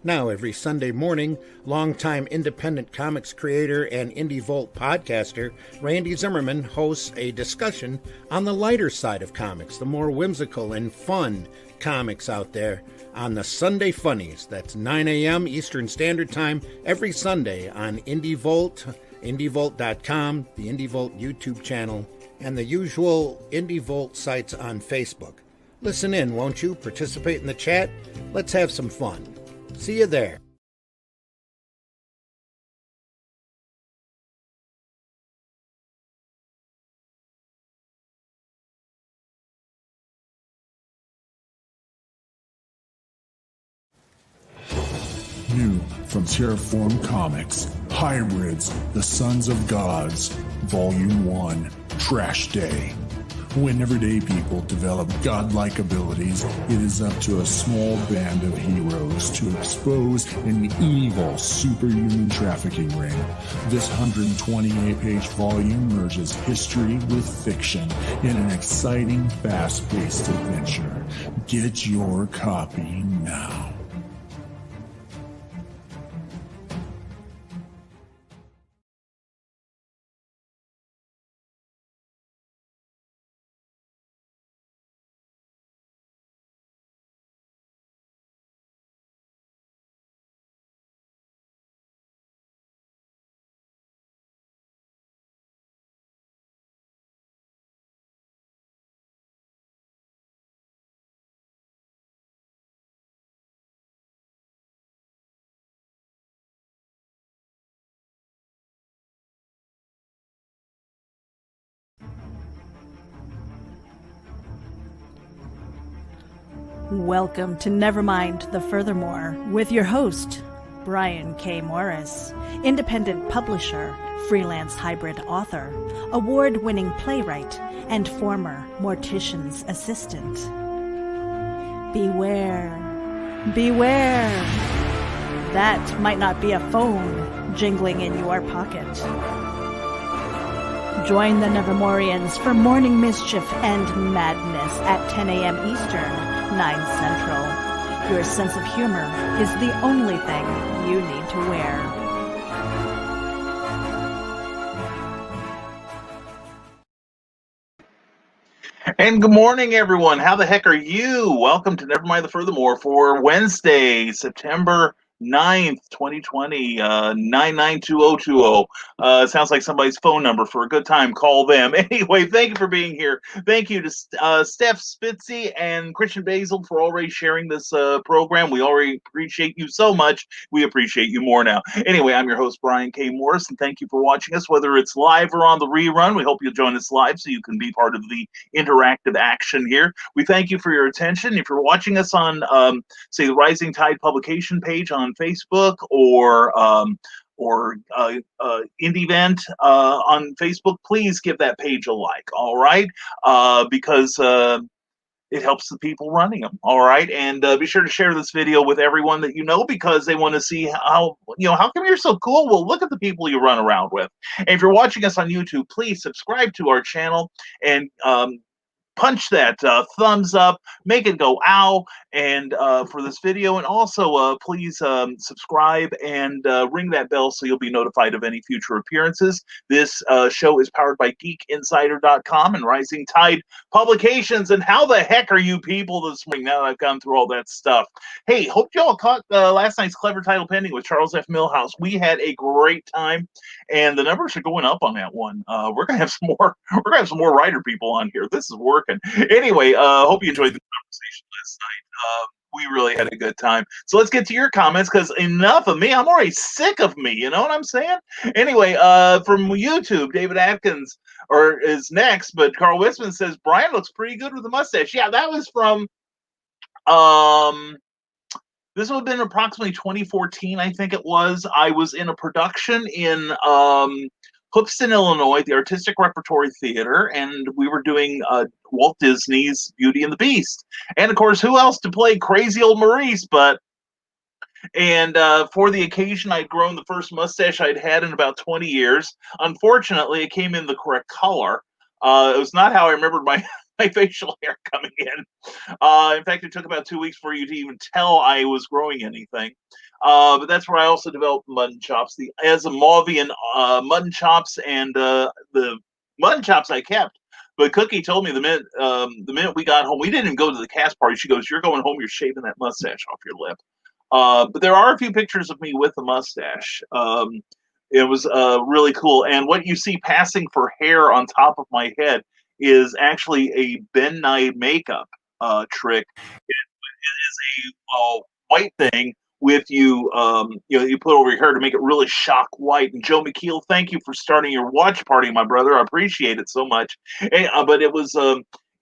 Now, every Sunday morning, longtime independent comics creator and Indie Volt podcaster Randy Zimmerman hosts a discussion on the lighter side of comics, the more whimsical and fun comics out there on the Sunday Funnies. That's 9 a.m. Eastern Standard Time every Sunday on Indie Volt, indievolt.com, the Indie Volt YouTube channel, and the usual Indie Volt sites on Facebook. Listen in, won't you? Participate in the chat. Let's have some fun. See you there. New from Terraform Comics, Hybrids, The Sons of Gods, Volume 1, Trash Day. When everyday people develop godlike abilities, it is up to a small band of heroes to expose an evil superhuman trafficking ring. This 128-page volume merges history with fiction in an exciting, fast-paced adventure. Get your copy now. Welcome to Nevermind the Furthermore with your host, Brian K. Morris, independent publisher, freelance hybrid author, award-winning playwright, and former mortician's assistant. Beware, beware. That might not be a phone jingling in your pocket. Join the Nevermorians for morning mischief and madness at 10 a.m. Eastern, 9 Central. Your sense of humor is the only thing you need to wear. And good morning, everyone. How the heck are you? Welcome to Nevermind the Furthermore for Wednesday, September 9th, 2020, 9922020. Sounds like somebody's phone number. For a good time, call them. Anyway, thank you for being here. Thank you to Steph Spitzy and Christian Basil for already sharing this program. We already appreciate you so much. We appreciate you more now. Anyway, I'm your host, Brian K. Morris, and thank you for watching us, whether it's live or on the rerun. We hope you'll join us live so you can be part of the interactive action here. We thank you for your attention. If you're watching us on, say, the Rising Tide publication page on Facebook or IndieVent on Facebook, please give that page a like, all right? Because it helps the people running them, all right? And be sure to share this video with everyone that you know, because they want to see how come you're so cool? Well, look at the people you run around with. And if you're watching us on YouTube, please subscribe to our channel and punch that thumbs up, make it go ow, and for this video, and also please subscribe and ring that bell so you'll be notified of any future appearances. This show is powered by geekinsider.com and Rising Tide Publications. And how the heck are you people this morning now that I've gone through all that stuff? Hey, hope y'all caught last night's Clever Title Pending with Charles F. Millhouse. We had a great time, and the numbers are going up on that one. We're gonna have some more writer people on here. This is working. Anyway, hope you enjoyed the conversation last night. We really had a good time. So let's get to your comments, because enough of me. I'm already sick of me. You know what I'm saying? Anyway, from YouTube, David Atkins is next, but Carl Wisman says Brian looks pretty good with a mustache. Yeah, that was from this would have been approximately 2014, I think it was. I was in a production in Hoopston, Illinois, the Artistic Repertory Theater, and we were doing Walt Disney's Beauty and the Beast. And, of course, who else to play crazy old Maurice and for the occasion, I'd grown the first mustache I'd had in about 20 years. Unfortunately, it came in the correct color. It was not how I remembered my my facial hair coming in. In fact, it took about 2 weeks for you to even tell I was growing anything. But that's where I also developed mutton chops, the Asamovian mutton chops, and the mutton chops I kept. But Cookie told me the minute we got home, we didn't even go to the cast party. She goes, "You're going home. You're shaving that mustache off your lip." But there are a few pictures of me with a mustache. It was really cool. And what you see passing for hair on top of my head is actually a Ben Nye makeup trick. It is a white thing with you put over your hair to make it really shock white. And Joe McKeel, thank you for starting your watch party, my brother. I appreciate it so much. But it was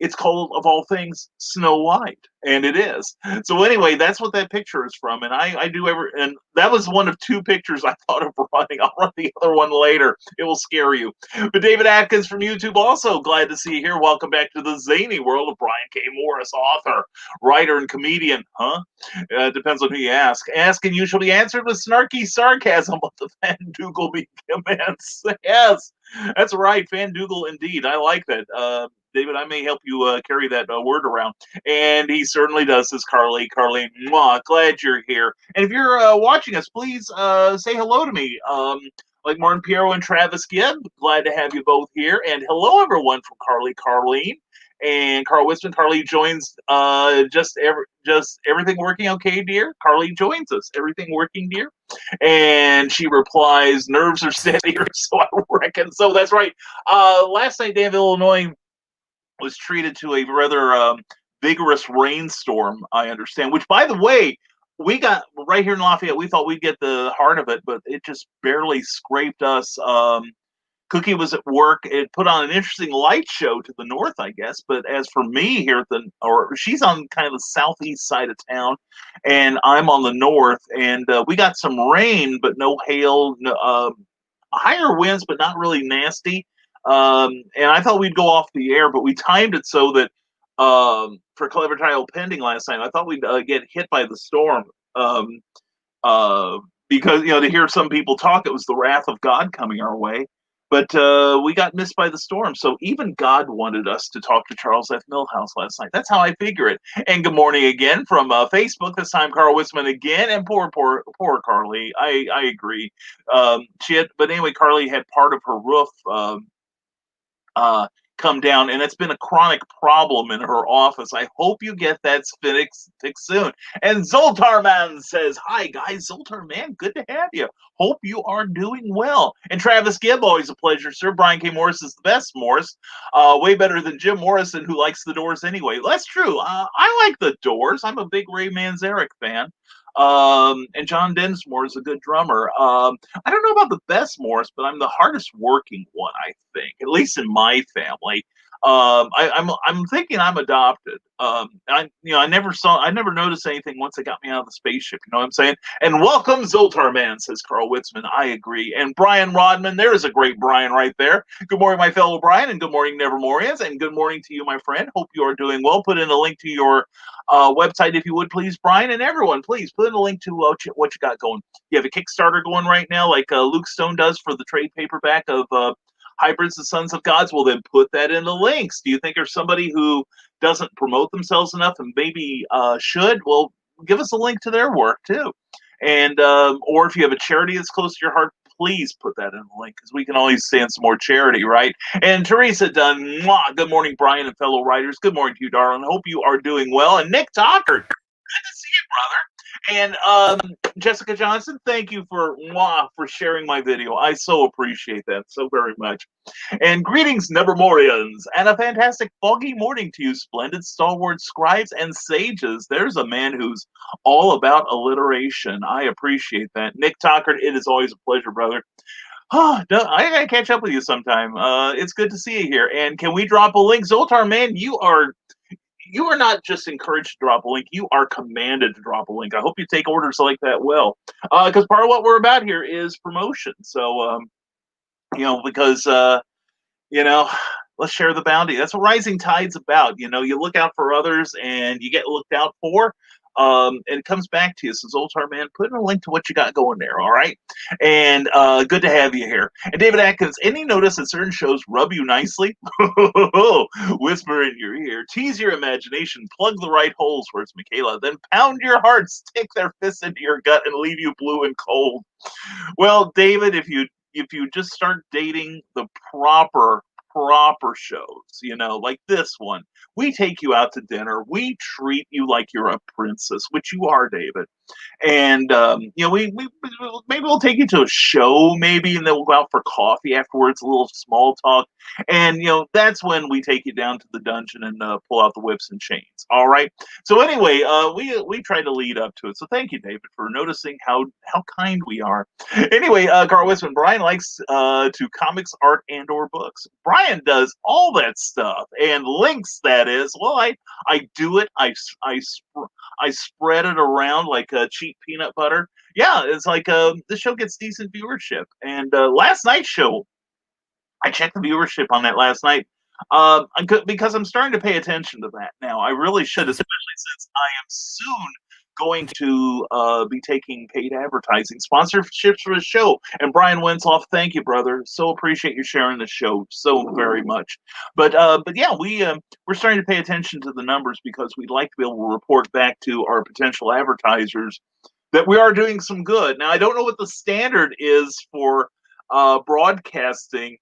it's called, of all things, Snow White, and it is. So anyway, that's what that picture is from, and and that was one of 2 pictures I thought of running. I'll run the other one later. It will scare you. But David Atkins from YouTube, also glad to see you here. Welcome back to the zany world of Brian K. Morris, author, writer, and comedian. Huh? Depends on who you ask. Ask and you shall be answered with snarky sarcasm, but the Van Dougal be commence. Yes, that's right, Van Dougal indeed. I like that. David, I may help you carry that word around. And he certainly does, says Carly. Carly, mwah, glad you're here. And if you're watching us, please say hello to me. Like Martin Piero and Travis Gibb, glad to have you both here. And hello, everyone, from Carly, Carlene, and Carl Wisman. Carly joins just everything working okay, dear? Carly joins us. Everything working, dear? And she replies, nerves are steadier, so I reckon. So that's right. Last night, Danville, Illinois was treated to a rather vigorous rainstorm, I understand, which, by the way, we got right here in Lafayette. We thought we'd get the heart of it, but it just barely scraped us. Cookie was at work. It put on an interesting light show to the north, I guess. But as for me here she's on kind of the southeast side of town, and I'm on the north. And we got some rain, but no hail. No, higher winds, but not really nasty. And I thought we'd go off the air, but we timed it so that for Clever Title Pending last night, I thought we'd get hit by the storm. Because, to hear some people talk, it was the wrath of God coming our way. But we got missed by the storm. So even God wanted us to talk to Charles F. Millhouse last night. That's how I figure it. And good morning again from Facebook. This time, Carl Wisman again. And poor Carly. I agree. But anyway, Carly had part of her roof come down, and it's been a chronic problem in her office. I hope you get that fixed soon. And Zoltar Man says, hi guys. Zoltar Man, good to have you. Hope you are doing well. And Travis Gibb, always a pleasure, sir. Brian K. Morris is the best Morris. Way better than Jim Morrison, who likes the Doors anyway. That's true. I like the Doors. I'm a big Ray Manzarek fan. And John Densmore is a good drummer. I don't know about the best Morris, but I'm the hardest working one, I think, at least in my family. I'm thinking I'm adopted. I never noticed anything once they got me out of the spaceship. You know what I'm saying? And welcome, Zoltar Man, says Carl Witzman. I agree. And Brian Rodman, there is a great Brian right there. Good morning, my fellow Brian, and good morning, Nevermorians, and good morning to you, my friend. Hope you are doing well. Put in a link to your website, if you would, please, Brian, and everyone, please put in a link to what you got going. You have a Kickstarter going right now, like Luke Stone does for the trade paperback of Hybrids, the Sons of Gods. Well, then put that in the links. Do you think there's somebody who doesn't promote themselves enough and maybe should? Well, give us a link to their work too. And or if you have a charity that's close to your heart, please put that in the link, because we can always stand some more charity, right? And Teresa Dunn, mwah, good morning, Brian and fellow writers. Good morning to you, darling. Hope you are doing well. And Nick Tockard, good to see you, brother. And Jessica Johnson, thank you for sharing my video. I so appreciate that so very much. And greetings, Nevermorians, and a fantastic foggy morning to you, splendid stalwart scribes and sages. There's a man who's all about alliteration. I appreciate that. Nick Tockard, it is always a pleasure, brother. I gotta catch up with you sometime. It's good to see you here. And can we drop a link? Zoltar, man, you are not just encouraged to drop a link, you are commanded to drop a link. I hope you take orders like that well. Because part of what we're about here is promotion. So, because, let's share the bounty. That's what Rising Tide's about. You look out for others and you get looked out for. And it comes back to you. So Zoltar, man, put in a link to what you got going there, all right? And good to have you here. And David Atkins, any notice that certain shows rub you nicely? Whisper in your ear, tease your imagination, plug the right holes, words Michaela, then pound your heart, stick their fists into your gut, and leave you blue and cold. Well, David, if you just start dating the proper shows, like this one, we take you out to dinner, we treat you like you're a princess, which you are, David. And we maybe we'll take you to a show, maybe, and then we'll go out for coffee afterwards, a little small talk, and that's when we take you down to the dungeon and pull out the whips and chains. All right. So anyway, we try to lead up to it. So thank you, David, for noticing how kind we are. Anyway, Carl Wisman, Brian likes to comics, art, and/or books. Brian does all that stuff and links. That is, well, I do it. I spread it around like cheap peanut butter. Yeah, it's like the show gets decent viewership. And last night's show, I checked the viewership on that last night because I'm starting to pay attention to that now. I really should, especially since I am soon going to be taking paid advertising sponsorships for the show. And Brian Winslow, thank you, brother. So appreciate you sharing the show so very much. But yeah, we're starting to pay attention to the numbers because we'd like to be able to report back to our potential advertisers that we are doing some good. Now, I don't know what the standard is for broadcasting.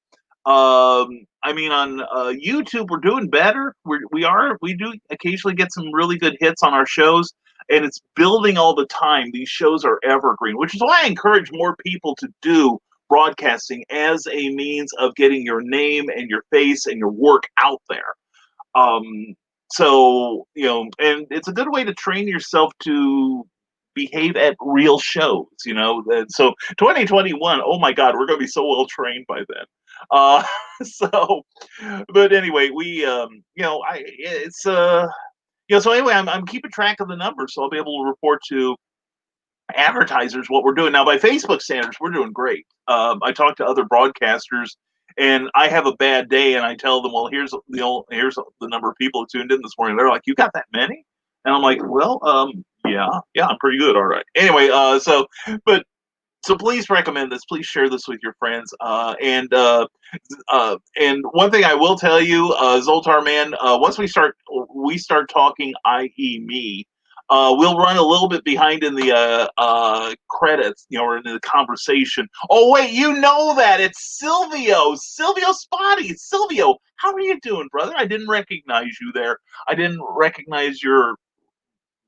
I mean, on YouTube, we're doing better. We do occasionally get some really good hits on our shows, and it's building all the time. These shows are evergreen, which is why I encourage more people to do broadcasting as a means of getting your name and your face and your work out there. So, and it's a good way to train yourself to behave at real shows, So 2021, oh my God, we're going to be so well trained by then. So, but anyway, so anyway, I'm keeping track of the numbers, so I'll be able to report to advertisers what we're doing. Now, by Facebook standards, we're doing great. I talk to other broadcasters, and I have a bad day, and I tell them, well, here's the number of people who tuned in this morning. They're like, you got that many? And I'm like, well, yeah, I'm pretty good. All right. Anyway, so please recommend this. Please share this with your friends. And one thing I will tell you, Zoltar man, once we start talking, i.e. me, we'll run a little bit behind in the credits, or in the conversation. Oh wait, that it's Silvio Spotty. Silvio, how are you doing, brother? I didn't recognize you there. I didn't recognize your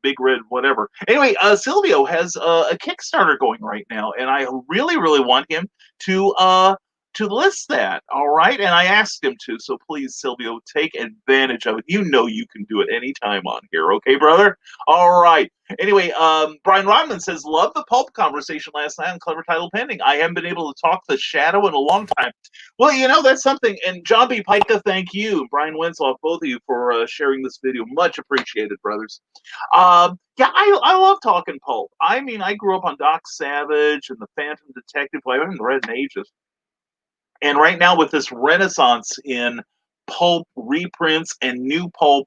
big red whatever. Anyway, Silvio has a Kickstarter going right now, and I really want him to list that. All right, and I asked him to, so please, Silvio, take advantage of it. You can do it anytime on here, okay, brother? All right. Anyway, Brian Rodman says, love the pulp conversation last night on Clever Title Pending. I haven't been able to talk the Shadow in a long time. Well, that's something. And John B. Pica, thank you. Brian Winslow, both of you, for sharing this video. Much appreciated, brothers. Yeah, I love talking pulp. I mean, I grew up on Doc Savage and the Phantom Detective. I haven't read in ages. And right now, with this renaissance in pulp reprints and new pulp,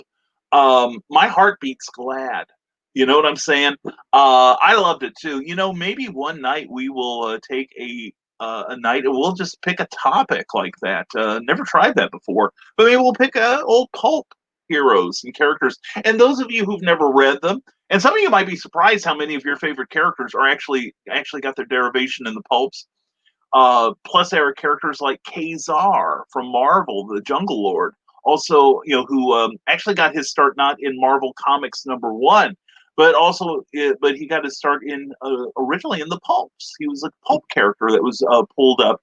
my heart beats glad. You know what I'm saying? I loved it too. Maybe one night we will take a night and we'll just pick a topic like that. Never tried that before, but maybe we'll pick old pulp heroes and characters. And those of you who've never read them, and some of you might be surprised how many of your favorite characters are actually got their derivation in the pulps. Plus, there are characters like Kazar from Marvel, the Jungle Lord, also, who actually got his start not in Marvel Comics #1, but he got his start in originally in the pulps. He was a pulp character that was pulled up,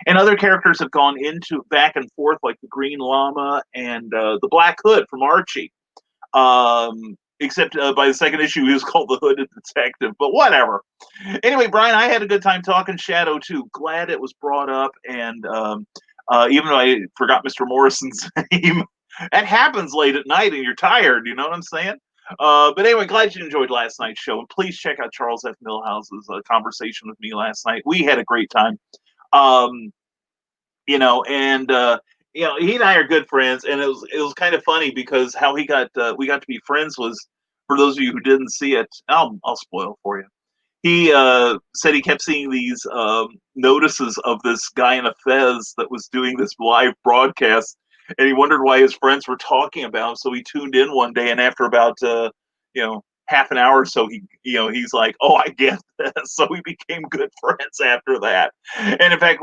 and other characters have gone into back and forth, like the Green Llama and the Black Hood from Archie. Except by the second issue, he was called the Hooded Detective, but whatever. Anyway, Brian, I had a good time talking Shadow, too. Glad it was brought up, and even though I forgot Mr. Morrison's name, that happens late at night, and you're tired, you know what I'm saying? But anyway, glad you enjoyed last night's show, and please check out Charles F. Millhouse's conversation with me last night. We had a great time. He and I are good friends, and it was kind of funny because how we got to be friends was for those of you who didn't see it, I'll spoil for you. He said he kept seeing these notices of this guy in a fez that was doing this live broadcast, and he wondered why his friends were talking about him. So he tuned in one day, and after about half an hour or so, he's like, "Oh, I get this." So we became good friends after that. And in fact,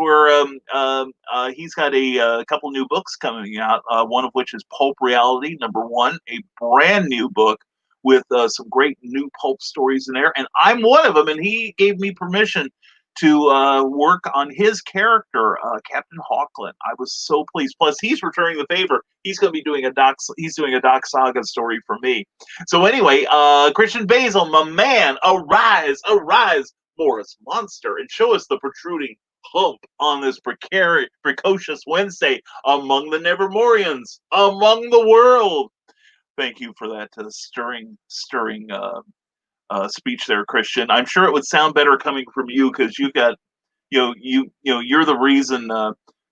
he's got a couple new books coming out. One of which is Pulp Reality #1, a brand new book with some great new pulp stories in there. And I'm one of them, and he gave me permission to work on his character, Captain Hawkland. I was so pleased. Plus, he's returning the favor. He's going to be doing he's doing a Doc Saga story for me. So anyway, Christian Basil, my man, arise, Morris Monster, and show us the protruding hump on this precocious Wednesday among the Nevermorians, among the world. Thank you for that stirring speech there, Christian. I'm sure it would sound better coming from you because you've got, you're the reason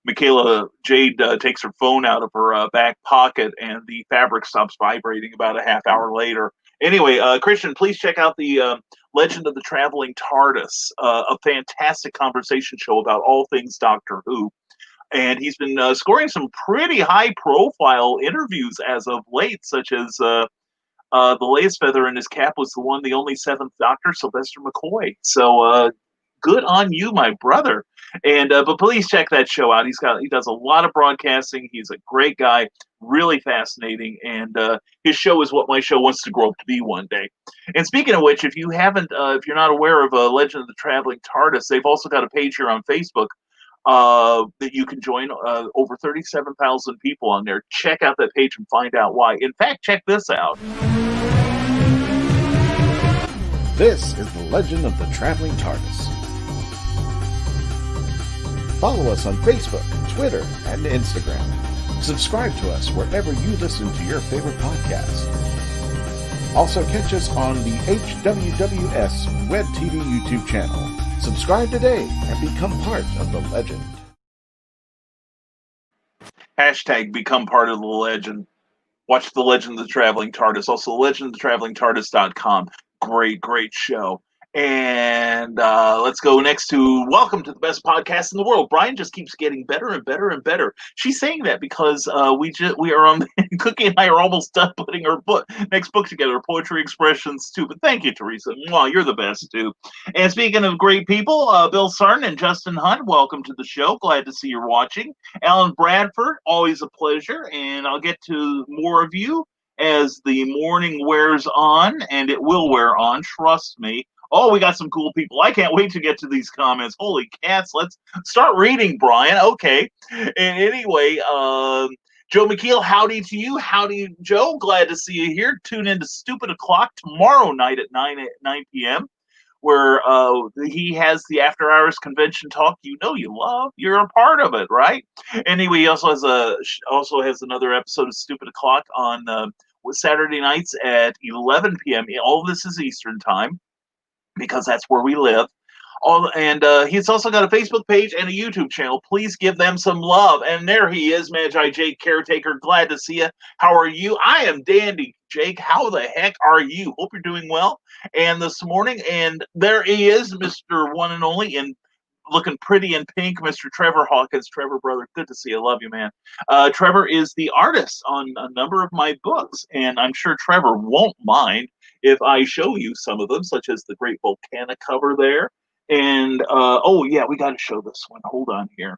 Michaela Jade takes her phone out of her back pocket and the fabric stops vibrating about a half hour later. Anyway, Christian, please check out the Legend of the Traveling TARDIS, a fantastic conversation show about all things Doctor Who. And he's been scoring some pretty high-profile interviews as of late, such as the latest feather in his cap was the only Seventh Doctor, Sylvester McCoy. So good on you, my brother. And but please check that show out. He does a lot of broadcasting. He's a great guy, really fascinating, and his show is what my show wants to grow up to be one day. And speaking of which, if you're not aware of Legend of the Traveling TARDIS, they've also got a page here on Facebook that you can join. Over 37,000 people on there. Check out that page and find out why. In fact, check this out. This is the Legend of the Traveling TARDIS. Follow us on Facebook, Twitter, and Instagram. Subscribe to us wherever you listen to your favorite podcast. Also catch us on the HWWS Web TV YouTube channel. Subscribe today and become part of the legend. Hashtag become part of the legend. Watch the Legend of the Traveling TARDIS. Also, legendofthetravelingtardis.com. Great show. And let's go next to Welcome to the Best Podcast in the World. Brian just keeps getting better and better and better. She's saying that because we are on Cookie and I are almost done putting our next book together, Poetry Expressions 2. But thank you, Teresa. Mwah, you're the best too. And speaking of great people, Bill Sarn and Justin Hunt, welcome to the show. Glad to see you're watching. Alan Bradford, always a pleasure. And I'll get to more of you as the morning wears on, and it will wear on, trust me. Oh, we got some cool people. I can't wait to get to these comments. Holy cats. Let's start reading, Brian. Okay. And anyway, Joe McKeel, howdy to you. Howdy, Joe. Glad to see you here. Tune in to Stupid O'Clock tomorrow night at 9 p.m., where he has the After Hours Convention talk you love. You're a part of it, right? Anyway, he also has another episode of Stupid O'Clock on Saturday nights at 11 p.m. All of this is Eastern time, because that's where we live. And he's also got a Facebook page and a YouTube channel. Please give them some love. And there he is, Magi Jake Caretaker. Glad to see you. How are you? I am dandy, Jake. How the heck are you? Hope you're doing well. And this morning, and there he is, Mr. One and Only, and looking pretty in pink, Mr. Trevor Hawkins. Trevor, brother, good to see you. Love you, man. Trevor is the artist on a number of my books, and I'm sure Trevor won't mind if I show you some of them, such as the great Volcana cover there. And, oh, yeah, we got to show this one. Hold on here.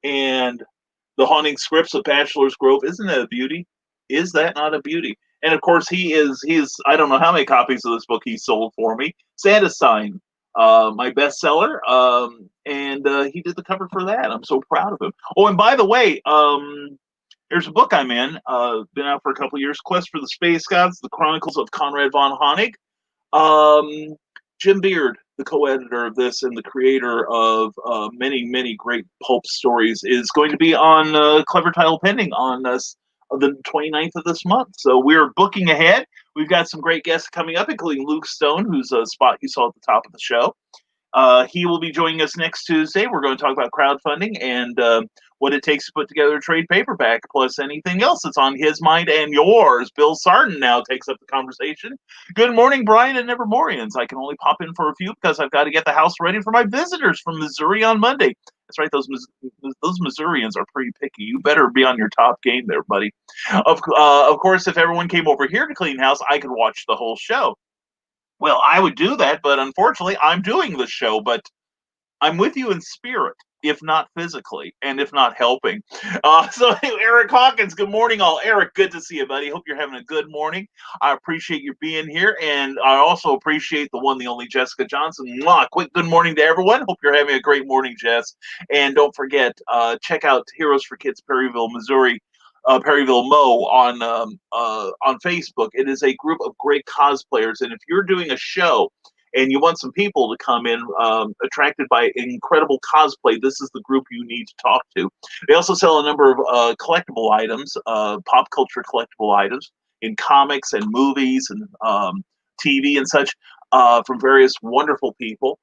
And The Haunting Scripts of Bachelor's Grove. Isn't that a beauty? Is that not a beauty? And, of course, he's I don't know how many copies of this book he sold for me. Santa Sign, my bestseller. And he did the cover for that. I'm so proud of him. Oh, and by the way, there's a book I'm in, been out for a couple of years, Quest for the Space Gods, The Chronicles of Conrad von Honig. Jim Beard, the co-editor of this and the creator of many great pulp stories, is going to be on Clever Title Pending on the 29th of this month. So we're booking ahead. We've got some great guests coming up, including Luke Stone, who's a spot you saw at the top of the show. He will be joining us next Tuesday. We're going to talk about crowdfunding, and what it takes to put together a trade paperback, plus anything else that's on his mind and yours. Bill Sarton now takes up the conversation. Good morning, Brian and Nevermorians. I can only pop in for a few because I've got to get the house ready for my visitors from Missouri on Monday. That's right, those Missourians are pretty picky. You better be on your top game there, buddy. Of course, if everyone came over here to clean house, I could watch the whole show. Well, I would do that, but unfortunately, I'm doing the show, but I'm with you in spirit, if not physically, and if not helping. So, Eric Hawkins, good morning, all. Eric, good to see you, buddy. Hope you're having a good morning. I appreciate you being here, and I also appreciate the one, the only Jessica Johnson. Mwah. Quick good morning to everyone. Hope you're having a great morning, Jess. And don't forget, check out Heroes for Kids Perryville, Missouri. Perryville Mo on Facebook. It is a group of great cosplayers, and if you're doing a show and you want some people to come in attracted by incredible cosplay, this is the group you need to talk to. They also sell a number of collectible items, pop culture collectible items in comics and movies and TV and such from various wonderful people.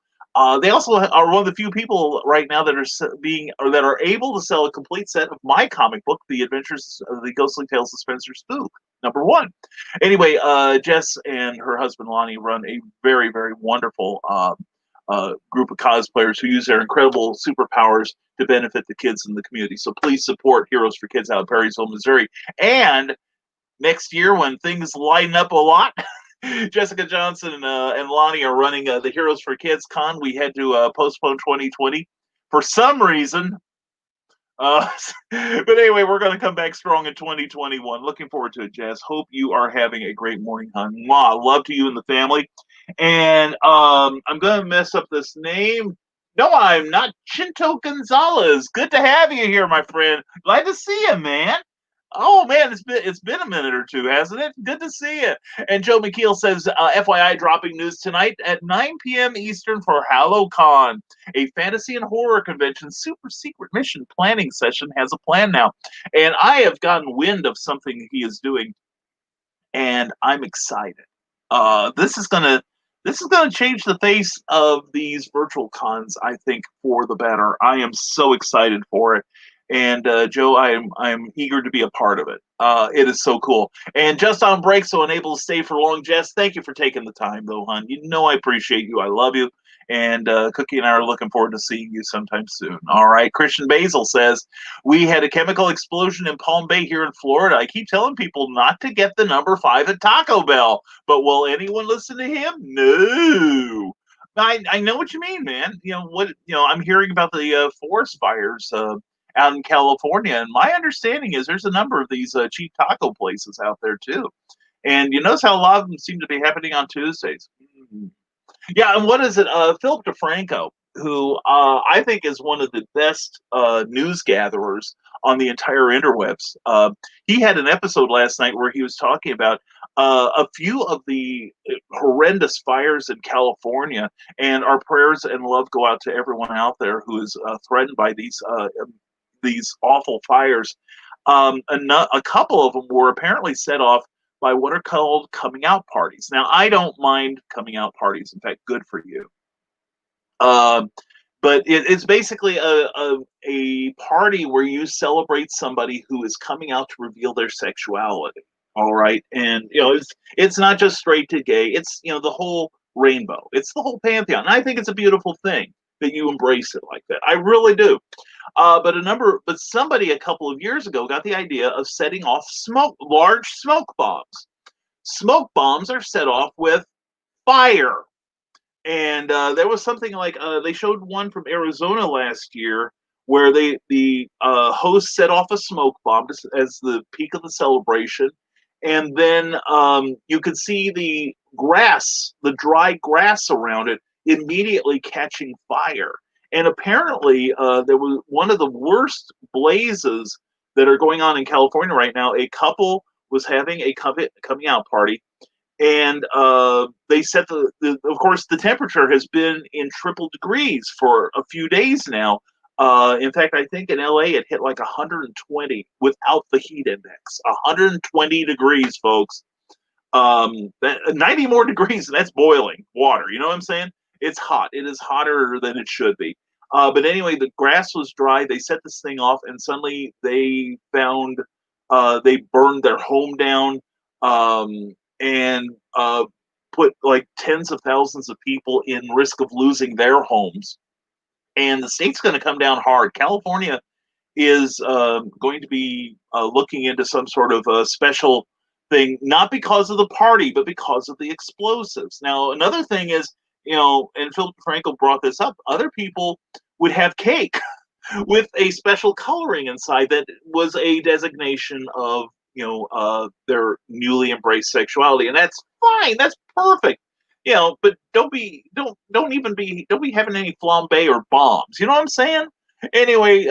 They also are one of the few people right now that are able to sell a complete set of my comic book, The Adventures of the Ghostly Tales of Spencer Spook, #1. Anyway, Jess and her husband Lonnie run a very, very wonderful group of cosplayers who use their incredible superpowers to benefit the kids in the community. So please support Heroes for Kids out of Perrysville, Missouri. And next year, when things line up a lot, Jessica Johnson and Lonnie are running the Heroes for Kids Con. We had to postpone 2020 for some reason. But anyway, we're going to come back strong in 2021. Looking forward to it, Jess. Hope you are having a great morning, hon. Mwah. Love to you and the family. And I'm going to mess up this name. No, I'm not. Chinto Gonzalez. Good to have you here, my friend. Glad to see you, man. Oh man, it's been a minute or two, hasn't it? Good to see you. And Joe McKeel says, FYI, dropping news tonight at 9 p.m. Eastern for HalloCon, a fantasy and horror convention super secret mission planning session has a plan now. And I have gotten wind of something he is doing, and I'm excited. This is gonna change the face of these virtual cons, I think, for the better. I am so excited for it. And Joe, I'm eager to be a part of it. It is so cool. And just on break, so unable to stay for long, Jess, thank you for taking the time, though, hon. You know I appreciate you. I love you. And Cookie and I are looking forward to seeing you sometime soon. All right. Christian Basil says, we had a chemical explosion in Palm Bay here in Florida. I keep telling people not to get the number 5 at Taco Bell, but will anyone listen to him? No. I know what you mean, man. I'm hearing about the forest fires out in California, and my understanding is there's a number of these cheap taco places out there too. And you notice how a lot of them seem to be happening on Tuesdays. Yeah, and what is it? Philip DeFranco, who I think is one of the best news gatherers on the entire interwebs. He had an episode last night where he was talking about a few of the horrendous fires in California, and our prayers and love go out to everyone out there who is threatened by these awful fires. A couple of them were apparently set off by what are called coming out parties. Now, I don't mind coming out parties. In fact, good for you. But it's basically a party where you celebrate somebody who is coming out to reveal their sexuality. All right, and it's not just straight to gay. It's the whole rainbow. It's the whole pantheon. And I think it's a beautiful thing that you embrace it like that. I really do. But somebody a couple of years ago got the idea of setting off large smoke bombs. Smoke bombs are set off with fire. And there was something like they showed one from Arizona last year where the host set off a smoke bomb as the peak of the celebration. And then you could see the dry grass around it immediately catching fire. And apparently, there was one of the worst blazes that are going on in California right now. A couple was having a coming out party, and they set of course, the temperature has been in triple degrees for a few days now. In fact, I think in LA it hit like 120 without the heat index. 120 degrees, folks. 90 more degrees, and that's boiling water. You know what I'm saying? It's hot. It is hotter than it should be. But anyway, the grass was dry. They set this thing off, and suddenly they found they burned their home down, and put like tens of thousands of people in risk of losing their homes. And the state's going to come down hard. California is going to be looking into some sort of a special thing, not because of the party, but because of the explosives. Now, another thing is, and Philip Frankel brought this up, other people would have cake with a special coloring inside that was a designation of, their newly embraced sexuality. And that's fine. That's perfect. But don't be having any flambe or bombs. You know what I'm saying? Anyway,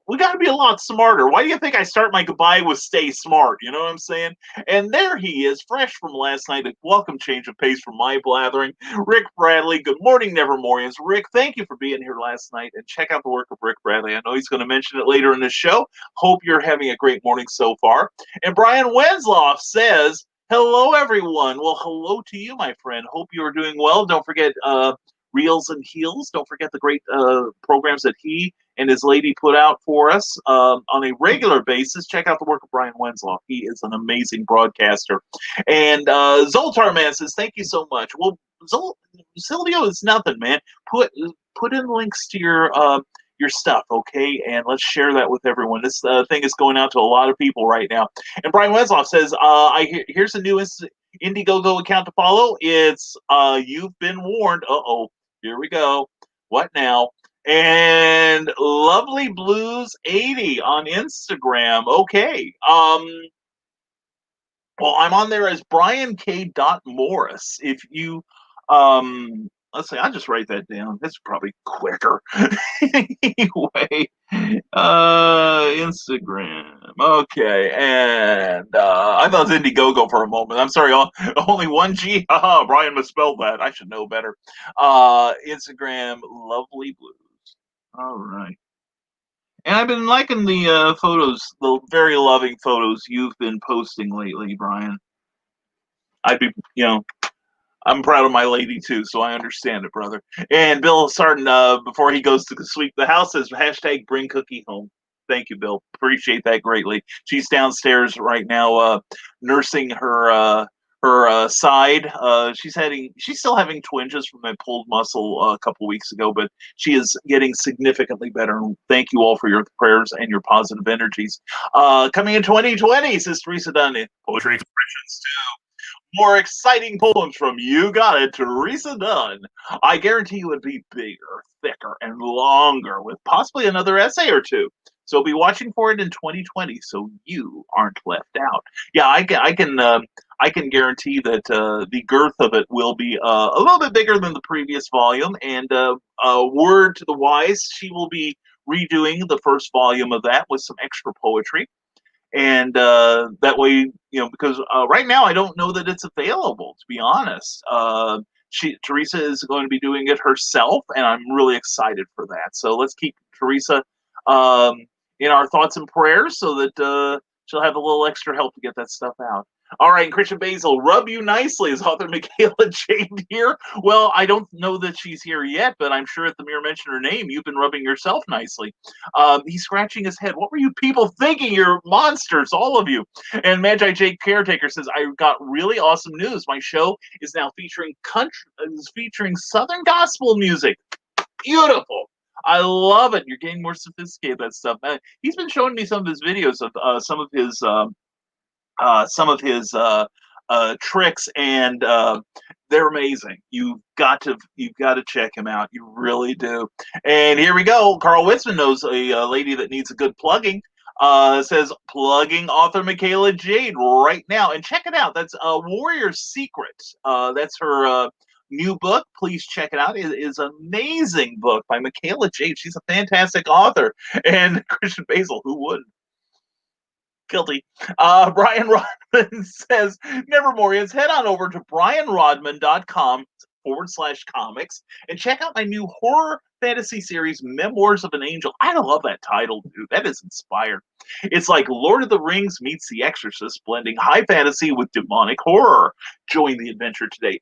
we got to be a lot smarter. Why do you think I start my goodbye with "Stay smart"? You know what I'm saying? And there he is, fresh from last night. A welcome change of pace from my blathering. Rick Bradley, good morning, Nevermorians. Rick, thank you for being here last night. And check out the work of Rick Bradley. I know he's going to mention it later in the show. Hope you're having a great morning so far. And Brian Wensloff says, hello, everyone. Well, hello to you, my friend. Hope you are doing well. Don't forget Reels and Heels. Don't forget the great programs that he and his lady put out for us on a regular basis. Check out the work of Brian Wensloff. He is an amazing broadcaster. And Zoltar Man says, thank you so much. Well, Silvio, it's nothing, man. Put in links to your stuff, okay? And let's share that with everyone. This thing is going out to a lot of people right now. And Brian Wensloff says, here's a new Indiegogo account to follow. It's You've Been Warned. Uh-oh. Here we go. What now? And Lovely Blues 80 on Instagram. Okay. Well, I'm on there as Brian K. Morris. If you let's see, I'll just write that down. It's probably quicker. Anyway, Instagram. Okay, and I thought it was Indiegogo for a moment. I'm sorry, only one G. Haha, Brian misspelled that. I should know better. Instagram, Lovely Blues. All right. And I've been liking the photos, the very loving photos you've been posting lately, Brian. I'm proud of my lady too, so I understand it, brother. And Bill Sarton, before he goes to sweep the house, says hashtag bring Cookie home. Thank you, Bill. Appreciate that greatly. She's downstairs right now, nursing her side. She's still having twinges from that pulled muscle a couple weeks ago, but she is getting significantly better. And thank you all for your prayers and your positive energies. Coming in 2020, says Teresa Dunn. Poetry expressions too. More exciting poems from You Got It, Teresa Dunn. I guarantee you it'd be bigger, thicker, and longer, with possibly another essay or two. So be watching for it in 2020, so you aren't left out. Yeah, I can guarantee that the girth of it will be a little bit bigger than the previous volume. And word to the wise, she will be redoing the first volume of that with some extra poetry. And that way, because right now I don't know that it's available, to be honest. Teresa is going to be doing it herself, and I'm really excited for that. So let's keep Teresa in our thoughts and prayers so that she'll have a little extra help to get that stuff out. All right, and Christian Basil, rub you nicely. Is author Michaela Jade here? Well, I don't know that she's here yet, but I'm sure at the mere mention of her name, you've been rubbing yourself nicely. He's scratching his head. What were you people thinking? You're monsters, all of you. And Magi Jake Caretaker says, I got really awesome news. My show is now featuring Southern gospel music. Beautiful. I love it. You're getting more sophisticated, that stuff. He's been showing me some of his videos of some of his tricks, and they're amazing. You've got to check him out. You really do. And here we go. Carl Witzman knows a lady that needs a good plugging. Says plugging author Michaela Jade right now, and check it out. That's Warrior Secret. That's her new book. Please check it out. It is an amazing book by Michaela Jade. She's a fantastic author. And Christian Basil, who wouldn't? Guilty. Brian Rodman says, Nevermorians, head on over to brianrodman.com/comics and check out my new horror fantasy series, Memoirs of an Angel. I love that title, dude. That is inspired. It's like Lord of the Rings meets The Exorcist, blending high fantasy with demonic horror. Join the adventure today.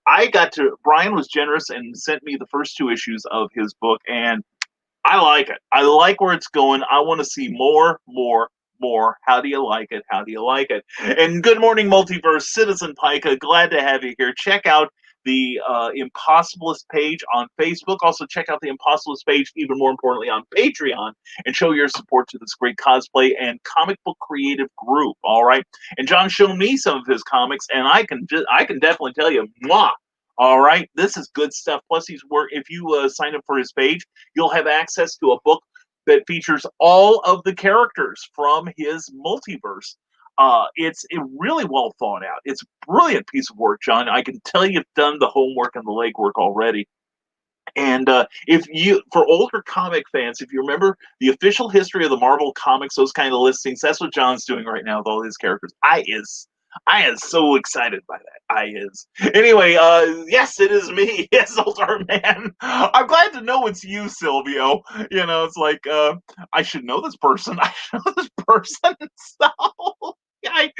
Brian was generous and sent me the first 2 issues of his book, and I like it. I like where it's going. I want to see more. How do you like it? How do you like it? And good morning, Multiverse Citizen Pica. Glad to have you here. Check out the Impossibilist page on Facebook. Also, check out the Impossibilist page, even more importantly, on Patreon, and show your support to this great cosplay and comic book creative group. All right. And John showed me some of his comics, and I can definitely tell you, mwah. All right, this is good stuff. Plus, if you sign up for his page, you'll have access to a book that features all of the characters from his multiverse. It's really well thought out. It's a brilliant piece of work, John. I can tell you've done the homework and the legwork already. And for older comic fans, if you remember the official history of the Marvel comics, those kind of listings, that's what John's doing right now with all his characters. I is so excited by that. Anyway, yes, it is me. Yes, older man. I'm glad to know it's you, Silvio. You know, it's like I should know this person. I should know this person. So I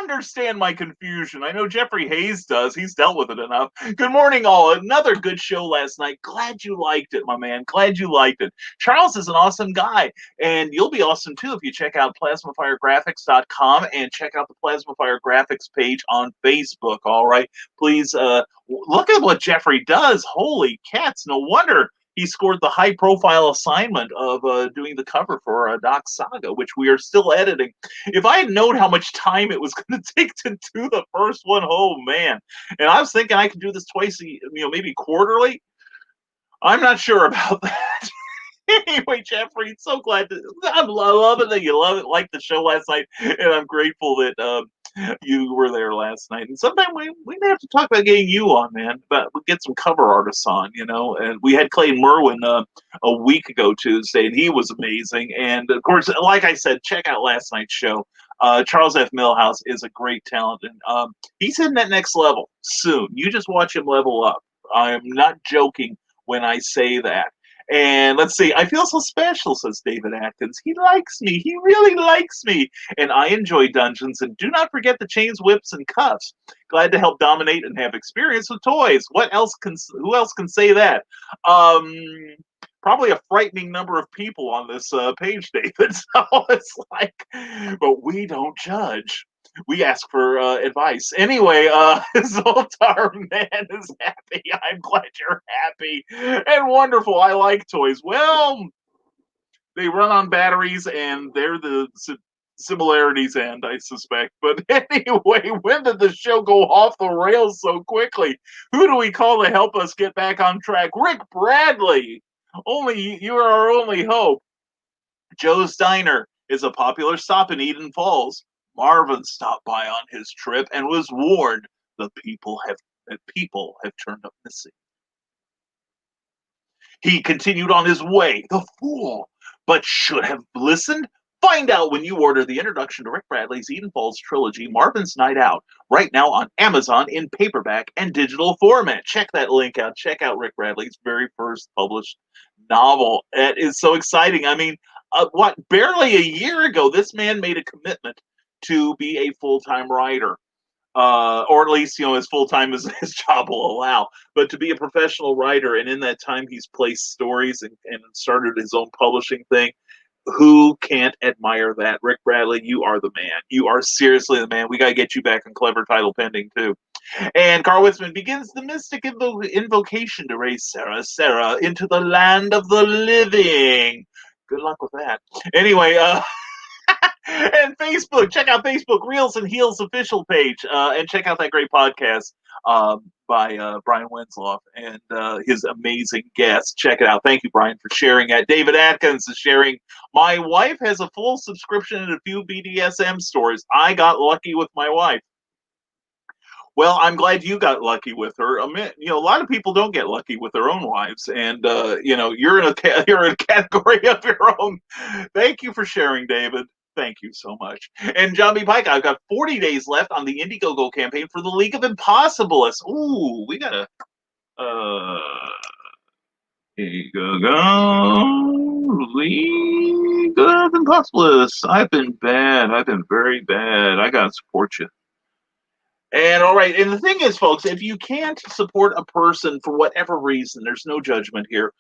understand my confusion. I know Jeffrey Hayes does. He's dealt with it enough. Good morning, all. Another good show last night. Glad you liked it, my man. Glad you liked it. Charles is an awesome guy, and you'll be awesome too if you check out plasmafiregraphics.com and check out the Plasma Fire Graphics page on Facebook. All right, please look at what Jeffrey does. Holy cats! No wonder he scored the high-profile assignment of doing the cover for Doc Saga, which we are still editing. If I had known how much time it was going to take to do the first one, oh man! And I was thinking I could do this twice, maybe quarterly. I'm not sure about that. Anyway, Jeffrey, it's so glad I'm loving that you liked the show last night, and I'm grateful that you were there last night. And sometime we may have to talk about getting you on, man. But we'll get some cover artists on, And we had Clay Merwin a week ago Tuesday, and he was amazing. And of course, like I said, check out last night's show. Charles F. Millhouse is a great talent, and he's hitting that next level soon. You just watch him level up. I'm not joking when I say that. And let's see, I feel so special, says David Atkins. He likes me. He really likes me. And I enjoy dungeons. And do not forget the chains, whips, and cuffs. Glad to help dominate and have experience with toys. Who else can say that? Probably a frightening number of people on this page, David. So it's like, but we don't judge. We ask for advice. Anyway, Zoltar Man is happy. I'm glad you're happy and wonderful. I like toys. Well, they run on batteries, and they're the similarities end, I suspect. But anyway, when did the show go off the rails so quickly? Who do we call to help us get back on track? Rick Bradley. Only you are our only hope. Joe's Diner is a popular stop in Eden Falls. Marvin stopped by on his trip and was warned that people have turned up missing. He continued on his way, the fool, but should have listened. Find out when you order the introduction to Rick Bradley's Eden Falls trilogy, Marvin's Night Out, right now on Amazon in paperback and digital format. Check that link out. Check out Rick Bradley's very first published novel. It is so exciting. I mean, barely a year ago, this man made a commitment to be a full-time writer, or at least, as full-time as his job will allow, but to be a professional writer. And in that time, he's placed stories and started his own publishing thing. Who can't admire that? Rick Bradley, you are the man. You are seriously the man. We got to get you back on Clever Title Pending, too. And Carl Witzman begins the mystic invocation to raise Sarah into the land of the living. Good luck with that. Anyway, and Facebook, check out Facebook Reels and Heels official page, and check out that great podcast by Brian Winslow and his amazing guests. Check it out. Thank you, Brian, for sharing that. David Atkins is sharing. My wife has a full subscription in a few BDSM stores. I got lucky with my wife. Well, I'm glad you got lucky with her. I mean, a lot of people don't get lucky with their own wives, and you're in a category of your own. Thank you for sharing, David. Thank you so much. And John B. Pike, I've got 40 days left on the Indiegogo campaign for the League of Impossibilists. Ooh, we gotta Indiegogo League of Impossibilists. I've been bad. I've been very bad. I gotta support you. And all right, and the thing is, folks, if you can't support a person for whatever reason, there's no judgment here,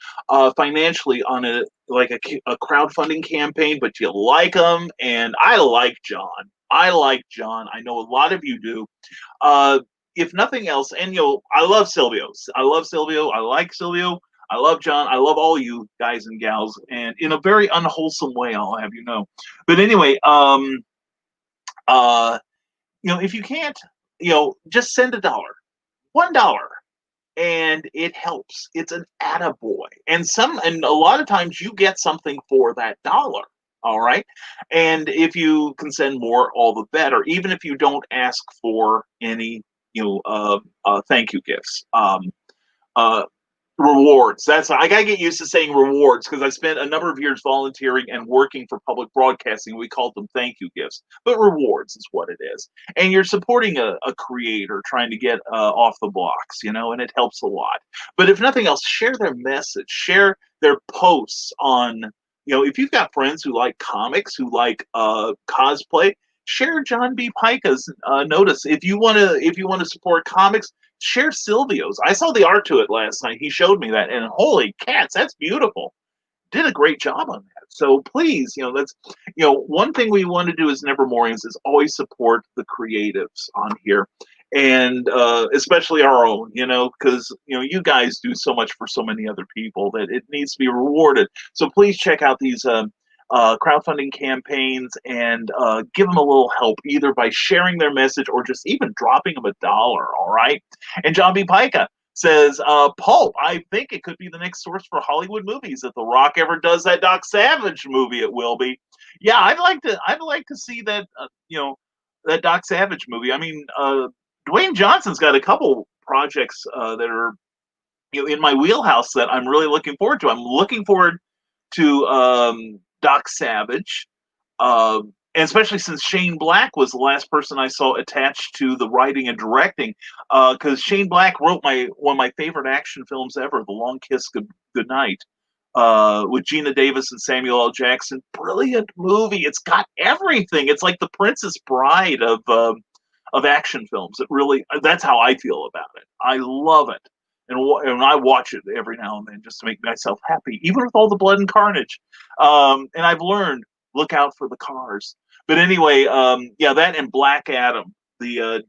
financially on like a crowdfunding campaign, but you like them, and I like John. I like John. I know a lot of you do. Uh, if nothing else, and I love Silvio. I love Silvio. I like Silvio. I love John. I love all you guys and gals, and in a very unwholesome way, I'll have you know. But anyway, uh, if you can't, just send $1, and it helps. It's an attaboy, and a lot of times you get something for that dollar. All right, and if you can send more, all the better. Even if you don't ask for any, thank you gifts. Uh, Rewards. That's I gotta get used to saying rewards because I spent a number of years volunteering and working for public broadcasting. We called them thank you gifts, but rewards is what it is. And you're supporting a creator trying to get off the blocks, and it helps a lot. But if nothing else, share their message, share their posts on. If you've got friends who like comics, who like cosplay, share John B. Pica's notice. If you want to support comics, share Silvio's. I saw the art to it last night. He showed me that, and holy cats, that's beautiful. Did a great job on that. So please, that's one thing we want to do as Nevermorians is always support the creatives on here, and especially our own, because you guys do so much for so many other people that it needs to be rewarded. So please check out these crowdfunding campaigns and give them a little help either by sharing their message or just even dropping them $1. All right. And John B. Pica says, Pulp, I think it could be the next source for Hollywood movies. If The Rock ever does that Doc Savage movie, it will be. Yeah, I'd like to see that, that Doc Savage movie. I mean, Dwayne Johnson's got a couple projects that are, in my wheelhouse that I'm really looking forward to. I'm looking forward to Doc Savage, and especially since Shane Black was the last person I saw attached to the writing and directing, because Shane Black wrote one of my favorite action films ever, The Long Kiss Goodnight, with Gina Davis and Samuel L. Jackson. Brilliant movie. It's got everything. It's like the Princess Bride of action films. That's how I feel about it. I love it. And I watch it every now and then just to make myself happy, even with all the blood and carnage. And I've learned, look out for the cars. But anyway, that and Black Adam, the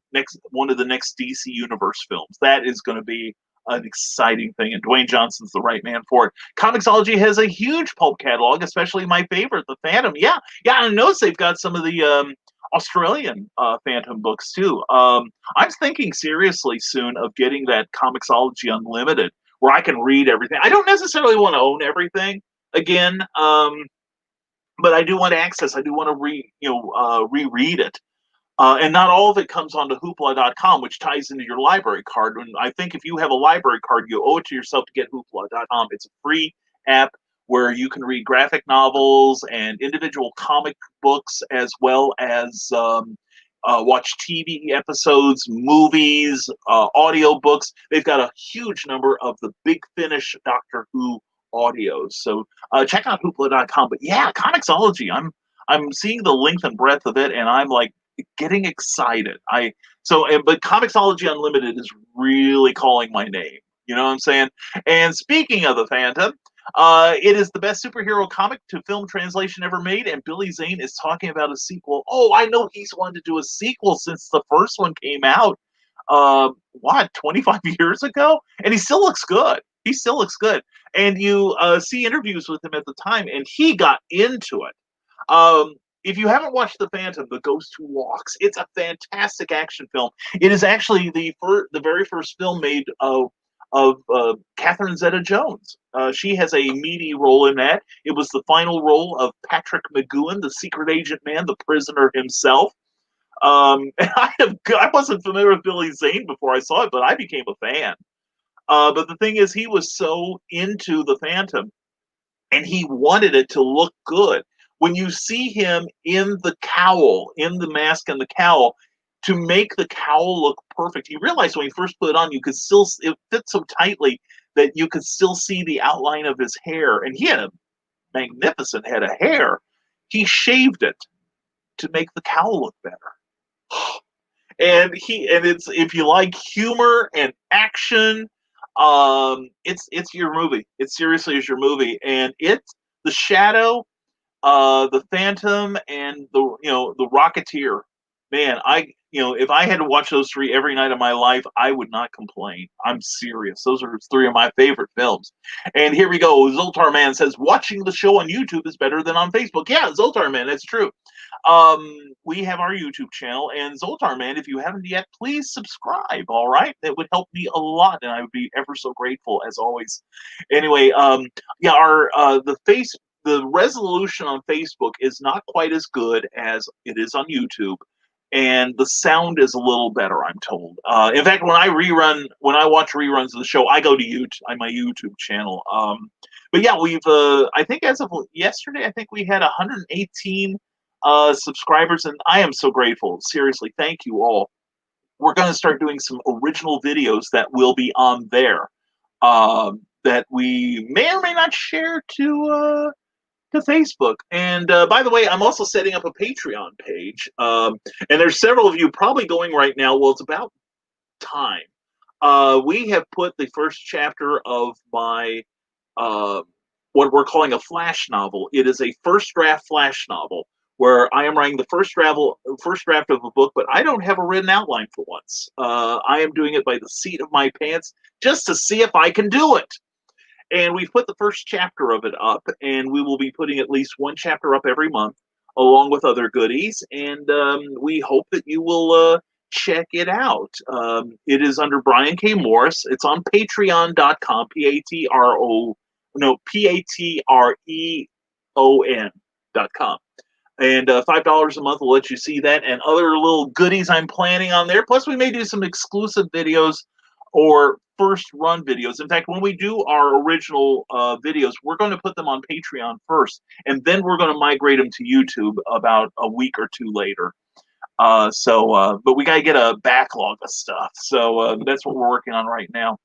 one of the next DC Universe films. That is going to be an exciting thing, and Dwayne Johnson's the right man for it. Comixology has a huge pulp catalog, especially my favorite, The Phantom. Yeah, I notice they've got some of the Australian Phantom books too. I'm thinking seriously soon of getting that Comixology Unlimited, where I can read everything. I don't necessarily want to own everything again, but I do want access. I do want to reread it. And not all of it comes onto hoopla.com, which ties into your library card. And I think if you have a library card, you owe it to yourself to get hoopla.com. It's a free app where you can read graphic novels and individual comic books, as well as watch TV episodes, movies, audiobooks. They've got a huge number of the Big Finish Doctor Who audios. So check out hoopla.com. But yeah, Comixology, I'm seeing the length and breadth of it, and I'm like getting excited. But Comixology Unlimited is really calling my name. You know what I'm saying? And speaking of the Phantom, it is the best superhero comic to film translation ever made, and Billy Zane is talking about a sequel. Oh, I know he's wanted to do a sequel since the first one came out. 25 years ago? And he still looks good. He still looks good. And you see interviews with him at the time, and he got into it. If you haven't watched The Phantom, The Ghost Who Walks, it's a fantastic action film. It is actually the very first film made of Catherine Zeta-Jones. She has a meaty role in that. It was the final role of Patrick McGoohan, the secret agent man, the prisoner himself. And I wasn't familiar with Billy Zane before I saw it, but I became a fan. But the thing is, he was so into the Phantom, and he wanted it to look good. When you see him in the cowl, in the mask and the cowl, to make the cowl look perfect, he realized when he first put it on, it fit so tightly that you could still see the outline of his hair. And he had a magnificent head of hair. He shaved it to make the cowl look better. And it's, if you like humor and action, it's your movie. It seriously is your movie, and the Shadow, the Phantom, and the Rocketeer. Man, if I had to watch those three every night of my life, I would not complain. I'm serious. Those are three of my favorite films. And here we go. Zoltar Man says, watching the show on YouTube is better than on Facebook. Yeah, Zoltar Man, that's true. We have our YouTube channel, and Zoltar Man, if you haven't yet, please subscribe. All right, that would help me a lot, and I would be ever so grateful as always. Anyway, yeah, our the resolution on Facebook is not quite as good as it is on YouTube, and the sound is a little better, I'm told. In fact, when I watch reruns of the show, I go to YouTube, on my YouTube channel. But yeah, we've I think as of yesterday, I think we had 118 subscribers, and I am so grateful. Seriously, thank you all. We're going to start doing some original videos that will be on there, that we may or may not share to Facebook. And by the way, I'm also setting up a Patreon page, and there's several of you probably going right now. Well, it's about time. We have put the first chapter of my what we're calling a flash novel. It is a first draft flash novel where I am writing the first draft of a book, but I don't have a written outline for once. I am doing it by the seat of my pants just to see if I can do it. And we've put the first chapter of it up, and we will be putting at least one chapter up every month, along with other goodies. And we hope that you will check it out. It is under Brian K. Morris. It's on patreon.com, patreon.com. And $5 a month will let you see that and other little goodies I'm planning on there. Plus, we may do some exclusive videos or first run videos. In fact, when we do our original videos, we're going to put them on Patreon first, and then we're going to migrate them to YouTube about a week or two later. But we got to get a backlog of stuff. So that's what we're working on right now.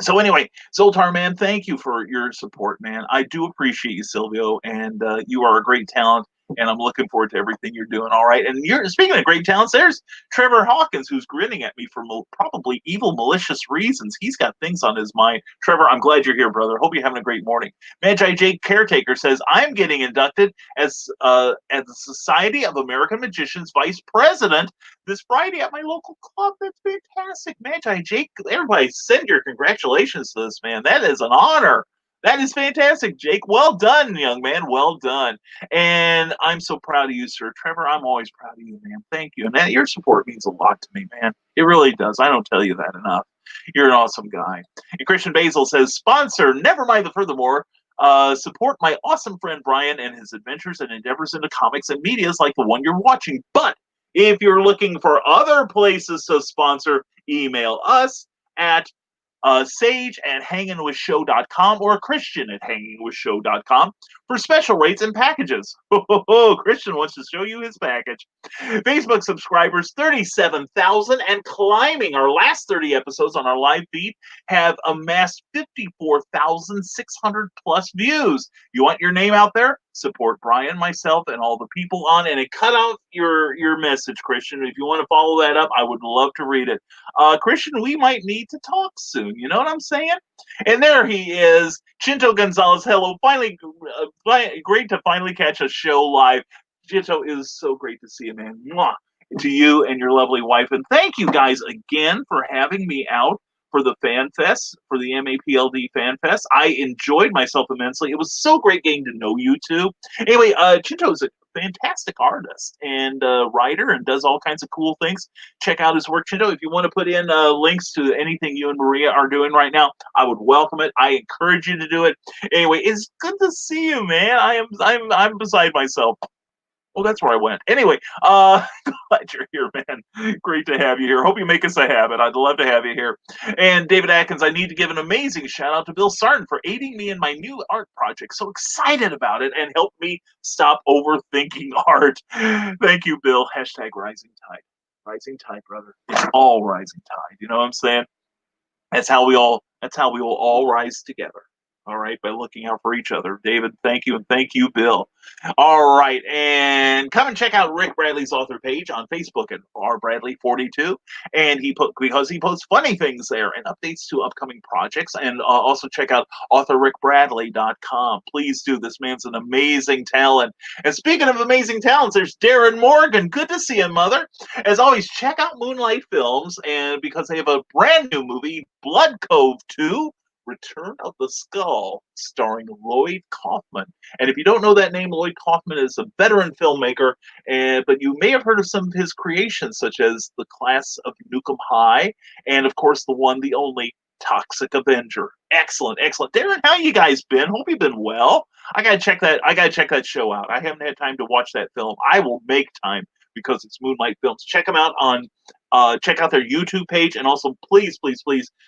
So anyway, Zoltar Man, thank you for your support, man. I do appreciate you, Silvio, and you are a great talent, and I'm looking forward to everything you're doing. All right, and you're speaking of great talents. There's Trevor Hawkins, who's grinning at me for probably evil, malicious reasons. He's got things on his mind. Trevor, I'm glad you're here, brother. Hope you're having a great morning. Magi Jake Caretaker says, I'm getting inducted as the Society of American Magicians Vice President this Friday at my local club. That's fantastic. Magi Jake, everybody send your congratulations to this man. That is an honor. That is fantastic, Jake. Well done, young man. Well done. And I'm so proud of you, sir. Trevor, I'm always proud of you, man. Thank you. And your support means a lot to me, man. It really does. I don't tell you that enough. You're an awesome guy. And Christian Basil says, sponsor Nevermind the Furthermore. Support my awesome friend Brian and his adventures and endeavors into comics and medias like the one you're watching. But if you're looking for other places to sponsor, email us at Sage at hangingwithshow.com or Christian at hangingwithshow.com for special rates and packages. Christian wants to show you his package. Facebook subscribers 37,000 and climbing. Our last 30 episodes on our live feed have amassed 54,600 plus views. You want your name out there? Support Brian, myself, and all the people on, and cut out your message, Christian. If you want to follow that up, I would love to read it. Christian, we might need to talk soon. You know what I'm saying? And there he is, Chinto Gonzalez. Hello, finally, great to finally catch a show live. Chinto, it is so great to see you, man. Mwah. To you and your lovely wife, and thank you guys again for having me out for the Fan Fest, for the MAPLD Fan Fest. I enjoyed myself immensely. It was so great getting to know you two. Anyway, Chinto is a fantastic artist and writer and does all kinds of cool things. Check out his work, Chinto. If you want to put in links to anything you and Maria are doing right now, I would welcome it. I encourage you to do it. Anyway, it's good to see you, man. I'm beside myself. Well, that's where I went. Anyway, glad you're here, man. Great to have you here. Hope you make us a habit. I'd love to have you here. And David Atkins, I need to give an amazing shout out to Bill Sarton for aiding me in my new art project. So excited about it and help me stop overthinking art. Thank you, Bill. Hashtag rising tide. Rising tide, brother. It's all rising tide. You know what I'm saying? That's how we will all rise together. All right, by looking out for each other. David, thank you, and thank you, Bill. All right, and come and check out Rick Bradley's author page on Facebook at rbradley42, and because he posts funny things there and updates to upcoming projects, and also check out authorrickbradley.com. Please do. This man's an amazing talent. And speaking of amazing talents, there's Darren Morgan. Good to see you, Mother. As always, check out Moonlight Films, and because they have a brand new movie, Blood Cove 2. Return of the Skull, starring Lloyd Kaufman. And if you don't know that name, Lloyd Kaufman is a veteran filmmaker, but you may have heard of some of his creations, such as The Class of Nukem High, and of course the one, the only, Toxic Avenger. Excellent, excellent. Darren, how you guys been? Hope you've been well. I gotta check that show out. I haven't had time to watch that film. I will make time because it's Moonlight Films. Check them out on check out their YouTube page, and also please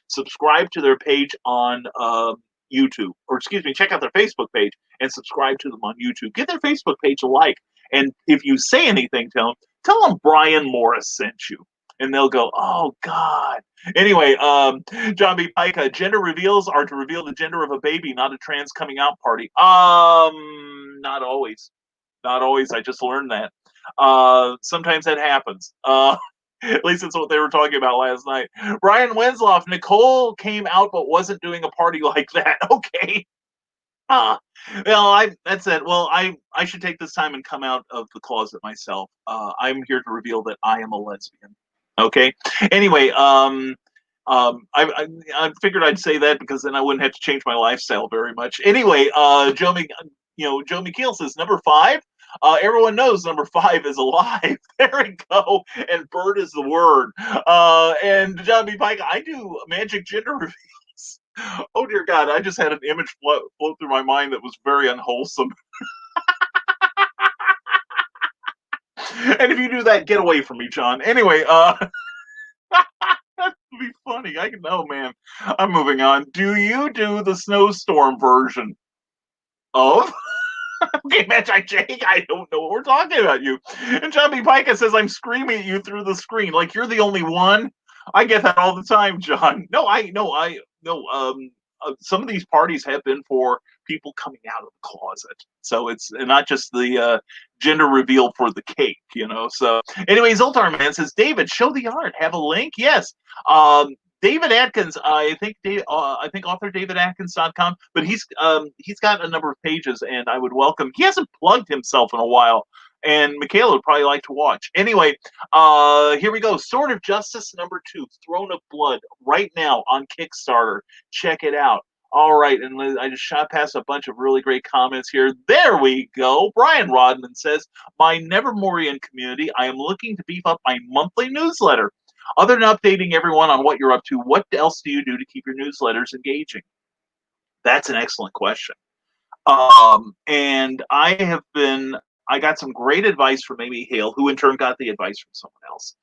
subscribe to their page on YouTube, or excuse me, check out their Facebook page and subscribe to them on YouTube. Give their Facebook page a like, and if you say anything to them, tell them Brian Morris sent you, and they'll go, "Oh God." Anyway, John B. Pike, gender reveals are to reveal the gender of a baby, not a trans coming out party. Not always. Not always. I just learned that. Sometimes that happens. At least that's what they were talking about last night. Brian Wensloff, Nicole came out but wasn't doing a party like that. Okay. Well, that's it. Well, I should take this time and come out of the closet myself. I'm here to reveal that I am a lesbian. Okay. Anyway, I figured I'd say that because then I wouldn't have to change my lifestyle very much. Anyway, Joe McKeel says number 5. Everyone knows number 5 is alive. There we go. And bird is the word. And John B. Pike, I do magic gender reveals. Oh dear God, I just had an image float through my mind that was very unwholesome. And if you do that, get away from me, John. Anyway, that would be funny. I know, man. I'm moving on. Do you do the snowstorm version of? Okay, Magic Jake, I don't know what we're talking about, you. And John B. Pica says, I'm screaming at you through the screen. Like, you're the only one? I get that all the time, John. No, some of these parties have been for people coming out of the closet. So it's not just the gender reveal for the cake, So anyway, Zoltar Man says, David, show the art. Have a link? Yes. David Atkins, I think author davidatkins.com, but he's got a number of pages, and I would welcome. He hasn't plugged himself in a while, and Michaela would probably like to watch. Anyway, here we go. Sword of Justice number 2, Throne of Blood, right now on Kickstarter. Check it out. All right, and I just shot past a bunch of really great comments here. There we go. Brian Rodman says, my Nevermorian community, I am looking to beef up my monthly newsletter. Other than updating everyone on what you're up to, what else do you do to keep your newsletters engaging? That's an excellent question. And I got some great advice from Amy Hale, who in turn got the advice from someone else.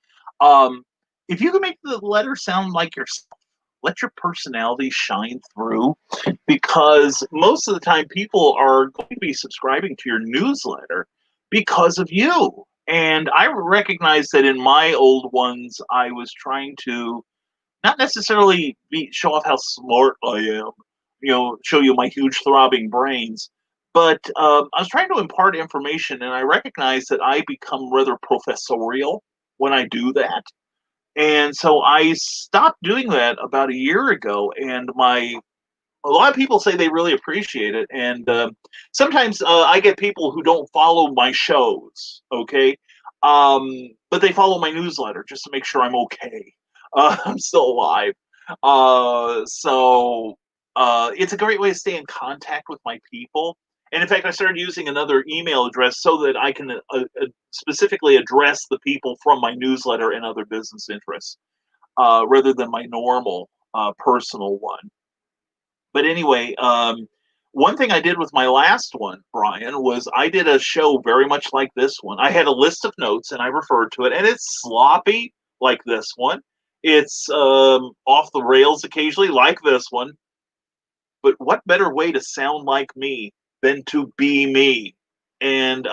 If you can make the letter sound like yourself, let your personality shine through, because most of the time people are going to be subscribing to your newsletter because of you. And I recognize that in my old ones, I was trying to not necessarily show off how smart I am, show you my huge throbbing brains, but I was trying to impart information, and I recognize that I become rather professorial when I do that. And so I stopped doing that about a year ago, and a lot of people say they really appreciate it, and sometimes I get people who don't follow my shows, okay, but they follow my newsletter just to make sure I'm okay. I'm still alive, so it's a great way to stay in contact with my people. And in fact, I started using another email address so that I can specifically address the people from my newsletter and other business interests, rather than my normal personal one. But anyway, one thing I did with my last one, Brian, was I did a show very much like this one. I had a list of notes, and I referred to it, and it's sloppy like this one. It's off the rails occasionally like this one. But what better way to sound like me than to be me? And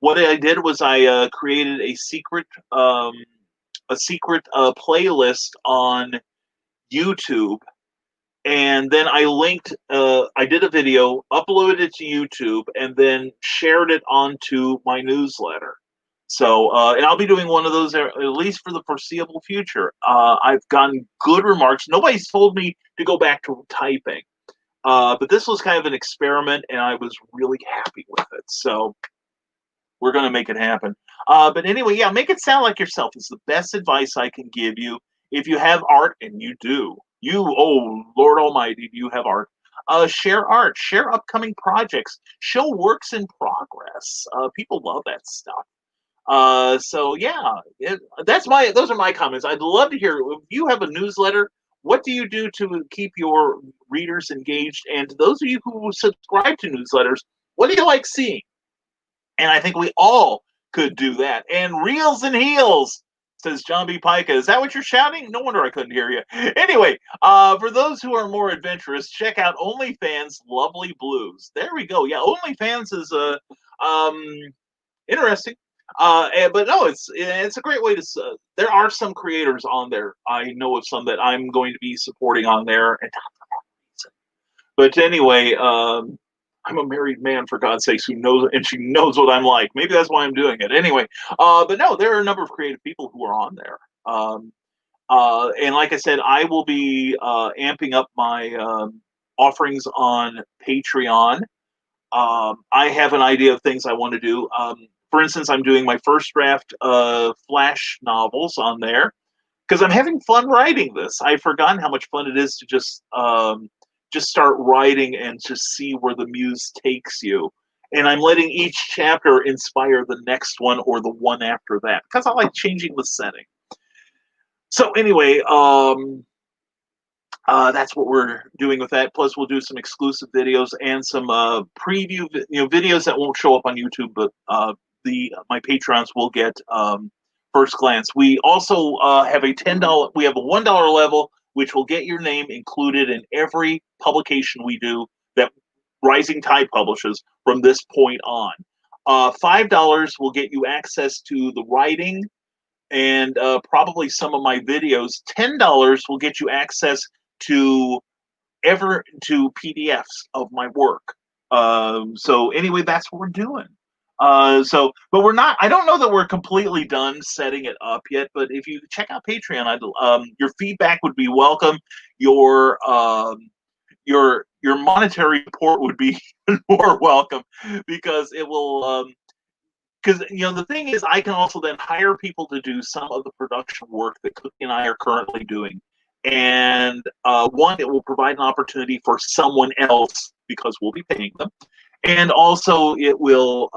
what I did was I created a secret playlist on YouTube. and then I linked. I did a video, uploaded it to YouTube, and then shared it onto my newsletter. So, and I'll be doing one of those at least for the foreseeable future. I've gotten good remarks. Nobody's told me to go back to typing, but this was kind of an experiment, and I was really happy with it. So, we're going to make it happen. But anyway, yeah, make it sound like yourself is the best advice I can give you. If you have art, and you do, oh Lord Almighty, do you have art? Share art, share upcoming projects, show works in progress. People love that stuff. So yeah, those are my comments. I'd love to hear if you have a newsletter. What do you do to keep your readers engaged? And to those of you who subscribe to newsletters, what do you like seeing? And I think we all could do that. And reels and heels, says John B. Pica. Is that what you're shouting? No wonder I couldn't hear you. Anyway, for those who are more adventurous, check out OnlyFans Lovely Blues. There we go. Yeah, OnlyFans is interesting. But no, it's a great way to. There are some creators on there. I know of some that I'm going to be supporting on there, and not for that reason. But anyway, I'm a married man, for God's sakes, who knows, and she knows what I'm like. Maybe that's why I'm doing it. Anyway, but no, there are a number of creative people who are on there. And like I said, I will be amping up my offerings on Patreon. I have an idea of things I want to do. For instance, I'm doing my first draft Flash novels on there because I'm having fun writing this. I've forgotten how much fun it is to just start writing and just see where the muse takes you. And I'm letting each chapter inspire the next one or the one after that because I like changing the setting. So anyway, that's what we're doing with that. Plus, we'll do some exclusive videos and some preview, videos that won't show up on YouTube, but my Patreons will get first glance. We also have a $10. We have a $1 level, which will get your name included in every publication we do that Rising Tide publishes from this point on. $5 will get you access to the writing and probably some of my videos. $10 will get you access to PDFs of my work. So anyway, that's what we're doing. But we're not. I don't know that we're completely done setting it up yet. But if you check out Patreon, your feedback would be welcome. Your monetary support would be more welcome because it will. Because the thing is, I can also then hire people to do some of the production work that Cookie and I are currently doing. And one, it will provide an opportunity for someone else because we'll be paying them, and also it will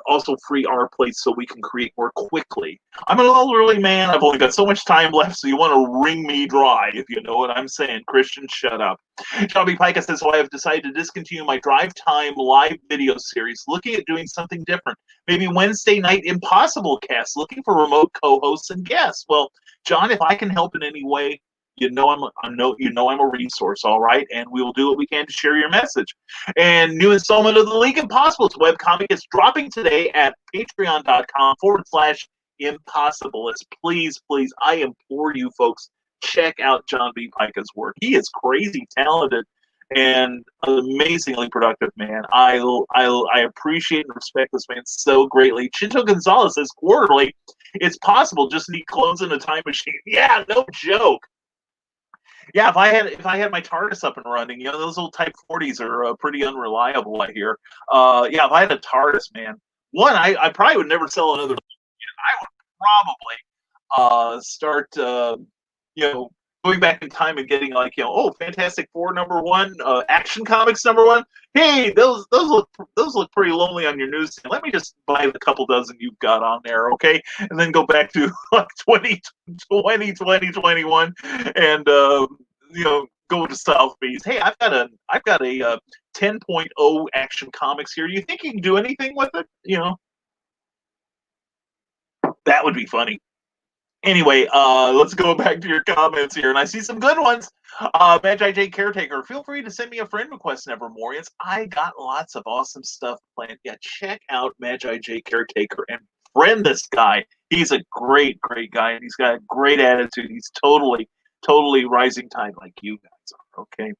also free our plates so we can create more quickly. I'm an elderly man. I've only got so much time left, so you want to wring me dry, if you know what I'm saying. Christian, shut up. John B. Pica says, so I have decided to discontinue my Drive Time live video series, looking at doing something different. Maybe Wednesday night Impossible cast, looking for remote co-hosts and guests. Well, John, if I can help in any way, I'm a resource, all right? And we will do what we can to share your message. And new installment of the League Impossibles webcomic is dropping today at patreon.com/impossibilist. Please, please, I implore you folks, check out John B. Pica's work. He is crazy talented and an amazingly productive man. I appreciate and respect this man so greatly. Chinto Gonzalez says quarterly, it's possible, just need clones in a time machine. Yeah, no joke. Yeah, if I had my TARDIS up and running, those old Type 40s are pretty unreliable, I hear. Yeah, if I had a TARDIS, man, I probably would never sell another. I would probably start, going back in time and getting Fantastic Four #1, Action Comics #1. Hey, those look pretty lonely on your newsstand. Let me just buy the couple dozen you've got on there, okay? And then go back to like 2020, 2021, and go to South Beach. Hey, I've got a 10.0 Action Comics here. Do you think you can do anything with it? That would be funny. Anyway, let's go back to your comments here, and I see some good ones. Magi J Caretaker, feel free to send me a friend request, Nevermorians. I got lots of awesome stuff planned. Yeah, check out Magi J Caretaker and friend this guy. He's a great, great guy, and he's got a great attitude. He's totally Rising Tide like you guys. Okay.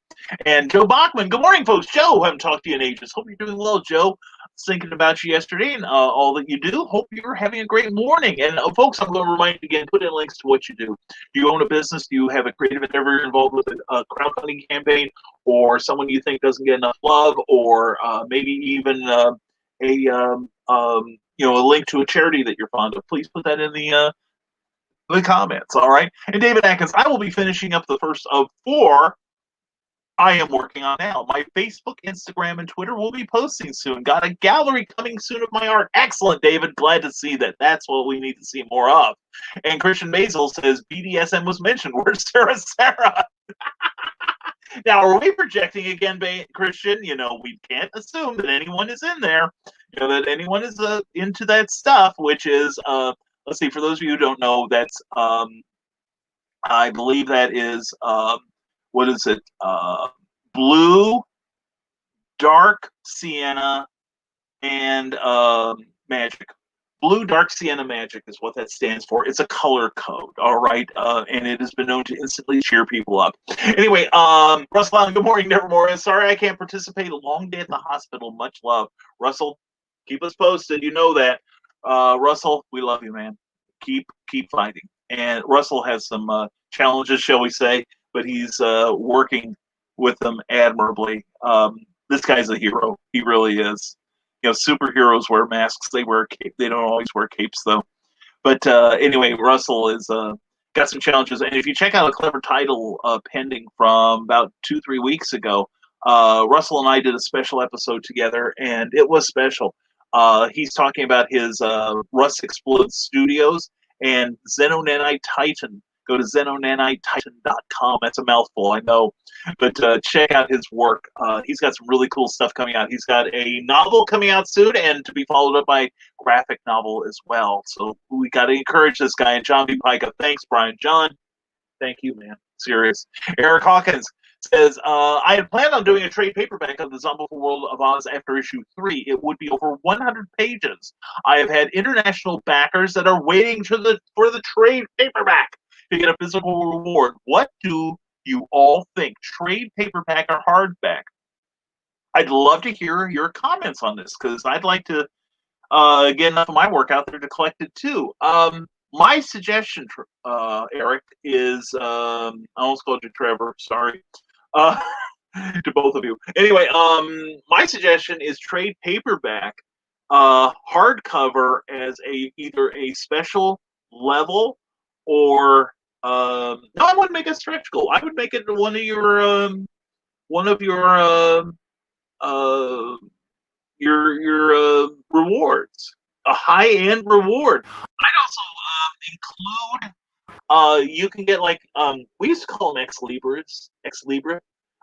And Joe Bachman, good morning, folks. Joe, haven't talked to you in ages. Hope you're doing well, Joe. I was thinking about you yesterday and all that you do. Hope you're having a great morning. And folks, I'm going to remind you again, put in links to what you do. Do you own a business? Do you have a creative endeavor you're involved with a crowdfunding campaign, or someone you think doesn't get enough love, or maybe even a link to a charity that you're fond of? Please put that in the comments. All right. And David Atkins, I will be finishing up the first of 4 I am working on now. My Facebook, Instagram, and Twitter will be posting soon. Got a gallery coming soon of my art. Excellent, David. Glad to see that. That's what we need to see more of. And Christian Mazel says BDSM was mentioned. Where's Sarah? Now, are we projecting again, Christian? We can't assume that anyone is in there. That anyone is into that stuff, which is, let's see, for those of you who don't know, that's, I believe that is, what is it? Blue, dark sienna, and magic. Blue, dark sienna, magic is what that stands for. It's a color code, all right? And it has been known to instantly cheer people up. Anyway, Russell Allen, good morning, Nevermore. Sorry I can't participate. A long day at the hospital. Much love. Russell, keep us posted. You know that. Russell, we love you, man. Keep fighting. And Russell has some challenges, shall we say, but he's working with them admirably. This guy's a hero. He really is. Superheroes wear masks. They wear they don't always wear capes, though. But anyway, Russell is got some challenges. And if you check out a clever title pending from about 2-3 weeks ago, Russell and I did a special episode together, and it was special. He's talking about his Russ Explode Studios and Xenonanite Titan. Go to xenonanitetitan.com. That's a mouthful, I know. But check out his work. He's got some really cool stuff coming out. He's got a novel coming out soon, and to be followed up by a graphic novel as well. So we got to encourage this guy. And John B. Pica, thanks, Brian. John, thank you, man. Serious. Eric Hawkins says, I had planned on doing a trade paperback of the Zombified World of Oz after issue 3. It would be over 100 pages. I have had international backers that are waiting for the trade paperback to get a physical reward. What do you all think? Trade paperback or hardback? I'd love to hear your comments on this, because I'd like to get enough of my work out there to collect it too. My suggestion, Eric, is I almost called you Trevor. Sorry. To both of you. Anyway, my suggestion is trade paperback, hardcover as either a special level or no, I wouldn't make a stretch goal. I would make it one of your rewards, a high-end reward. I'd also include. You can get we used to call them ex libra,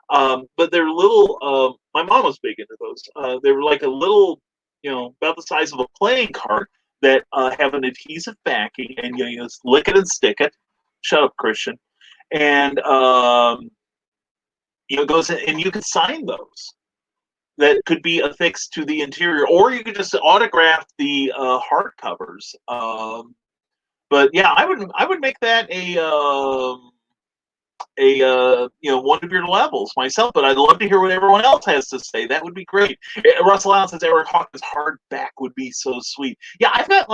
but they're little. My mom was big into those. They were like a little, about the size of a playing card that have an adhesive backing, and you just lick it and stick it. Shut up, Christian. And goes in, and you could sign those. That could be affixed to the interior, or you could just autograph the hardcovers. But yeah, I would make that a one of your levels myself. But I'd love to hear what everyone else has to say. That would be great. Russell Allen says Eric Hawkins hardback would be so sweet. Yeah, I've got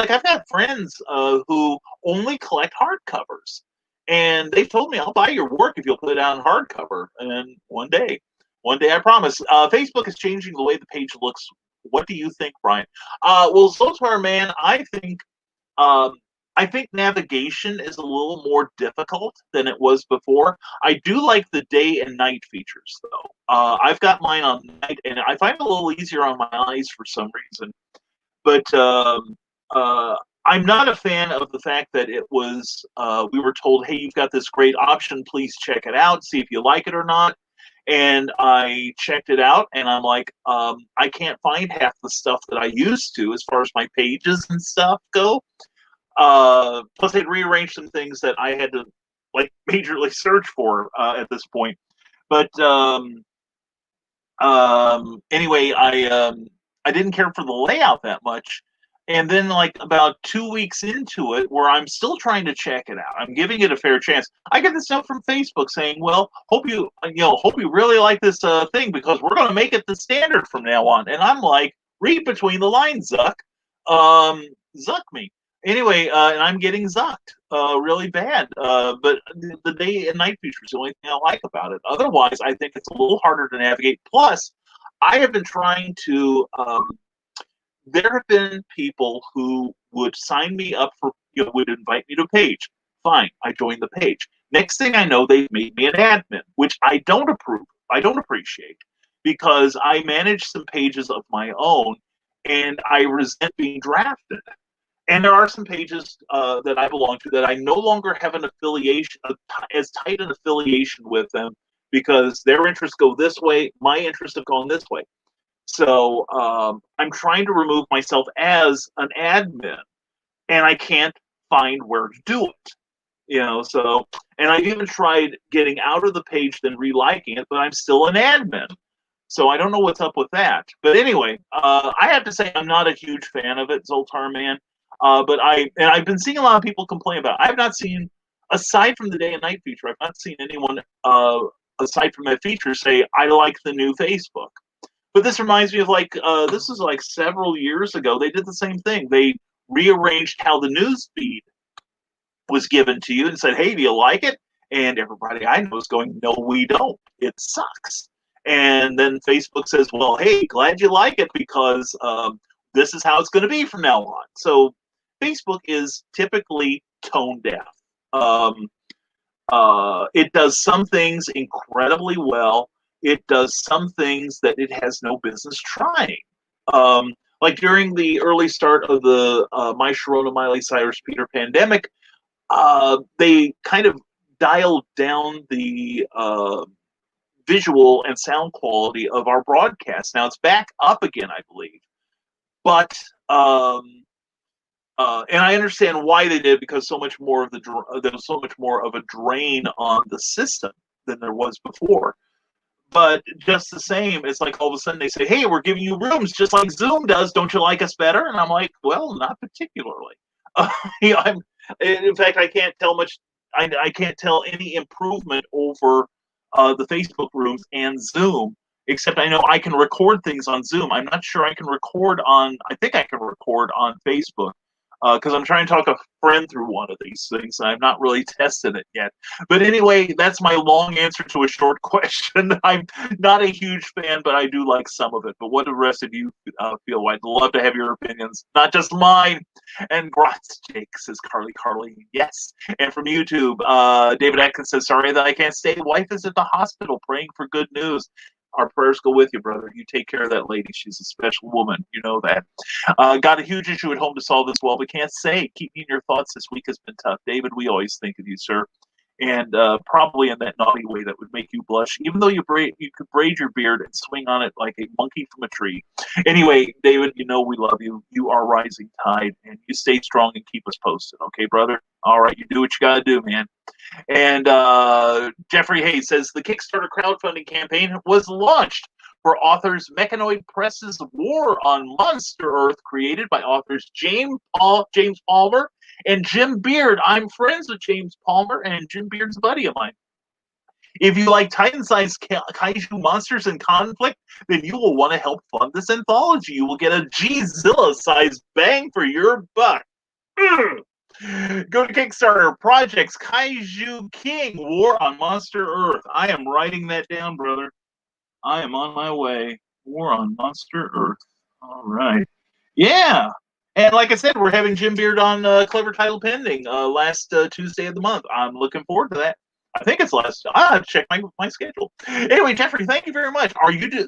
friends who only collect hardcovers, and they've told me, I'll buy your work if you'll put it out in hardcover. And one day, I promise. Facebook is changing the way the page looks. What do you think, Brian? Well, so far, man, I think navigation is a little more difficult than it was before. I do like the day and night features, though. I've got mine on night, and I find it a little easier on my eyes for some reason. But I'm not a fan of the fact that it was, we were told, hey, you've got this great option, please check it out, see if you like it or not. And I checked it out, and I'm like, I can't find half the stuff that I used to as far as my pages and stuff go. Plus, they'd rearranged some things that I had to majorly search for at this point. But anyway, I didn't care for the layout that much, And then, like about 2 weeks into it, where I'm still trying to check it out, I'm giving it a fair chance. I get this note from Facebook saying, "Well, hope you really like this thing because we're going to make it the standard from now on." And I'm like, "Read between the lines, Zuck. Zuck me." Anyway, and I'm getting zucked really bad. But the day and night feature is the only thing I like about it. Otherwise, I think it's a little harder to navigate. Plus, I have been trying to. There have been people who would sign me up for, would invite me to a page. Fine, I joined the page. Next thing I know, they've made me an admin, which I don't approve. I don't appreciate because I manage some pages of my own, and I resent being drafted. And there are some pages that I belong to that I no longer have an affiliation, as tight an affiliation with them, because their interests go this way, my interests have gone this way. So I'm trying to remove myself as an admin, and I can't find where to do it. So, and I've even tried getting out of the page, then reliking it, but I'm still an admin. So I don't know what's up with that. But anyway, I have to say I'm not a huge fan of it, Zoltar Man. But I've been seeing a lot of people complain about it. I have not seen, aside from the day and night feature, I've not seen anyone aside from that feature say I like the new Facebook. But this reminds me of this was like several years ago. They did the same thing. They rearranged how the news feed was given to you and said, "Hey, do you like it?" And everybody I know is going, "No, we don't. It sucks." And then Facebook says, "Well, hey, glad you like it because this is how it's going to be from now on." So Facebook is typically tone deaf. It does some things incredibly well. It does some things that it has no business trying. Like during the early start of the My Sharona Miley Cyrus Peter pandemic, they kind of dialed down the visual and sound quality of our broadcast. Now it's back up again, I believe. But and I understand why they did, because so much more of there was so much more of a drain on the system than there was before. But just the same, it's like all of a sudden they say, "Hey, we're giving you rooms just like Zoom does. Don't you like us better?" And I'm like, "Well, not particularly." In fact, I can't tell much. I can't tell any improvement over the Facebook rooms and Zoom, except I know I can record things on Zoom. I'm not sure I can record on. I think I can record on Facebook. Because I'm trying to talk a friend through one of these things. I've not really tested it yet. But anyway, that's my long answer to a short question. I'm not a huge fan, but I do like some of it. But what do the rest of you feel? I'd love to have your opinions, not just mine. And Grotz Jake says, Carly, yes. And from YouTube, David Atkins says, "Sorry that I can't stay. Wife is at the hospital praying for good news." Our prayers go with you, brother. You take care of that lady. She's a special woman. You know that. Got a huge issue at home to solve this well, but can't say. Keep me in your thoughts. This week has been tough. David, we always think of you, sir. And probably in that naughty way that would make you blush, even though you could braid your beard and swing on it like a monkey from a tree. Anyway, David, we love you. You are rising tide, and you stay strong and keep us posted. Okay, brother? All right, you do what you got to do, man. And Jeffrey Hayes says the Kickstarter crowdfunding campaign was launched for authors Mechanoid Press's War on Monster Earth, created by authors James Palmer and Jim Beard. I'm friends with James Palmer, and Jim Beard's a buddy of mine. If you like Titan-sized kaiju monsters in conflict, then you will want to help fund this anthology. You will get a G-Zilla-sized bang for your buck. Go to Kickstarter projects Kaiju King War on Monster Earth. I am writing that down, brother. I am on my way. War on Monster Earth. All right. Yeah. And like I said, we're having Jim Beard on Clever Title Pending last Tuesday of the month. I'm looking forward to that. I think it's last. I have to check my schedule. Anyway, Jeffrey, thank you very much.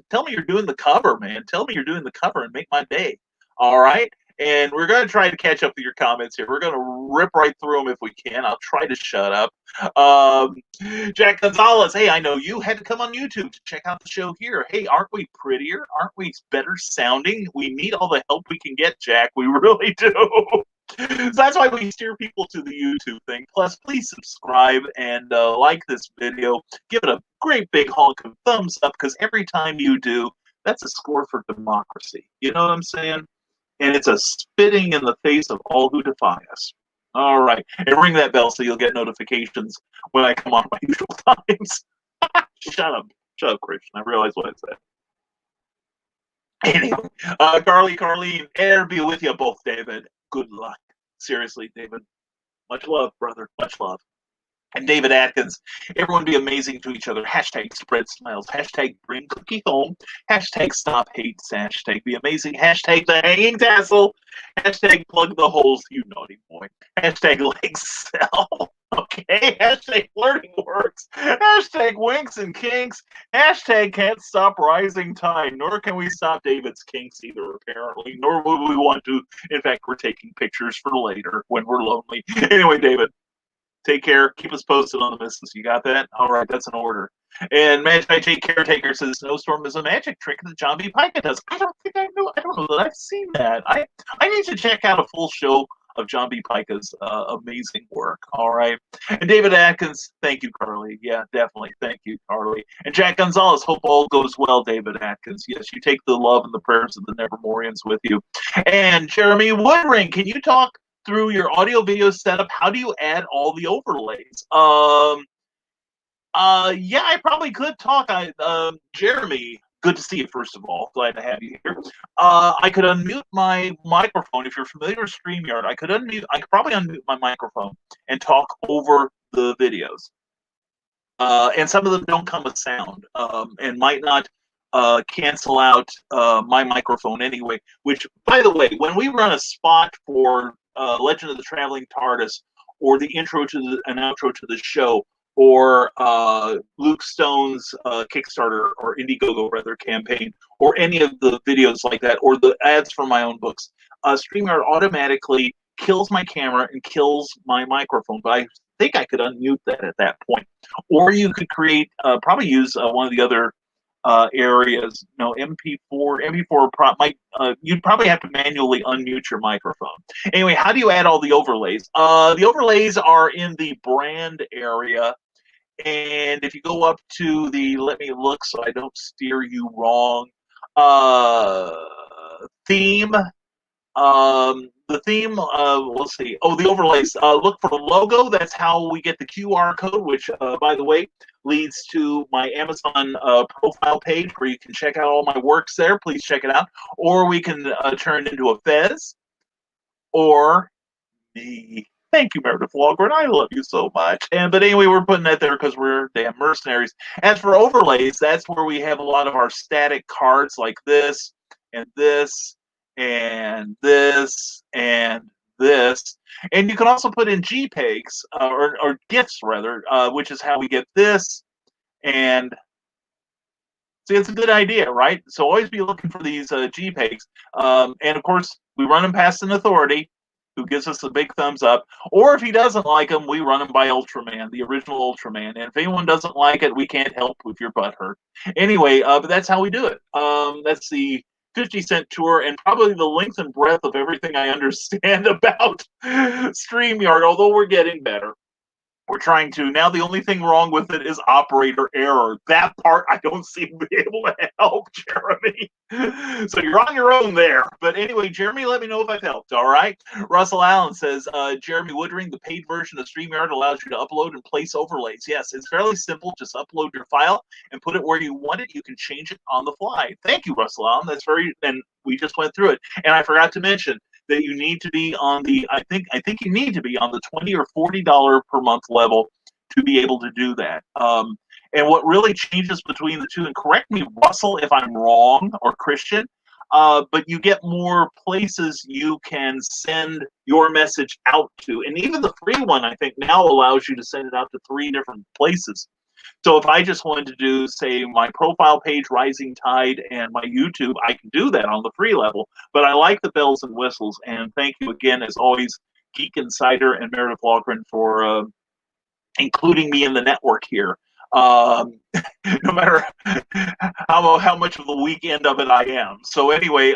Tell me you're doing the cover, man. Tell me you're doing the cover and make my day. All right. And we're going to try to catch up with your comments here. We're going to rip right through them if we can. I'll try to shut up. Jack Gonzalez, hey, I know you had to come on YouTube to check out the show here. Hey, aren't we prettier? Aren't we better sounding? We need all the help we can get, Jack. We really do. So that's why we steer people to the YouTube thing. Plus, please subscribe and like this video. Give it a great big honk of thumbs up, because every time you do, that's a score for democracy. You know what I'm saying? and it's a spitting in the face of all who defy us. All right. And ring that bell so you'll get notifications when I come on my usual times. Shut up. Shut up, Christian. I realize what I said. Anyway, Carleen, air be with you both, David. Good luck. Seriously, David. Much love, brother. Much love. And David Atkins, everyone be amazing to each other. Hashtag spread smiles. Hashtag bring cookie home. Hashtag stop hates. Hashtag be amazing. Hashtag the hanging tassel. Hashtag plug the holes, you naughty boy. Hashtag legs sell. Okay. Hashtag flirting works. Hashtag winks and kinks. Hashtag can't stop rising tide. Nor can we stop David's kinks either, apparently. Nor would we want to. In fact, we're taking pictures for later when we're lonely. Anyway, David. Take care. Keep us posted on the missus. You got that? All right, that's an order. And Magic by J Caretaker says Snowstorm is a magic trick that John B. Pica does. I don't know that I've seen that. I need to check out a full show of John B. Pica's amazing work. All right. And David Atkins, thank you, Carly. Yeah, definitely. Thank you, Carly. And Jack Gonzalez, hope all goes well, David Atkins. Yes, you take the love and the prayers of the Nevermorians with you. And Jeremy Woodring, can you talk through your audio video setup? How do you add all the overlays? Yeah, I probably could talk. Jeremy, good to see you, first of all. Glad to have you here. I could unmute my microphone. If you're familiar with StreamYard, I could probably unmute my microphone and talk over the videos. And some of them don't come with sound, and might not cancel out my microphone anyway, which, by the way, when we run a spot for Legend of the Traveling TARDIS, or the intro to an outro to the show, or Luke Stone's Kickstarter or Indiegogo rather campaign, or any of the videos like that, or the ads for my own books, StreamYard automatically kills my camera and kills my microphone. But I think I could unmute that at that point. Or you could create, probably use one of the other areas. No, MP4 you'd probably have to manually unmute your microphone. Anyway, how do you add all the overlays? The overlays are in the brand area, and if you go up to the, let me look so I don't steer you wrong, theme. The theme, let's see. Oh, the overlays. Look for the logo. That's how we get the QR code, which, by the way, leads to my Amazon profile page where you can check out all my works there. Please check it out. Or we can turn it into a fez. Or me. Thank you, Meredith Walgren. I love you so much. But anyway, we're putting that there because we're damn mercenaries. As for overlays, that's where we have a lot of our static cards like this and this and this and this. And you can also put in JPEGs, or GIFs rather, which is how we get this. And see, it's a good idea, right? So always be looking for these JPEGs. And of course, we run them past an authority who gives us a big thumbs up. Or if he doesn't like them, we run them by Ultraman, the original Ultraman. And if anyone doesn't like it, we can't help if your butt hurt. Anyway, but that's how we do it. That's the 50-cent tour, and probably the length and breadth of everything I understand about StreamYard, although we're getting better. We're trying to. Now the only thing wrong with it is operator error. That part I don't seem to be able to help, Jeremy. So you're on your own there. But anyway, Jeremy, let me know if I've helped, all right? Russell Allen says, Jeremy Woodring, the paid version of StreamYard allows you to upload and place overlays. Yes, it's fairly simple. Just upload your file and put it where you want it. You can change it on the fly. Thank you, Russell Allen. That's very, and we just went through it. And I forgot to mention that you need to be on the, I think you need to be on the $20 or $40 per month level to be able to do that. And what really changes between the two, and correct me, Russell, if I'm wrong, or Christian, but you get more places you can send your message out to. And even the free one, I think, now allows you to send it out to 3 different places. So if I just wanted to do, say, my profile page, Rising Tide, and my YouTube, I can do that on the free level. But I like the bells and whistles. And thank you again, as always, Geek Insider and Meredith Walgren, for including me in the network here. No matter how much of the weekend of it I am. So anyway,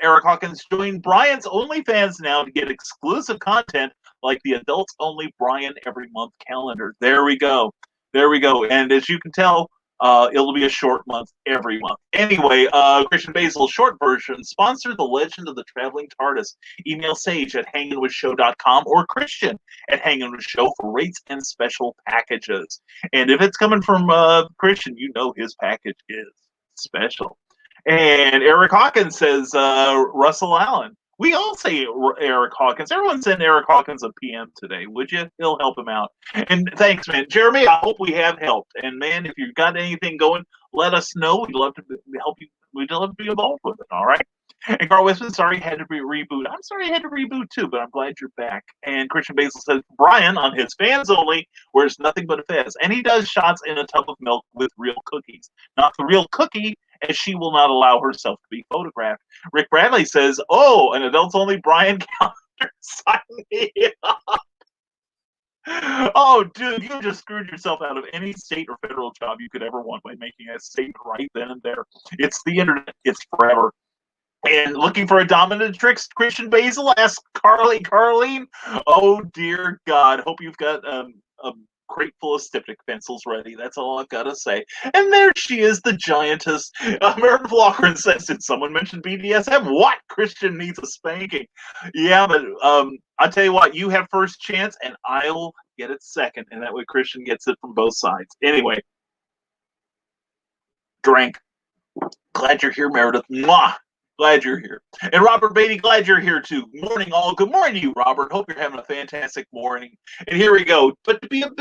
Eric Hawkins joined Brian's OnlyFans now to get exclusive content like the adults only Brian every month calendar. There we go. There we go. And as you can tell, It'll be a short month every month. Anyway, Christian Basil, short version, sponsor The Legend of the Traveling TARDIS. Email Sage at hangingwithshow.com or Christian at hangingwithshow for rates and special packages. And if it's coming from Christian, you know his package is special. And Eric Hawkins says, Russell Allen. We all say Eric Hawkins. Everyone send Eric Hawkins a PM today, would you? He'll help him out. And thanks, man. Jeremy, I hope we have helped. And, man, if you've got anything going, let us know. We'd love to help you. We'd love to be involved with it, all right? And Carl Westman, sorry, had to reboot. I'm sorry I had to reboot, too, but I'm glad you're back. And Christian Basil says, Brian, on his fans only, wears nothing but a fez. And he does shots in a tub of milk with real cookies. Not the real cookie, as she will not allow herself to be photographed. Rick Bradley says, oh, an adults-only Brian calendar, sign me up. Oh, dude, you just screwed yourself out of any state or federal job you could ever want by making a statement right then and there. It's the internet. It's forever. And looking for a dominant tricks, Christian Basil asks Carlene, oh, dear God, hope you've got a crate full of styptic pencils ready. That's all I've got to say. And there she is, the giantess. Meredith Loughran says, did someone mention BDSM? What? Christian needs a spanking. Yeah, but I'll tell you what, you have first chance, and I'll get it second. And that way Christian gets it from both sides. Anyway, drink. Glad you're here, Meredith. Mwah! Glad you're here. And Robert Beatty, glad you're here too. Morning all. Good morning to you, Robert. Hope you're having a fantastic morning. And here we go. But to be a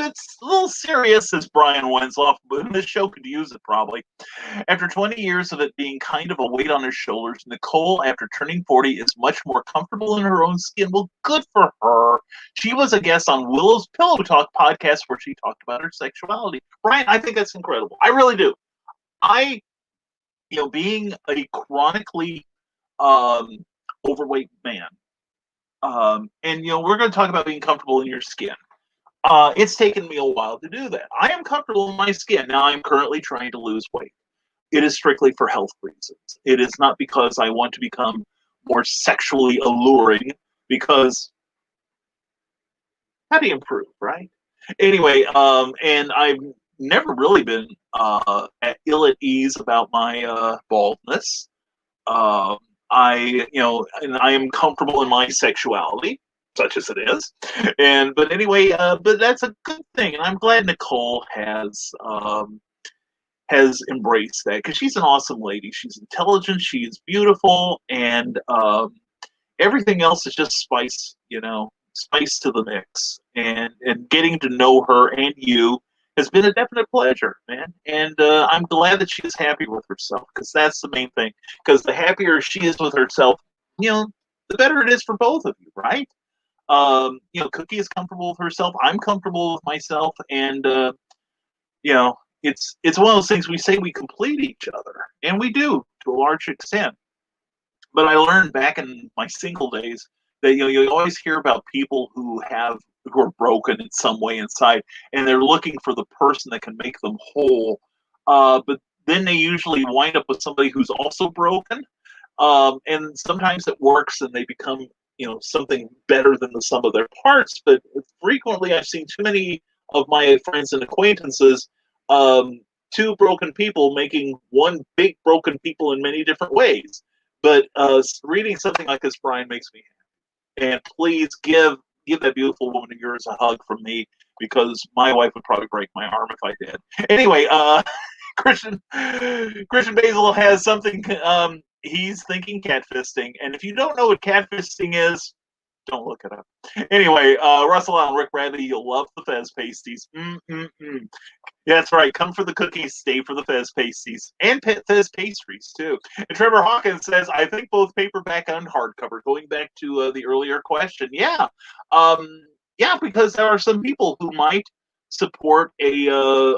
little serious, says Brian Wensloff, but this show could use it probably. After 20 years of it being kind of a weight on her shoulders, Nicole, after turning 40, is much more comfortable in her own skin. Well, good for her. She was a guest on Willow's Pillow Talk podcast where she talked about her sexuality. Brian, I think that's incredible. I really do. Being a chronically overweight man, and we're going to talk about being comfortable in your skin. It's taken me a while to do that. I am comfortable in my skin. Now I'm currently trying to lose weight. It is strictly for health reasons. It is not because I want to become more sexually alluring, because how do you improve, right? Anyway, and I've never really been ill at ease about my baldness. I am comfortable in my sexuality, such as it is. But anyway, but that's a good thing, and I'm glad Nicole has embraced that, because she's an awesome lady. She's intelligent, she's beautiful, and everything else is just spice, spice to the mix. And getting to know her and you has been a definite pleasure, man. And I'm glad that she is happy with herself, because that's the main thing. Because the happier she is with herself, the better it is for both of you, right? Cookie is comfortable with herself. I'm comfortable with myself. And, it's one of those things we say we complete each other. And we do, to a large extent. But I learned back in my single days that, you always hear about people who are broken in some way inside, and they're looking for the person that can make them whole. But then they usually wind up with somebody who's also broken. And sometimes it works and they become, something better than the sum of their parts. But frequently I've seen too many of my friends and acquaintances, two broken people making one big broken people in many different ways. But reading something like this, Brian, makes me happy. And please give that beautiful woman of yours a hug from me, because my wife would probably break my arm if I did. Anyway, Christian Basil has something. He's thinking catfisting, and if you don't know what catfisting is, don't look it up. Anyway, Russell Allen, Rick Bradley, you'll love the Fez pasties. Yeah, that's right. Come for the cookies, stay for the Fez pasties. And Fez pastries, too. And Trevor Hawkins says, I think both paperback and hardcover, going back to the earlier question. Yeah. Because there are some people who might support a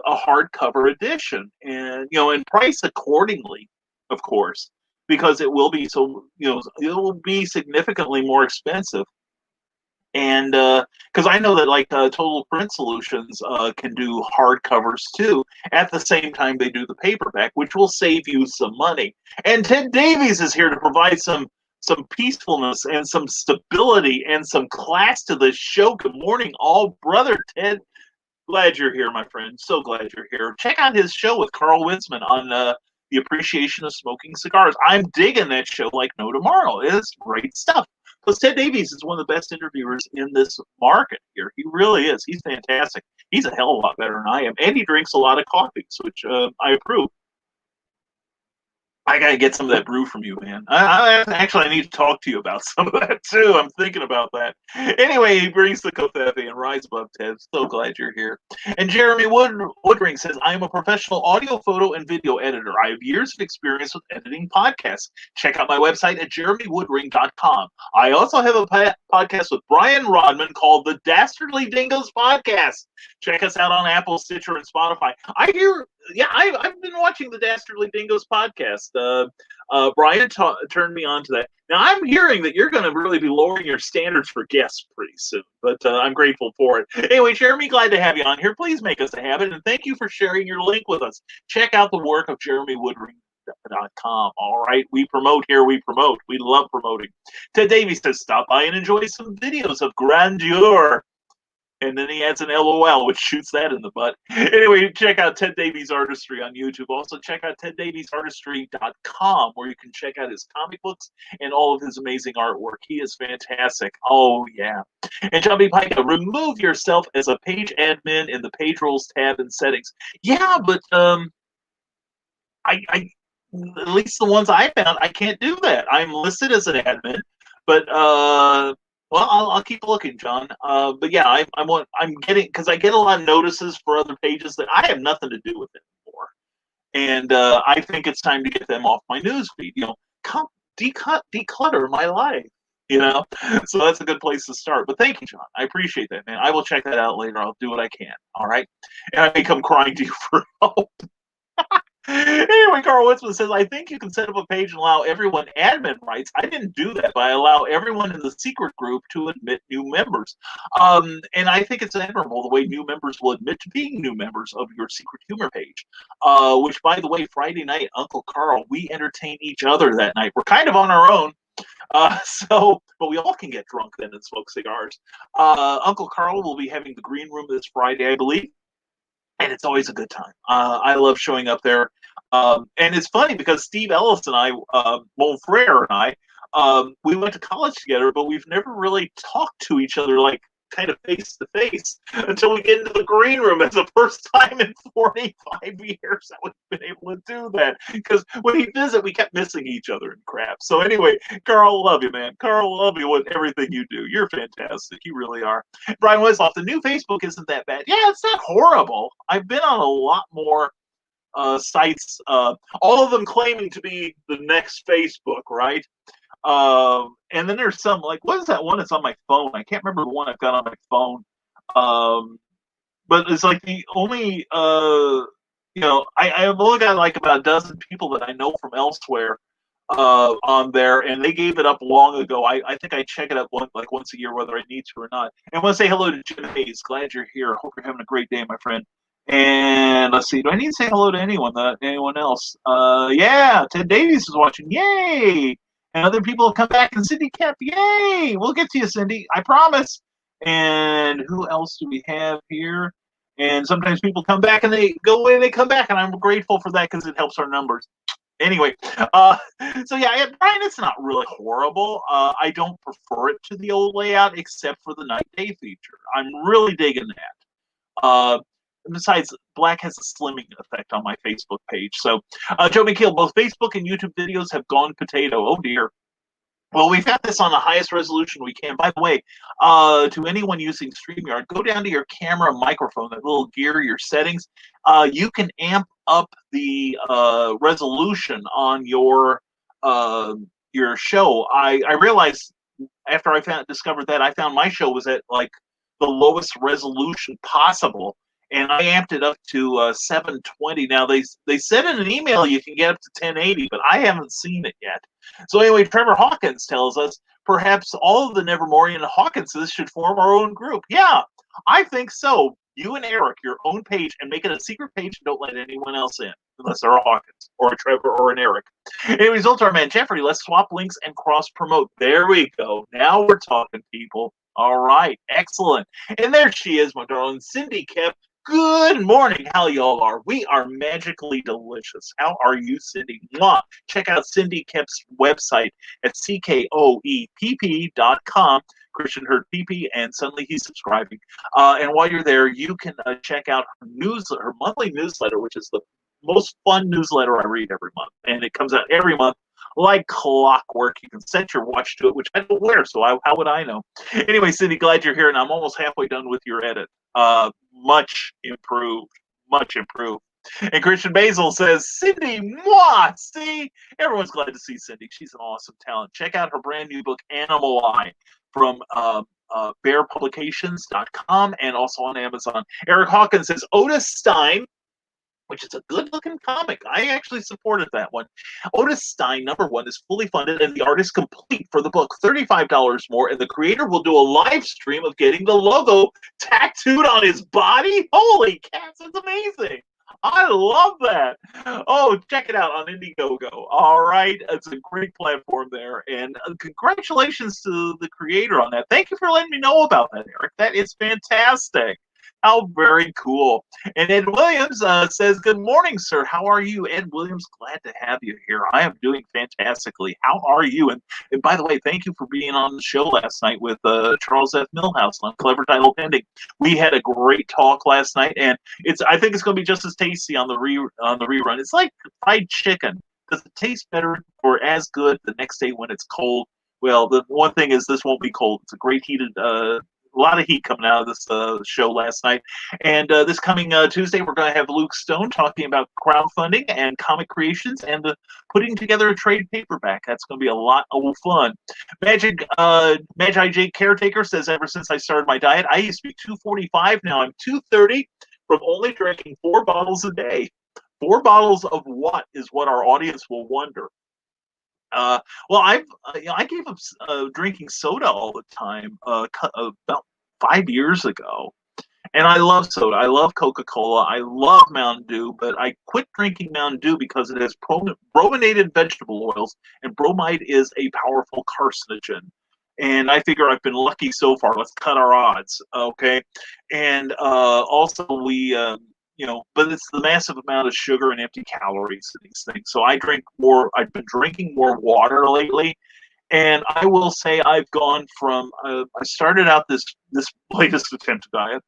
hardcover edition, and, and price accordingly, of course, because it will be it will be significantly more expensive. And because I know that Total Print Solutions can do hardcovers too at the same time they do the paperback, which will save you some money. And Ted Davies is here to provide some peacefulness and some stability and some class to the show. Good morning, all, brother Ted. Glad you're here, my friend. So glad you're here. Check out his show with Carl Witzman on the appreciation of smoking cigars. I'm digging that show like no tomorrow. It's great stuff. Plus, Ted Davies is one of the best interviewers in this market here. He really is. He's fantastic. He's a hell of a lot better than I am. And he drinks a lot of coffees, which I approve. I gotta get some of that brew from you, man. I need to talk to you about some of that too. I'm thinking about that. Anyway, he brings the covfefe and rise above Ted. So glad you're here. And Jeremy Woodring says, I am a professional audio, photo, and video editor. I have years of experience with editing podcasts. Check out my website at jeremywoodring.com. I also have a podcast with Brian Rodman called the Dastardly Dingoes Podcast. Check us out on Apple, Stitcher, and Spotify. I've been watching the Dastardly Dingoes podcast. Brian turned me on to that. Now, I'm hearing that you're going to really be lowering your standards for guests pretty soon, but I'm grateful for it. Anyway, Jeremy, glad to have you on here. Please make us a habit, and thank you for sharing your link with us. Check out the work of jeremywoodring.com. All right, we promote here, we promote. We love promoting. Ted Davies says, stop by and enjoy some videos of grandeur. And then he adds an LOL, which shoots that in the butt. Anyway, check out Ted Davies Artistry on YouTube. Also, check out teddaviesartistry.com, where you can check out his comic books and all of his amazing artwork. He is fantastic. Oh, yeah. And John B. Pica, remove yourself as a page admin in the page roles tab and settings. Yeah, but I at least the ones I found, I can't do that. I'm listed as an admin, but well, I'll keep looking, John. But yeah, I'm getting, because I get a lot of notices for other pages that I have nothing to do with anymore, and I think it's time to get them off my newsfeed. Come declutter my life. So that's a good place to start. But thank you, John. I appreciate that, man. I will check that out later. I'll do what I can. All right, and I may come crying to you for help. Anyway, Carl Witzman says, I think you can set up a page and allow everyone admin rights. I didn't do that, but I allow everyone in the secret group to admit new members. And I think it's admirable the way new members will admit to being new members of your secret humor page. Which, by the way, Friday night, Uncle Carl, we entertain each other that night. We're kind of on our own. But we all can get drunk then and smoke cigars. Uncle Carl will be having the green room this Friday, I believe. And it's always a good time. I love showing up there. And it's funny because Steve Ellis and I, Frere and I, we went to college together, but we've never really talked to each other like kind of face to face until we get into the green room. It's the first time in 45 years that we've been able to do that, because when he visited, we kept missing each other and crap. So anyway, Carl, love you, man. Carl, love you with everything you do. You're fantastic. You really are. Brian Wesloff, the new Facebook isn't that bad. Yeah, it's not horrible. I've been on a lot more sites, all of them claiming to be the next Facebook, right? And then there's some, like, what is that one that's on my phone? I can't remember the one I've got on my phone. But it's like the only, I've only got like about a dozen people that I know from elsewhere on there, and they gave it up long ago. I think I check it up once a year, whether I need to or not. And I want to say hello to Jim Hayes. Glad you're here. Hope you're having a great day, my friend. And let's see, do I need to say hello to anyone else? Yeah, Ted Davies is watching. Yay! And other people have come back, and Cindy Kemp. Yay! We'll get to you, Cindy. I promise. And who else do we have here? And sometimes people come back and they go away, they come back, and I'm grateful for that because it helps our numbers. Anyway, so yeah, Brian, it's not really horrible. I don't prefer it to the old layout, except for the night-day feature. I'm really digging that. Besides, black has a slimming effect on my Facebook page. So, Joe McKeel, both Facebook and YouTube videos have gone potato. Oh, dear. Well, we've got this on the highest resolution we can. By the way, to anyone using StreamYard, go down to your camera microphone, that little gear, your settings. You can amp up the resolution on your show. I realized after I discovered that, I found my show was at like the lowest resolution possible, and I amped it up to 720. Now, they said in an email you can get up to 1080, but I haven't seen it yet. So anyway, Trevor Hawkins tells us, perhaps all of the Nevermorian Hawkinses should form our own group. Yeah, I think so. You and Eric, your own page, and make it a secret page, and don't let anyone else in, unless they're a Hawkins, or a Trevor, or an Eric. Anyways, Zoltar Man Jeffrey, let's swap links and cross-promote. There we go. Now we're talking, people. All right, excellent. And there she is, my darling, Cindy Kemp. Good morning. How y'all are? We are magically delicious. How are you, Cindy? Mwah. Check out Cindy Kep's website at ckoepp.com. Christian heard PP, and suddenly he's subscribing. And while you're there, you can check out her monthly newsletter, which is the most fun newsletter I read every month. And it comes out every month like clockwork. You can set your watch to it, which I don't wear, so how would I know? Anyway, Cindy, glad you're here, and I'm almost halfway done with your edit. Much improved. Much improved. And Christian Basil says, Cindy, moi! See? Everyone's glad to see Cindy. She's an awesome talent. Check out her brand new book, Animal Eye, from bearpublications.com and also on Amazon. Eric Hawkins says, Otis Stein, which is a good-looking comic. I actually supported that one. Otis Stein, #1, is fully funded and the art is complete for the book. $35 more, and the creator will do a live stream of getting the logo tattooed on his body. Holy cats, it's amazing. I love that. Oh, check it out on Indiegogo. All right. It's a great platform there. And congratulations to the creator on that. Thank you for letting me know about that, Eric. That is fantastic. How very cool. And Ed Williams says, good morning, sir. How are you? Ed Williams, glad to have you here. I am doing fantastically. How are you? And by the way, thank you for being on the show last night with Charles F. Millhouse on Clever Title Pending. We had a great talk last night, and I think it's going to be just as tasty on the rerun. It's like fried chicken. Does it taste better or as good the next day when it's cold? Well, the one thing is this won't be cold. It's a great heated a lot of heat coming out of this show last night. And this coming Tuesday, we're going to have Luke Stone talking about crowdfunding and comic creations and putting together a trade paperback. That's going to be a lot of fun. Magi J Caretaker says, ever since I started my diet, I used to be 245. Now I'm 230 from only drinking 4 bottles a day. 4 bottles of what is what our audience will wonder. Well, I gave up drinking soda all the time about 5 years ago, and I love soda. I love Coca-Cola. I love Mountain Dew, but I quit drinking Mountain Dew because it has brominated vegetable oils, and bromide is a powerful carcinogen. And I figure I've been lucky so far. Let's cut our odds, okay? And also we. But it's the massive amount of sugar and empty calories in these things. So I drink more. I've been drinking more water lately, and I will say I've gone from. I started out this latest attempt to diet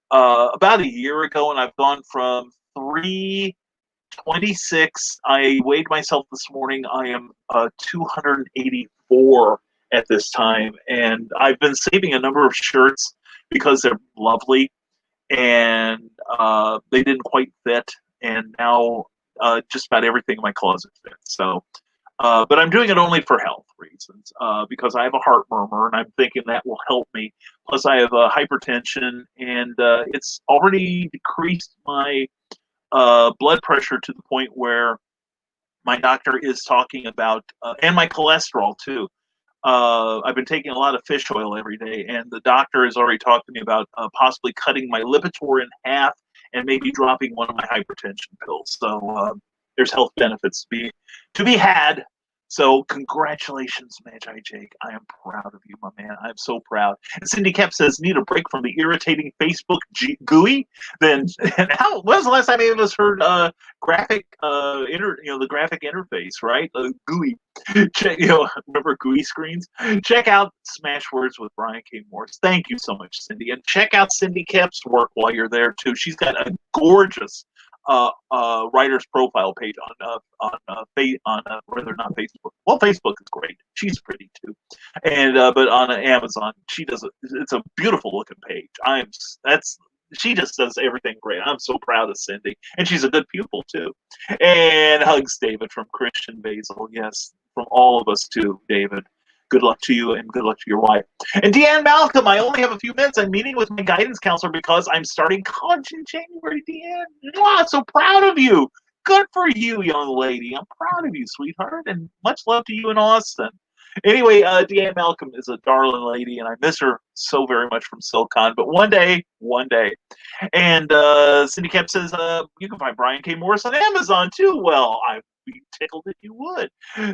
about a year ago, and I've gone from 326. I weighed myself this morning. I am 284 at this time, and I've been saving a number of shirts because they're lovely. And they didn't quite fit, and now just about everything in my closet fits. So, but I'm doing it only for health reasons because I have a heart murmur, and I'm thinking that will help me. Plus, I have hypertension, and it's already decreased my blood pressure to the point where my doctor is talking about, and my cholesterol too. I've been taking a lot of fish oil every day, and the doctor has already talked to me about possibly cutting my Lipitor in half and maybe dropping one of my hypertension pills. So there's health benefits to be had. So congratulations, Magi Jake. I am proud of you, my man. I'm so proud. And Cindy Kep says, need a break from the irritating Facebook GUI? Then when was the last time any of us heard graphic the graphic interface, right? GUI. Remember GUI screens? Check out Smash Words with Brian K. Morris. Thank you so much, Cindy. And check out Cindy Kep's work while you're there too. She's got a gorgeous writer's profile page on whether not Facebook. Well, Facebook is great. She's pretty too, and but on Amazon, she does it's a beautiful looking page. She just does everything great. I'm so proud of Cindy, and she's a good pupil too. And hugs, David, from Christian Basil. Yes, from all of us too, David. Good luck to you, and good luck to your wife. And Deanne Malcolm, I only have a few minutes. I'm meeting with my guidance counselor because I'm starting college in January, Deanne. Mwah, so proud of you. Good for you, young lady. I'm proud of you, sweetheart, and much love to you in Austin. Anyway, Deanne Malcolm is a darling lady, and I miss her so very much from SilCon. But one day. And Cindy Kemp says, you can find Brian K. Morris on Amazon, too. Well, be tickled if you would.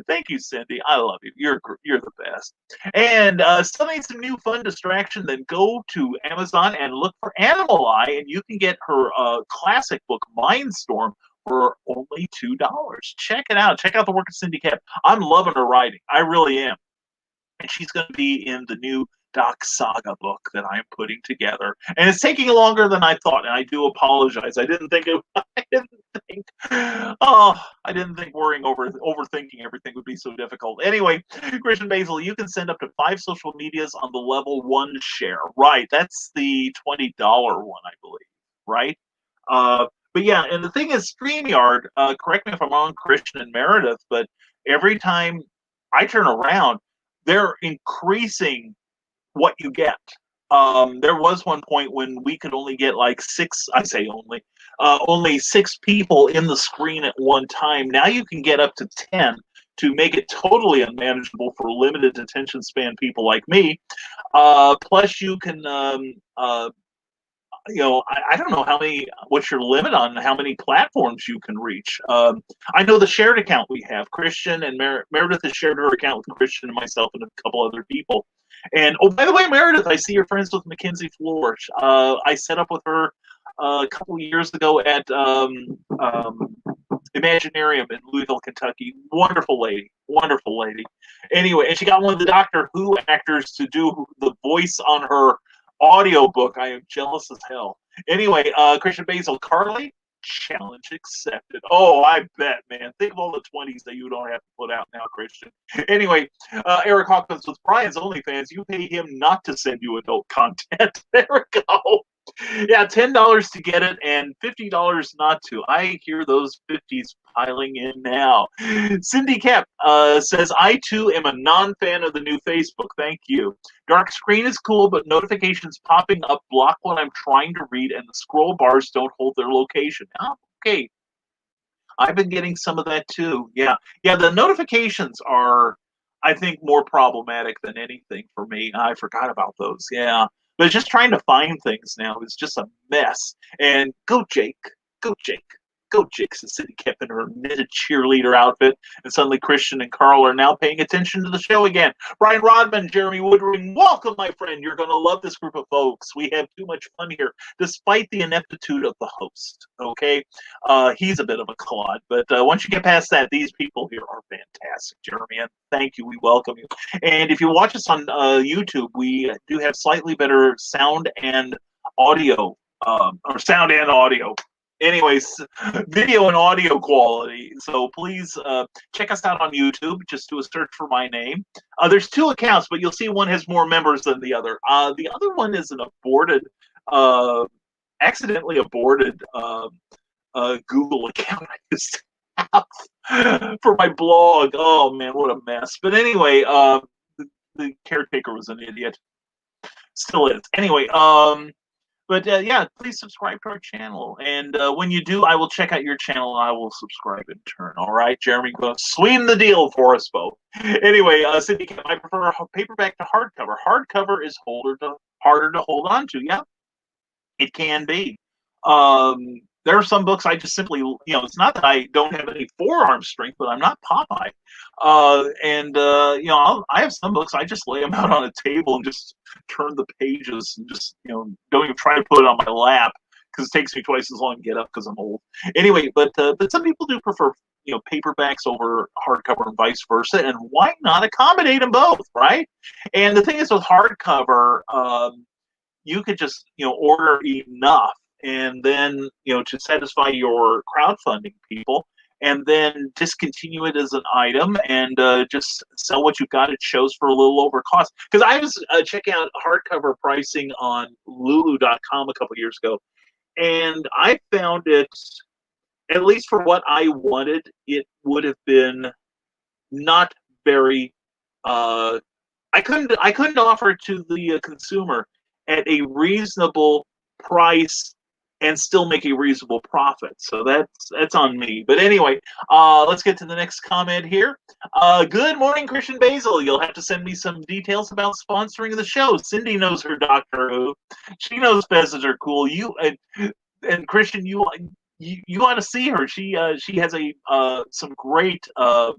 Thank you, Cindy. I love you. You're the best. And still need some new fun distraction, then go to Amazon and look for Animal Eye, and you can get her classic book, Mindstorm, for only $2. Check it out. Check out the work of Cindy Kemp. I'm loving her writing. I really am. And she's going to be in the new Doc Saga book that I'm putting together, and it's taking longer than I thought. And I do apologize. I didn't think overthinking everything would be so difficult. Anyway, Christian Basil, you can send up to 5 social medias on the level 1 share. Right, that's the $20 one, I believe. Right. But yeah, and the thing is, StreamYard. Correct me if I'm wrong, Christian and Meredith, but every time I turn around, they're increasing what you get. There was one point when we could only get like 6, I say only 6 people in the screen at one time. Now you can get up to 10 to make it totally unmanageable for limited attention span people like me. Plus you can, I don't know what's your limit on how many platforms you can reach. I know the shared account we have, Christian and Meredith has shared her account with Christian and myself and a couple other people. And oh, by the way, Meredith, I see you're friends with Mackenzie Flores. I set up with her a couple of years ago at Imaginarium in Louisville, Kentucky. Wonderful lady. Anyway, and she got one of the Doctor Who actors to do the voice on her audiobook. I am jealous as hell. Anyway, Christian Basil, Carly, challenge accepted. Oh, I bet, man. Think of all the 20s that you don't have to put out now, Christian. Anyway, Eric Hawkins with Brian's OnlyFans. You pay him not to send you adult content. There we go. Yeah, $10 to get it and $50 not to. I hear those 50s piling in now. Cindy Kemp says, I too am a non-fan of the new Facebook. Thank you. Dark screen is cool, but notifications popping up block what I'm trying to read, and the scroll bars don't hold their location. Oh, okay. I've been getting some of that too. Yeah, the notifications are, I think, more problematic than anything for me. I forgot about those. Yeah. But just trying to find things now is just a mess. And go Jake, says Cindy kept in her knitted cheerleader outfit. And suddenly Christian and Carl are now paying attention to the show again. Brian Rodman, Jeremy Woodring, welcome, my friend. You're going to love this group of folks. We have too much fun here, despite the ineptitude of the host. Okay? He's a bit of a clod. But once you get past that, these people here are fantastic, Jeremy. And thank you. We welcome you. And if you watch us on YouTube, we do have slightly better sound and audio. Or sound and audio. Anyways, video and audio quality. So please check us out on YouTube. Just do a search for my name. There's 2 accounts, but you'll see one has more members than the other. The other one is an accidentally aborted Google account I used to have for my blog. Oh man, what a mess. But anyway, the caretaker was an idiot. Still is. Anyway, But yeah, please subscribe to our channel. And when you do, I will check out your channel and I will subscribe in turn. All right, Jeremy, go sweeten the deal for us both. Anyway, Cindy, I prefer paperback to hardcover. Hardcover is harder to hold on to. Yeah, it can be. There are some books I just simply, it's not that I don't have any forearm strength, but I'm not Popeye. I have some books I just lay them out on a table and just turn the pages and just, don't even try to put it on my lap because it takes me twice as long to get up because I'm old. Anyway, but some people do prefer, paperbacks over hardcover and vice versa, and why not accommodate them both, right? And the thing is with hardcover, you could just, order enough and then, to satisfy your crowdfunding people, and then discontinue it as an item and just sell what you've got at shows for a little over cost. Because I was checking out hardcover pricing on Lulu.com a couple years ago, and I found it, at least for what I wanted, it would have been not very. I couldn't offer it to the consumer at a reasonable price and still make a reasonable profit. So that's on me. But anyway, let's get to the next comment here. Good morning, Christian Basil. You'll have to send me some details about sponsoring the show. Cindy knows her Doctor Who. She knows Fezes are cool. You and Christian, you ought to see her. She has some great Doctor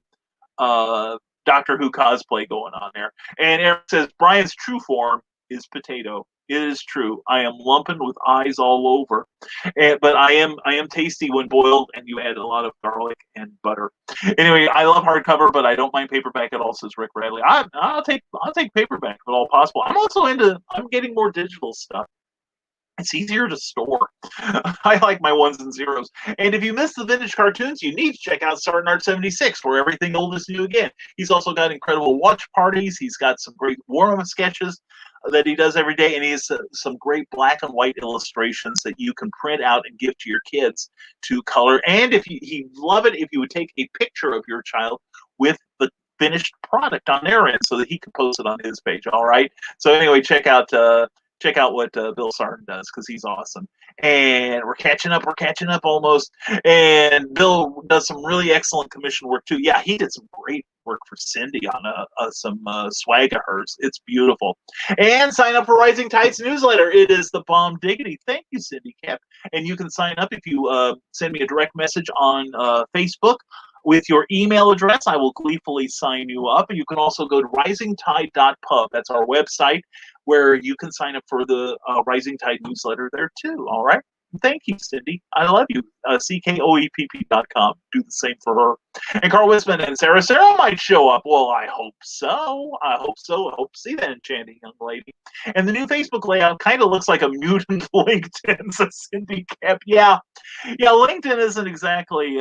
Who cosplay going on there. And Eric says Brian's true form is potato. It is true. I am lumping with eyes all over, but I am tasty when boiled, and you add a lot of garlic and butter. Anyway, I love hardcover, but I don't mind paperback at all. Says Rick Bradley. I'll take paperback if at all possible. I'm getting more digital stuff. It's easier to store. I like my ones and zeros. And if you miss the vintage cartoons, you need to check out Sergeant Art 76, where everything old is new again. He's also got incredible watch parties. He's got some great war room sketches that he does every day, and he has some great black and white illustrations that you can print out and give to your kids to color. And he'd love it if you would take a picture of your child with the finished product on their end so that he can post it on his page. All right. So anyway, check out what Bill Sartin does, because he's awesome. And we're catching up almost. And Bill does some really excellent commission work too. Yeah, he did some great work for Cindy on some swag of hers. It's beautiful. And sign up for Rising Tides newsletter. It is the bomb diggity. Thank you, Cindy Cap. And you can sign up if you send me a direct message on Facebook with your email address. I will gleefully sign you up. You can also go to risingtide.pub. That's our website, where you can sign up for the Rising Tide newsletter there too. All right. Thank you, Cindy. I love you. ckoepp.com. Do the same for her. And Carl Wisman and Sarah might show up. Well, I hope so. I hope to see that enchanting young lady. And the new Facebook layout kind of looks like a mutant LinkedIn, says Cindy Cap. Yeah, LinkedIn isn't exactly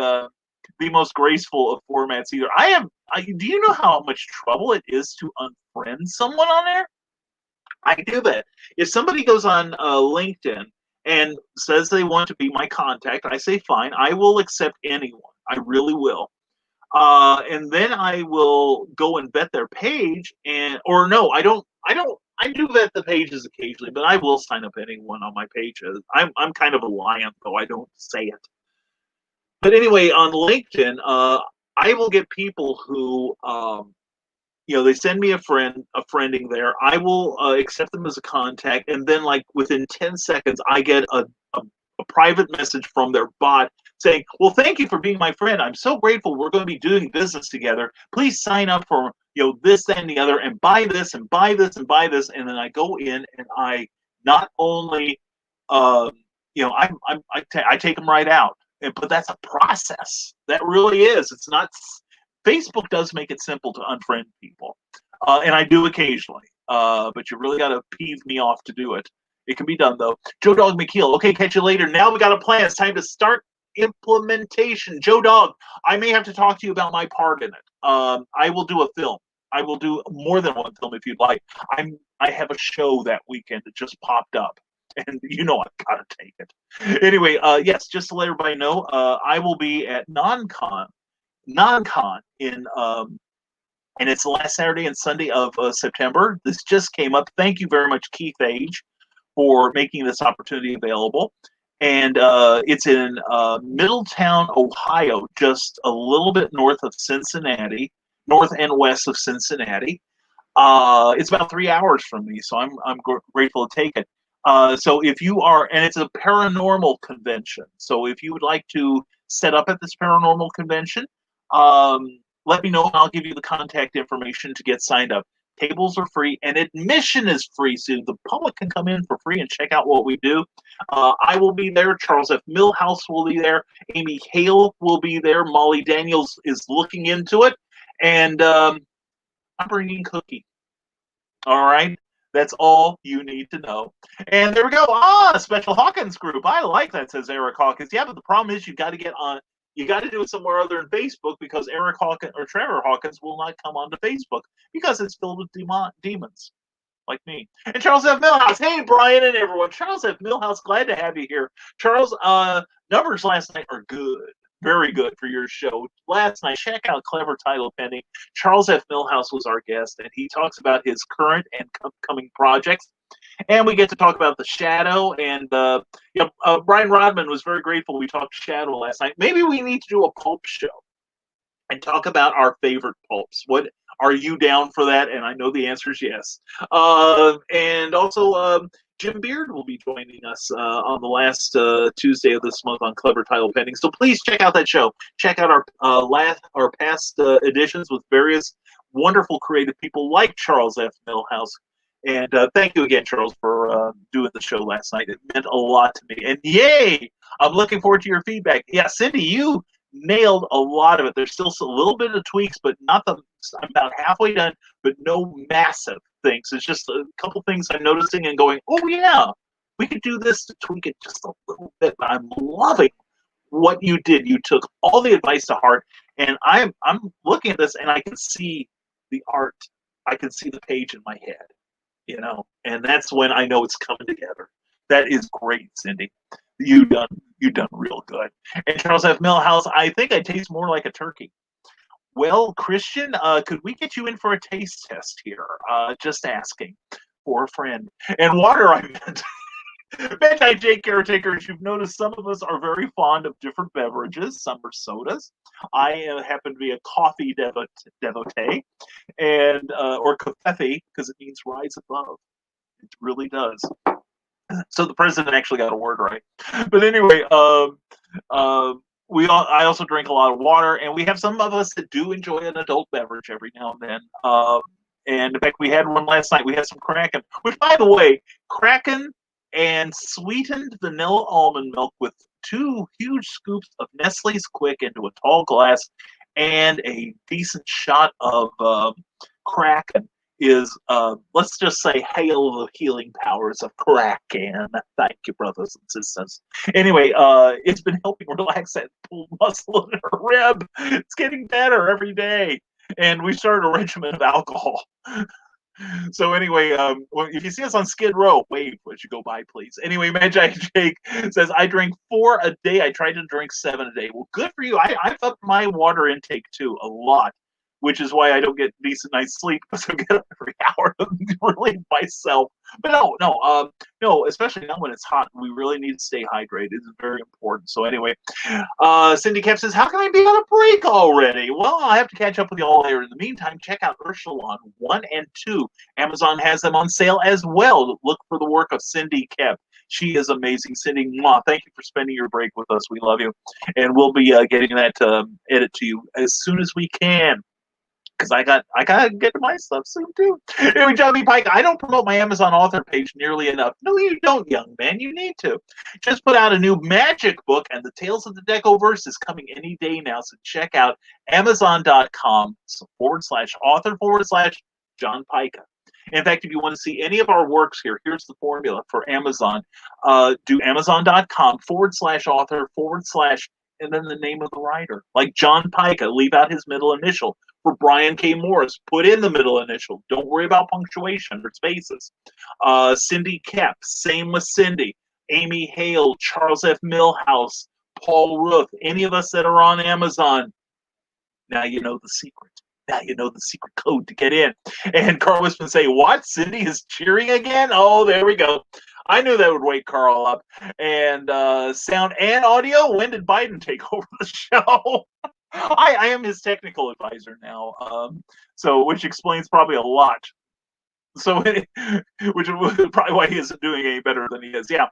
the most graceful of formats either. Do you know how much trouble it is to unfriend someone on there? I do that. If somebody goes on LinkedIn and says they want to be my contact, I say fine. I will accept anyone. I really will. And then I will go and vet their page, or no, I don't. I do vet the pages occasionally, but I will sign up anyone on my pages. I'm kind of a lion, though I don't say it. But anyway, on LinkedIn, I will get people who they send me a friending there. I will accept them as a contact, and then like within 10 seconds, I get a private message from their bot saying, "Well, thank you for being my friend. I'm so grateful. We're going to be doing business together. Please sign up for this, that, and the other, and buy this, and buy this, and buy this." And then I go in and I not only I take them right out, but that's a process. That really is. It's not. Facebook does make it simple to unfriend people, and I do occasionally, but you really got to peeve me off to do it. It can be done, though. Joe Dog McKeel, okay, catch you later. Now we got a plan. It's time to start implementation. Joe Dog, I may have to talk to you about my part in it. I will do a film. I will do more than one film if you'd like. I have a show that weekend that just popped up, and I've got to take it. Anyway, yes, just to let everybody know, I will be at non-con in and it's the last Saturday and Sunday of September. This just came up. Thank you very much, Keith Age, for making this opportunity available. And it's in Middletown, Ohio, just a little bit north of Cincinnati, north and west of Cincinnati. It's about 3 hours from me, so I'm grateful to take it. So if you are, and it's a paranormal convention, so if you would like to set up at this paranormal convention, let me know and I'll give you the contact information to get signed up. Tables are free and admission is free, so the public can come in for free and check out what we do. I will be there. Charles F. Millhouse will be there. Amy Hale will be there. Molly Daniels is looking into it. And I'm bringing Cookie. All right. That's all you need to know. And there we go. Special Hawkins group. I like that, says Eric Hawkins. Yeah, but the problem is you got to get on. You got to do it somewhere other than Facebook, because Eric Hawkins or Trevor Hawkins will not come onto Facebook because it's filled with demons like me. And Charles F. Millhouse. Hey, Brian and everyone. Charles F. Millhouse, glad to have you here. Charles, numbers last night are good. Very good for your show. Last night, check out Clever Title Pending. Charles F. Millhouse was our guest, and he talks about his current and upcoming projects. And we get to talk about the Shadow. And Brian Rodman was very grateful we talked Shadow last night. Maybe we need to do a pulp show and talk about our favorite pulps. What are you down for that? And I know the answer is yes. And also, Jim Beard will be joining us on the last Tuesday of this month on Clever Title Pending. So please check out that show. Check out our past editions with various wonderful creative people like Charles F. Millhouse. And thank you again, Charles, for doing the show last night. It meant a lot to me. And yay! I'm looking forward to your feedback. Yeah, Cindy, you nailed a lot of it. There's still a little bit of tweaks, but not the. I'm about halfway done, but no massive things. It's just a couple things I'm noticing and going, oh yeah, we could do this to tweak it just a little bit. But I'm loving what you did. You took all the advice to heart, and I'm looking at this and I can see the art. I can see the page in my head, and that's when I know it's coming together. That is great, Cindy. You done real good. And Charles F. Millhouse, I think I taste more like a turkey. Well, Christian, could we get you in for a taste test here? Just asking for a friend. And water, I meant. Anti-J caretakers, you've noticed some of us are very fond of different beverages. Some are sodas. I happen to be a coffee devotee, and or covfefe, because it means rise above. It really does. So the president actually got a word right. But anyway, I also drink a lot of water, and we have some of us that do enjoy an adult beverage every now and then. And in fact, we had one last night. We had some Kraken, which, by the way, Kraken and sweetened vanilla almond milk with 2 huge scoops of Nestle's Quick into a tall glass and a decent shot of Kraken is, let's just say, hail the healing powers of Kraken. Thank you, brothers and sisters. Anyway, it's been helping relax that pulled muscle in her rib. It's getting better every day. And we started a regimen of alcohol. So anyway, if you see us on Skid Row, wave as you go by, please. Anyway, Magi Jake says, I drink 4 a day. I try to drink 7 a day. Well, good for you. I've upped my water intake, too, a lot, which is why I don't get decent night's sleep, because I get up every hour to relieve myself. But no, especially now when it's hot, we really need to stay hydrated. It's very important. So anyway, Cindy Kemp says, how can I be on a break already? Well, I'll have to catch up with you all later. In the meantime, check out Ursula 1 and 2. Amazon has them on sale as well. Look for the work of Cindy Kemp. She is amazing. Cindy, thank you for spending your break with us. We love you. And we'll be getting that edit to you as soon as we can, because I gotta get to my stuff soon too. Anyway, Johnny Pike, I don't promote my Amazon author page nearly enough. No, you don't, young man. You need to. Just put out a new magic book, and the Tales of the Decoverse is coming any day now. So check out Amazon.com/author/John Pica. In fact, if you want to see any of our works here, here's the formula for Amazon. Do Amazon.com/author/ and then the name of the writer. Like John Pica, leave out his middle initial. For Brian K. Morris, put in the middle initial. Don't worry about punctuation or spaces. Cindy Kemp, same with Cindy. Amy Hale, Charles F. Millhouse, Paul Ruth, any of us that are on Amazon. Now you know the secret. Now you know the secret code to get in. And Carl Wisman say, what? Cindy is cheering again? Oh, there we go. I knew that would wake Carl up. And sound and audio, when did Biden take over the show? I am his technical advisor now, which explains probably a lot. So, which is probably why he isn't doing any better than he is. Yeah,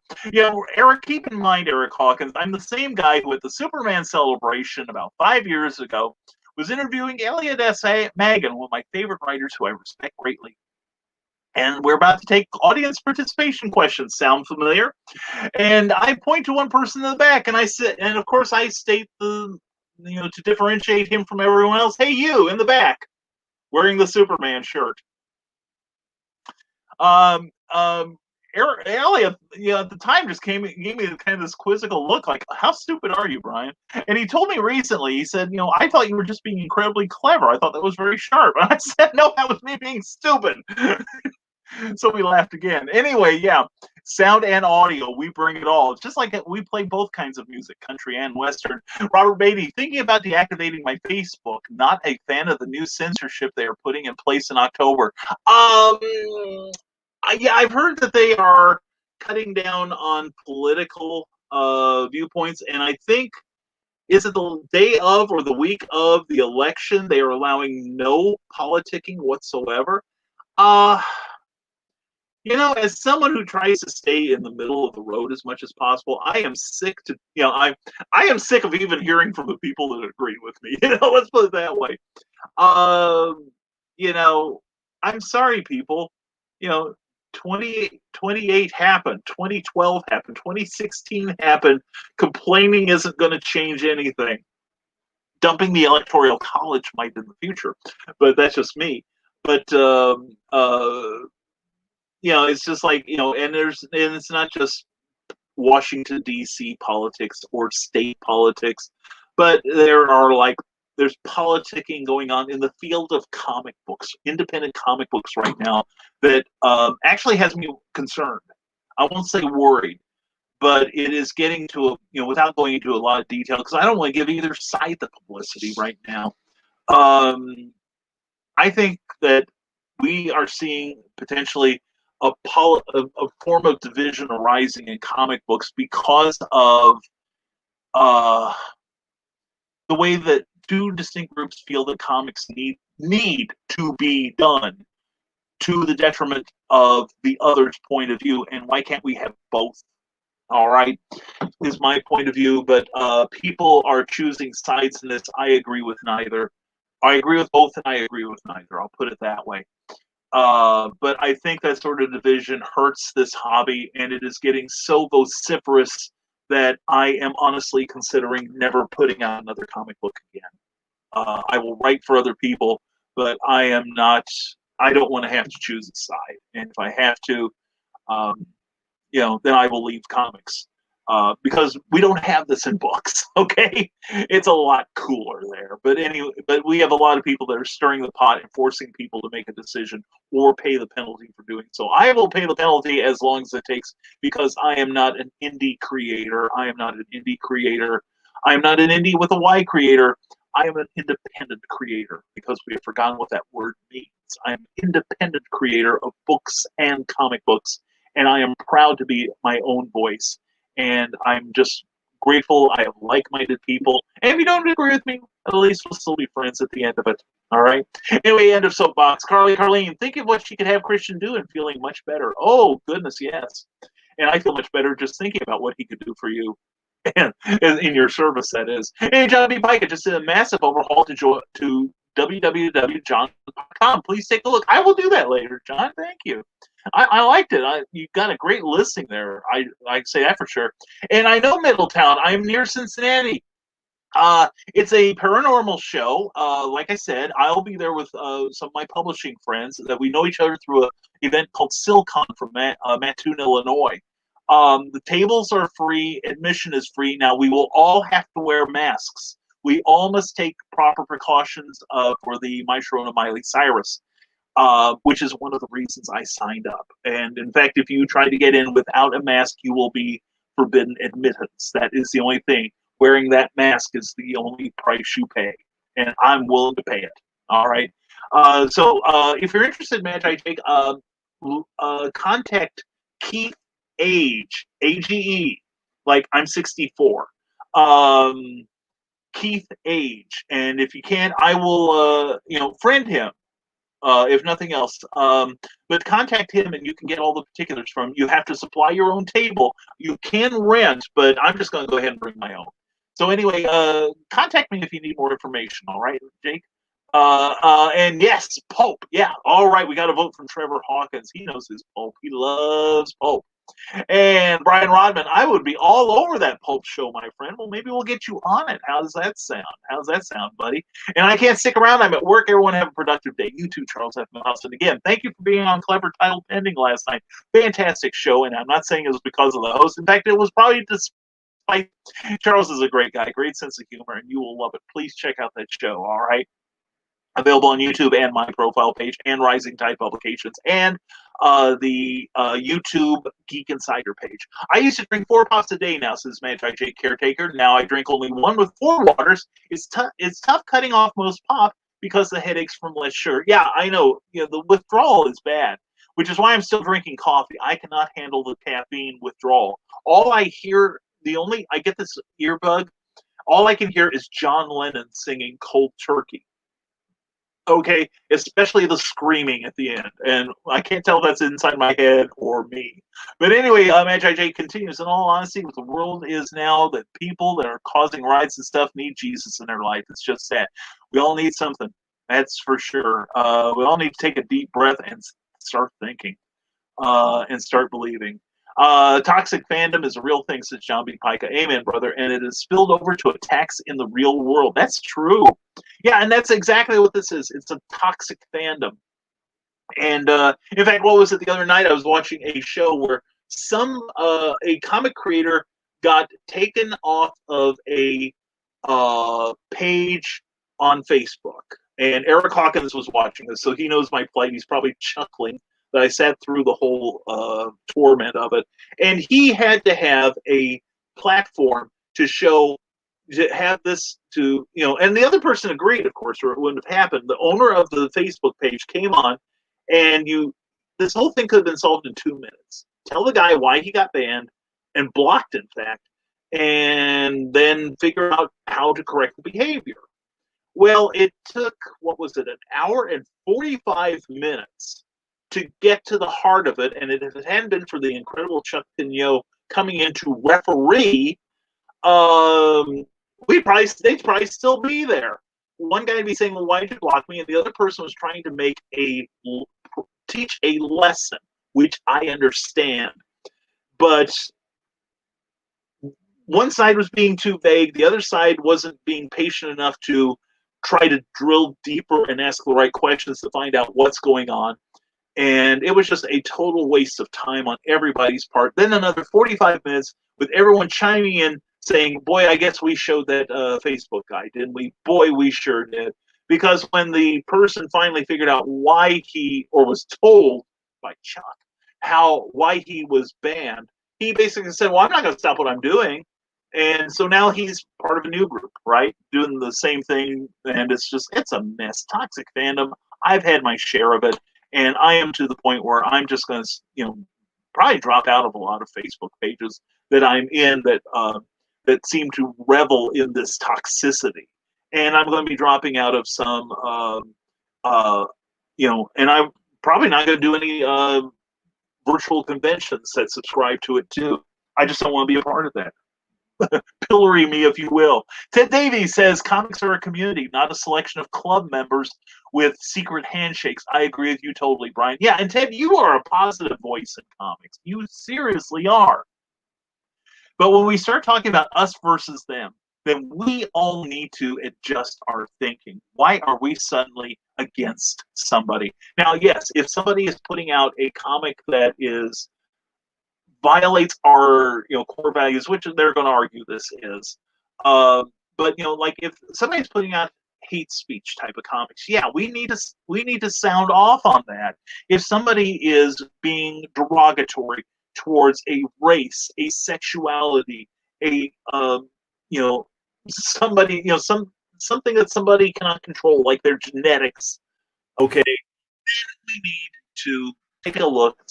Eric, keep in mind, Eric Hawkins, I'm the same guy who at the Superman celebration about 5 years ago was interviewing Elliot S. Magan, one of my favorite writers who I respect greatly. And we're about to take audience participation questions. Sound familiar? And I point to one person in the back, and I sit, and of course I state to differentiate him from everyone else. Hey, you in the back, wearing the Superman shirt. Elliot, at the time just gave me kind of this quizzical look, like, how stupid are you, Brian? And he told me recently, he said, I thought you were just being incredibly clever. I thought that was very sharp. And I said, no, that was me being stupid. So we laughed again. Anyway, yeah, sound and audio, we bring it all. It's just like we play both kinds of music, country and Western. Robert Beatty, thinking about deactivating my Facebook, not a fan of the new censorship they are putting in place in October. I've heard that they are cutting down on political viewpoints, and I think, is it the day of or the week of the election, they are allowing no politicking whatsoever? As someone who tries to stay in the middle of the road as much as possible, I am sick to, I am sick of even hearing from the people that agree with me. Let's put it that way. Um, I'm sorry, people. You know, 28 happened, 2012 happened, 2016 happened. Complaining isn't going to change anything. Dumping the electoral college might in the future, but that's just me. But it's just like and it's not just Washington D.C. politics or state politics, but there's politicking going on in the field of comic books, independent comic books right now that actually has me concerned. I won't say worried, but it is getting to without going into a lot of detail because I don't want to give either side the publicity right now. I think that we are seeing potentially a form of division arising in comic books because of the way that two distinct groups feel that comics need to be done to the detriment of the other's point of view. And why can't we have both? All right, is my point of view. But people are choosing sides in this. I agree with neither. I agree with both, and I agree with neither. I'll put it that way. But I think that sort of division hurts this hobby, and it is getting so vociferous that I am honestly considering never putting out another comic book again. I will write for other people, but I am not. I don't want to have to choose a side, and if I have to, um, then I will leave comics because we don't have this in books. Okay, it's a lot cooler there. But anyway, but we have a lot of people that are stirring the pot and forcing people to make a decision or pay the penalty for doing so. I will pay the penalty as long as it takes because I am not an indie creator. I am not an indie creator. I am not an indie with a Y creator. I am an independent creator because we have forgotten what that word means. I'm an independent creator of books and comic books, and I am proud to be my own voice. And I'm just grateful I have like-minded people. And if you don't agree with me, at least we'll still be friends at the end of it. All right. Anyway, end of soapbox. Carlene, think of what she could have Christian do and feeling much better. Oh goodness, yes. And I feel much better just thinking about what he could do for you. And in your service, that is. Hey, John B. Pike, just did a massive overhaul to www.john.com. Please take a look. I will do that later, John. Thank you. I liked it. You got a great listing there. I say that for sure. And I know Middletown. I'm near Cincinnati. It's a paranormal show. Like I said, I'll be there with some of my publishing friends that we know each other through an event called Silcon from Mattoon, Illinois. The tables are free. Admission is free. Now, we will all have to wear masks. We all must take proper precautions for the My Sharona Miley Cyrus, which is one of the reasons I signed up. And in fact, if you try to get in without a mask, you will be forbidden admittance. That is the only thing. Wearing that mask is the only price you pay. And I'm willing to pay it. All right. So if you're interested, Magi Jake, contact Keith Age, AGE, like I'm 64. Keith Age. And if you can, I will, friend him. If nothing else. But contact him and you can get all the particulars from him. You have to supply your own table. You can rent, but I'm just going to go ahead and bring my own. So anyway, contact me if you need more information. All right, Jake? And yes, Pope. Yeah, all right. We got a vote from Trevor Hawkins. He knows his Pope. He loves Pope. And Brian Rodman, I would be all over that Pope show, my friend. Well, maybe we'll get you on it. How does that sound? How's that sound, buddy? And I can't stick around. I'm at work. Everyone have a productive day. You too, Charles F. Mouse. And again, thank you for being on Clever Title Pending last night. Fantastic show. And I'm not saying it was because of the host. In fact, it was probably despite. Charles is a great guy, great sense of humor, and you will love it. Please check out that show, all right? Available on YouTube and my profile page and Rising Tide Publications and the YouTube Geek Insider page. I used to drink 4 pops a day now since Magi Jake Caretaker. Now I drink only 1 with 4 waters. It's tough cutting off most pop because the headaches from less sugar. Yeah, I know. The withdrawal is bad, which is why I'm still drinking coffee. I cannot handle the caffeine withdrawal. All I hear, I get this earbug. All I can hear is John Lennon singing "Cold Turkey." Okay, especially the screaming at the end, and I can't tell if that's inside my head or me. But anyway, Magi J continues. In all honesty, what the world is now, that people that are causing riots and stuff need Jesus in their life. It's just that we all need something. That's for sure. We all need to take a deep breath and start thinking, and start believing. Toxic fandom is a real thing, says John B. Pica. Amen, brother. And it has spilled over to attacks in the real world. That's true. Yeah, and that's exactly what this is. It's a toxic fandom. And in fact, what was it the other night? I was watching a show where a comic creator got taken off of a page on Facebook. And Eric Hawkins was watching this, so he knows my plight. He's probably chuckling that I sat through the whole torment of it. And he had to have a platform to show, to have this to, and the other person agreed, of course, or it wouldn't have happened. The owner of the Facebook page came on, and this whole thing could have been solved in 2 minutes. Tell the guy why he got banned and blocked, in fact, and then figure out how to correct the behavior. Well, it took, what was it, an hour and 45 minutes to get to the heart of it. And if it hadn't been for the incredible Chuck Pignot coming in to referee, they'd probably still be there. One guy would be saying, well, why did you block me? And the other person was trying to teach a lesson, which I understand. But one side was being too vague. The other side wasn't being patient enough to try to drill deeper and ask the right questions to find out what's going on. And it was just a total waste of time on everybody's part. Then another 45 minutes with everyone chiming in saying, boy, I guess we showed that Facebook guy, didn't we? Boy, we sure did. Because when the person finally figured out why or was told by Chuck, why he was banned, he basically said, well, I'm not going to stop what I'm doing. And so now he's part of a new group, right? Doing the same thing. And it's a mess. Toxic fandom. I've had my share of it. And I am to the point where I'm just going to, probably drop out of a lot of Facebook pages that I'm in that seem to revel in this toxicity. And I'm going to be dropping out of some, and I'm probably not going to do any virtual conventions that subscribe to it too. I just don't want to be a part of that. Pillory me, if you will. Ted Davies says comics are a community, not a selection of club members with secret handshakes. I agree with you totally, Brian. Yeah, and Ted, you are a positive voice in comics. You seriously are. But when we start talking about us versus them, then we all need to adjust our thinking. Why are we suddenly against somebody? Now, yes, if somebody is putting out a comic that violates our core values, which they're going to argue this is, but like if somebody's putting out hate speech type of comics, yeah, we need to sound off on that. If somebody is being derogatory towards a race, a sexuality, somebody, something that somebody cannot control, like their genetics, okay, then we need to take a look,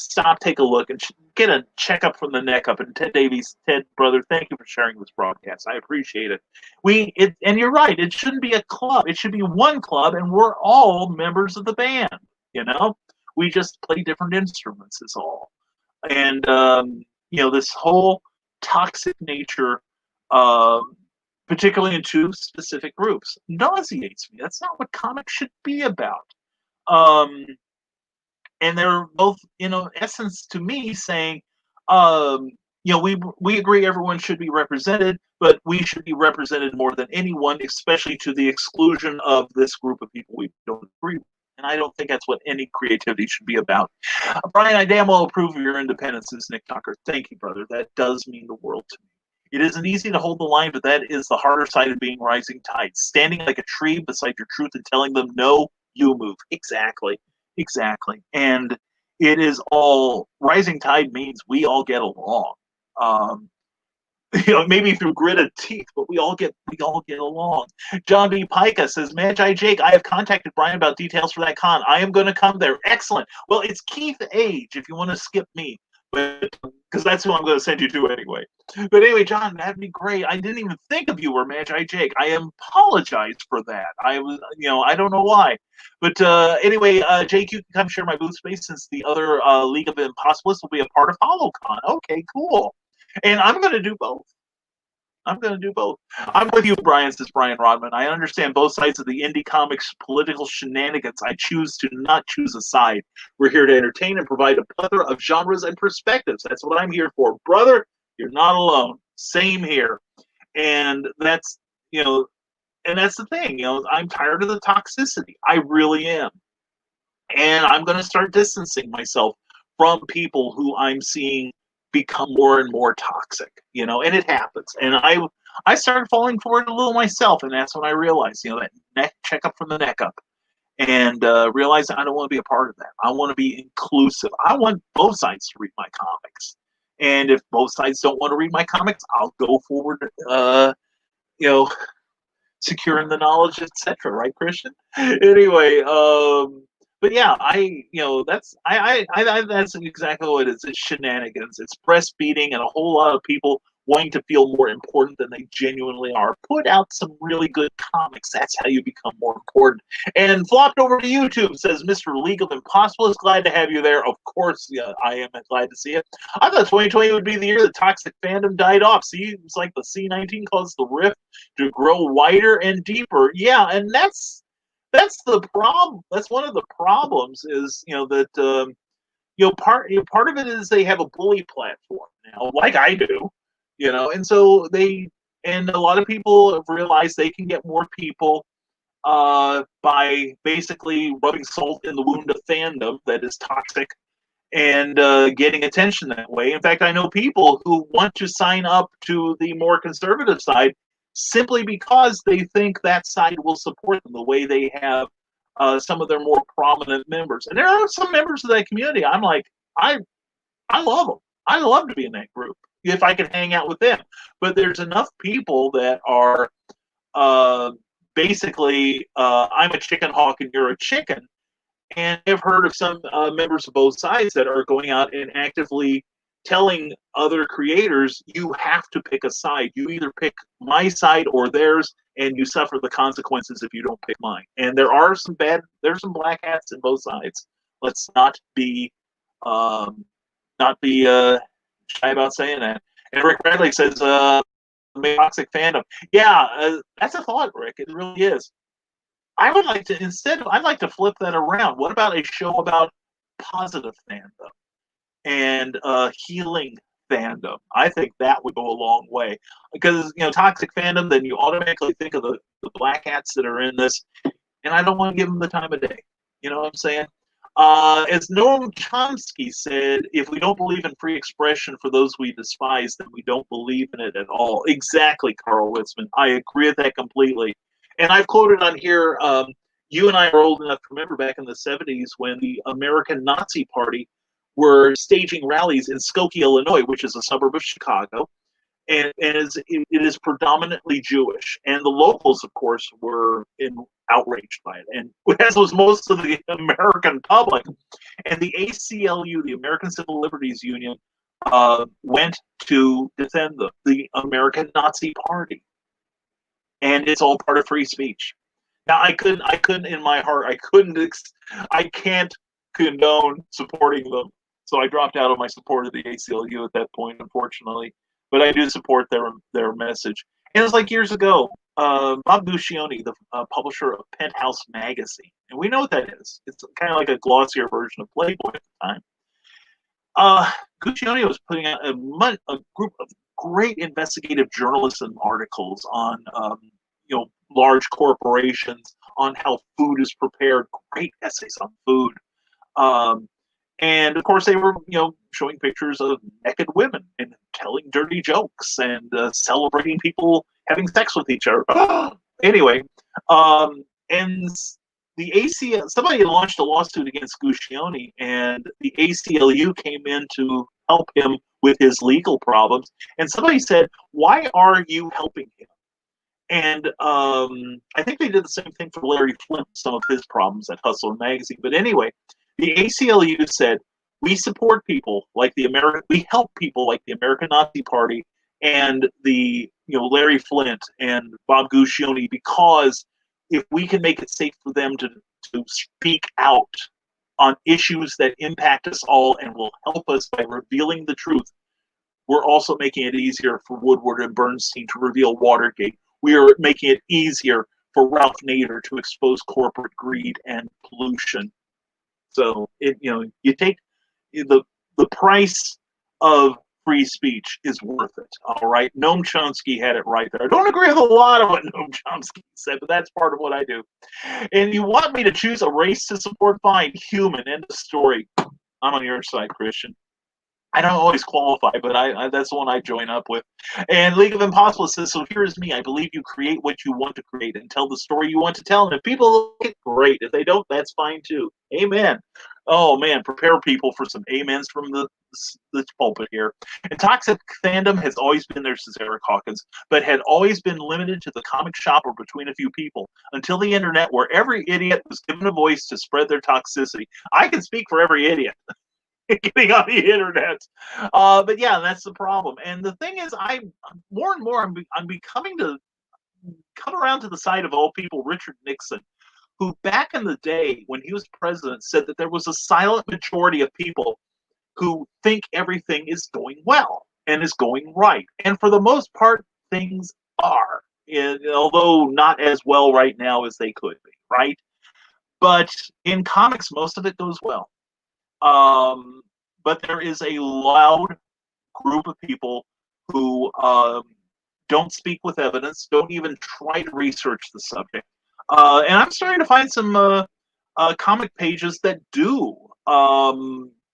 take a look, and get a checkup from the neck up. And Ted Davies, Ted, brother, thank you for sharing this broadcast. I appreciate it. And you're right. It shouldn't be a club. It should be one club, and we're all members of the band. We just play different instruments, is all. And this whole toxic nature, particularly in two specific groups, nauseates me. That's not what comics should be about. And they're both, essence to me saying, we agree everyone should be represented, but we should be represented more than anyone, especially to the exclusion of this group of people we don't agree with. And I don't think that's what any creativity should be about. Brian, I damn well approve of your independence, says Nick Tucker. Thank you, brother. That does mean the world to me. It isn't easy to hold the line, but that is the harder side of being rising tide. Standing like a tree beside your truth and telling them, no, you move. Exactly. And it is all, rising tide means we all get along. Maybe through gritted teeth, but we all get along. John B. Pica says, Magi Jake, I have contacted Brian about details for that con. I am going to come there. Excellent. Well, it's Keith Age, if you want to skip me. because that's who I'm going to send you to anyway. But anyway, John, that'd be great. I didn't even think of you were Magi Jake. I apologize for that. I was, I don't know why. But anyway, Jake, you can come share my booth space since the other League of Impossibilists will be a part of HoloCon. Okay, cool. And I'm going to do both. I'm going to do both. I'm with you, Brian, says Brian Rodman. I understand both sides of the indie comics political shenanigans. I choose to not choose a side. We're here to entertain and provide a plethora of genres and perspectives. That's what I'm here for. Brother, you're not alone. Same here. And that's, and that's the thing. I'm tired of the toxicity. I really am. And I'm going to start distancing myself from people who I'm seeing become more and more toxic, and it happens. And I started falling for it a little myself, and that's when I realized, that neck checkup from the neck up, and realized I don't want to be a part of that. I want to be inclusive. I want both sides to read my comics, and if both sides don't want to read my comics, I'll go forward, securing the knowledge, etc. Right, Christian? Anyway, but yeah, that's exactly what it is. It's shenanigans. It's breastfeeding, and a whole lot of people wanting to feel more important than they genuinely are. Put out some really good comics. That's how you become more important. And flopped over to YouTube, says Mr. League of Impossible. Is glad to have you there. Of course, yeah, I am glad to see it. I thought 2020 would be the year the toxic fandom died off. See, it's like the C-19 caused the rift to grow wider and deeper. Yeah, and that's the problem. That's one of the problems is, that, part of it is they have a bully platform now, like I do, and so and a lot of people have realized they can get more people by basically rubbing salt in the wound of fandom that is toxic and getting attention that way. In fact, I know people who want to sign up to the more conservative side simply because they think that side will support them the way they have some of their more prominent members. And there are some members of that community. I'm like, I love them. I love to be in that group if I can hang out with them. But there's enough people that are basically, I'm a chicken hawk and you're a chicken. And I've heard of some members of both sides that are going out and actively telling other creators, you have to pick a side. You either pick my side or theirs, and you suffer the consequences if you don't pick mine. And there's some black hats in both sides. Let's not be shy about saying that. And Rick Bradley says, toxic fandom. Yeah, that's a thought, Rick. It really is. I'd like to flip that around. What about a show about positive fandom and healing fandom? I think that would go a long way because toxic fandom. Then you automatically think of the black hats that are in this, and I don't want to give them the time of day. You know what I'm saying? As Noam Chomsky said, if we don't believe in free expression for those we despise, then we don't believe in it at all. Exactly, Carl Witzman. I agree with that completely. And I've quoted on here, you and I are old enough to remember back in the 70s when the American Nazi Party were staging rallies in Skokie, Illinois, which is a suburb of Chicago. And it is predominantly Jewish. And the locals, of course, were outraged by it, and as was most of the American public. And the ACLU, the American Civil Liberties Union, went to defend the American Nazi Party. And it's all part of free speech. Now, I couldn't in my heart, I can't condone supporting them. So I dropped out of my support of the ACLU at that point, unfortunately. But I do support their message. And it was like years ago, Bob Guccione, the publisher of Penthouse Magazine, and we know what that is. It's kind of like a glossier version of Playboy at the time. Guccione was putting out a group of great investigative journalism articles on large corporations, on how food is prepared, great essays on food. And of course, they were, showing pictures of naked women and telling dirty jokes and celebrating people having sex with each other. Anyway, and the somebody launched a lawsuit against Guccione, and the ACLU came in to help him with his legal problems. And somebody said, "Why are you helping him?" And I think they did the same thing for Larry Flint, some of his problems at Hustler magazine. But anyway, the ACLU said, We support people like we help people like the American Nazi Party and the Larry Flint and Bob Guccione, because if we can make it safe for them to speak out on issues that impact us all and will help us by revealing the truth, we're also making it easier for Woodward and Bernstein to reveal Watergate. We are making it easier for Ralph Nader to expose corporate greed and pollution. So you take the price of free speech is worth it. All right. Noam Chomsky had it right there. I don't agree with a lot of what Noam Chomsky said, but that's part of what I do. And you want me to choose a race to support? Fine. Human. End of story. I'm on your side, Christian. I don't always qualify, but I that's the one I join up with. And League of Impossible says, so here's me. I believe you create what you want to create and tell the story you want to tell. And if people like it, great. If they don't, that's fine too. Amen. Oh, man, prepare people for some amens from the pulpit here. And toxic fandom has always been there, says Eric Hawkins, but had always been limited to the comic shop or between a few people until the internet, where every idiot was given a voice to spread their toxicity. I can speak for every idiot getting on the internet. But yeah, that's the problem. And the thing is, more and more, I'm becoming to come around to the side of all people, Richard Nixon, who back in the day when he was president said that there was a silent majority of people who think everything is going well and is going right. And for the most part, things are, although not as well right now as they could be, right? But in comics, most of it goes well. But there is a loud group of people who don't speak with evidence, don't even try to research the subject. And I'm starting to find some comic pages that do.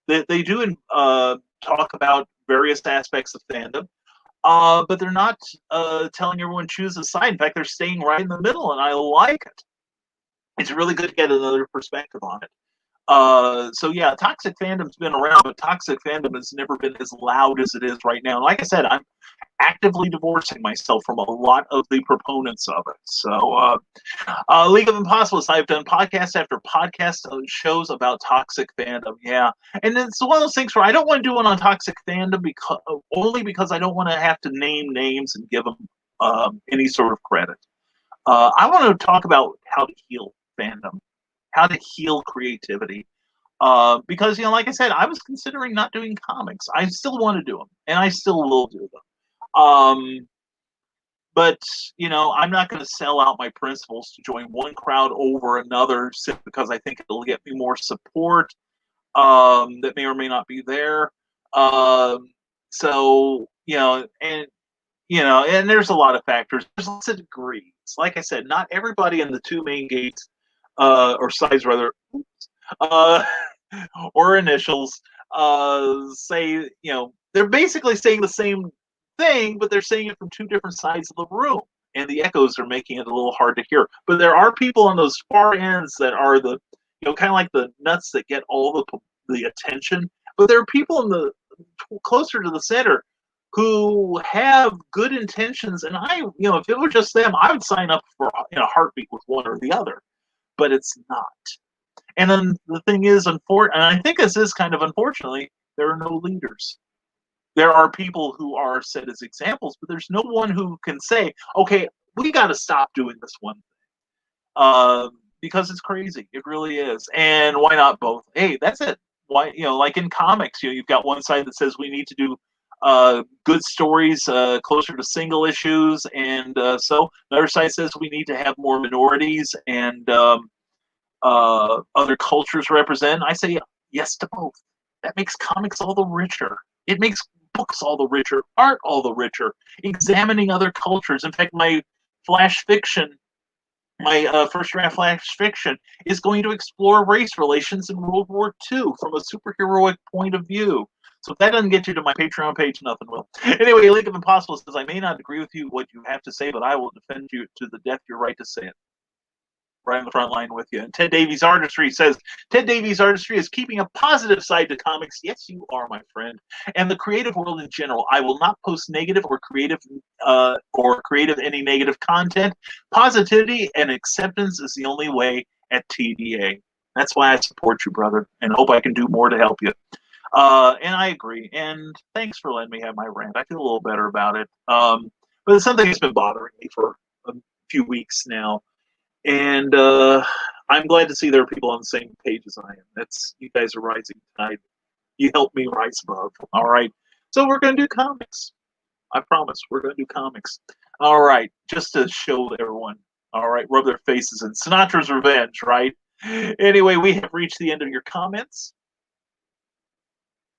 They do talk about various aspects of fandom, but they're not telling everyone choose a side. In fact, they're staying right in the middle, and I like it. It's really good to get another perspective on it. So yeah, toxic fandom's been around, but toxic fandom has never been as loud as it is right now. Like I said, I'm actively divorcing myself from a lot of the proponents of it. So, League of Impossible, I've done podcast after podcast shows about toxic fandom. Yeah, and it's one of those things where I don't want to do one on toxic fandom only because I don't want to have to name names and give them any sort of credit. I want to talk about how to heal fandom, how to heal creativity. Because, like I said, I was considering not doing comics. I still want to do them, and I still will do them. But I'm not going to sell out my principles to join one crowd over another simply because I think it'll get me more support that may or may not be there. So and there's a lot of factors. There's lots of degrees. Like I said, not everybody in the two main gates or sides rather, or initials say they're basically saying the same thing, but they're saying it from two different sides of the room, and the echoes are making it a little hard to hear. But there are people on those far ends that are the kind of like the nuts that get all the attention, but there are people in the closer to the center who have good intentions, and if it were just them, I would sign up for in a heartbeat with one or the other, but it's not. And then the thing is, and I think this is kind of unfortunately, there are no leaders. There are people who are set as examples, but there's no one who can say, okay, we got to stop doing this one thing. Because it's crazy. It really is. And why not both? Hey, that's it. Why, like in comics, you've got one side that says we need to do good stories closer to single issues, and so the other side says we need to have more minorities and other cultures represent. I say yes to both. That makes comics all the richer. It makes books all the richer, art all the richer, examining other cultures. In fact, my flash fiction, my first draft flash fiction, is going to explore race relations in World War II from a superheroic point of view. So if that doesn't get you to my Patreon page, nothing will. Anyway, League of Impossible says, I may not agree with you what you have to say, but I will defend you to the death your right to say it. Right on the front line with you. And Ted Davies Artistry says, Ted Davies Artistry is keeping a positive side to comics. Yes, you are, my friend. And the creative world in general. I will not post negative or creative any negative content. Positivity and acceptance is the only way at TDA. That's why I support you, brother, and hope I can do more to help you. And I agree. And thanks for letting me have my rant. I feel a little better about it. But it's something that's been bothering me for a few weeks now. And I'm glad to see there are people on the same page as I am. That's you guys are rising tonight. You helped me rise above. All right. So we're going to do comics. I promise we're going to do comics. All right. Just to show everyone. All right. Rub their faces in Sinatra's Revenge, right? Anyway, we have reached the end of your comments.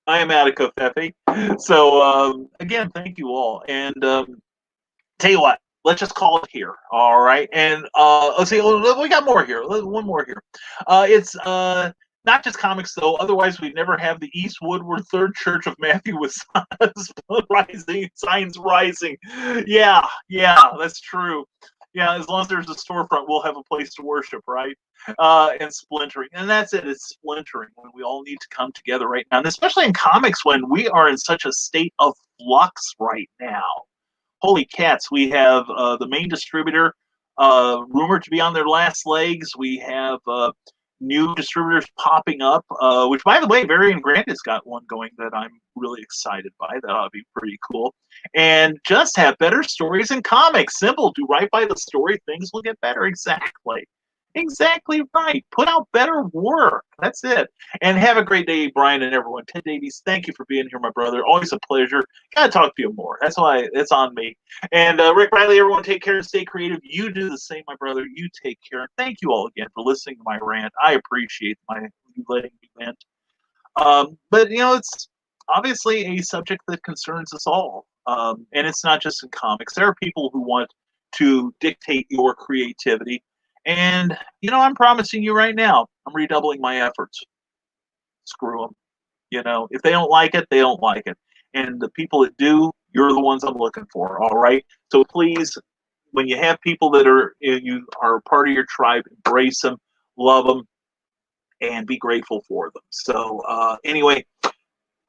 I am out of covfefe. So, again, thank you all. And tell you what, let's just call it here. All right. And let's see, we got more here. One more here. It's not just comics, though. Otherwise, we'd never have the East Woodward Third Church of Matthew with rising, signs rising. Yeah, that's true. Yeah, as long as there's a storefront, we'll have a place to worship, right? And splintering. And that's it. It's splintering when we all need to come together right now. And especially in comics when we are in such a state of flux right now. Holy cats, we have the main distributor rumored to be on their last legs. We have new distributors popping up, which, by the way, Varian Grant has got one going that I'm really excited by. That ought to be pretty cool. And just have better stories in comics. Simple. Do right by the story. Things will get better. Exactly. Exactly right. Put out better work. That's it. And have a great day, Brian and everyone. Ted Davies, thank you for being here, my brother. Always a pleasure. Gotta talk to you more. That's why it's on me. And Rick Riley, everyone, take care and stay creative. You do the same, my brother. You take care. And thank you all again for listening to my rant. I appreciate you letting me vent. But it's obviously a subject that concerns us all. And it's not just in comics. There are people who want to dictate your creativity. And, I'm promising you right now, I'm redoubling my efforts. Screw them. If they don't like it, they don't like it. And the people that do, you're the ones I'm looking for. All right. So please, when you have people that you are part of your tribe, embrace them, love them, and be grateful for them. So anyway,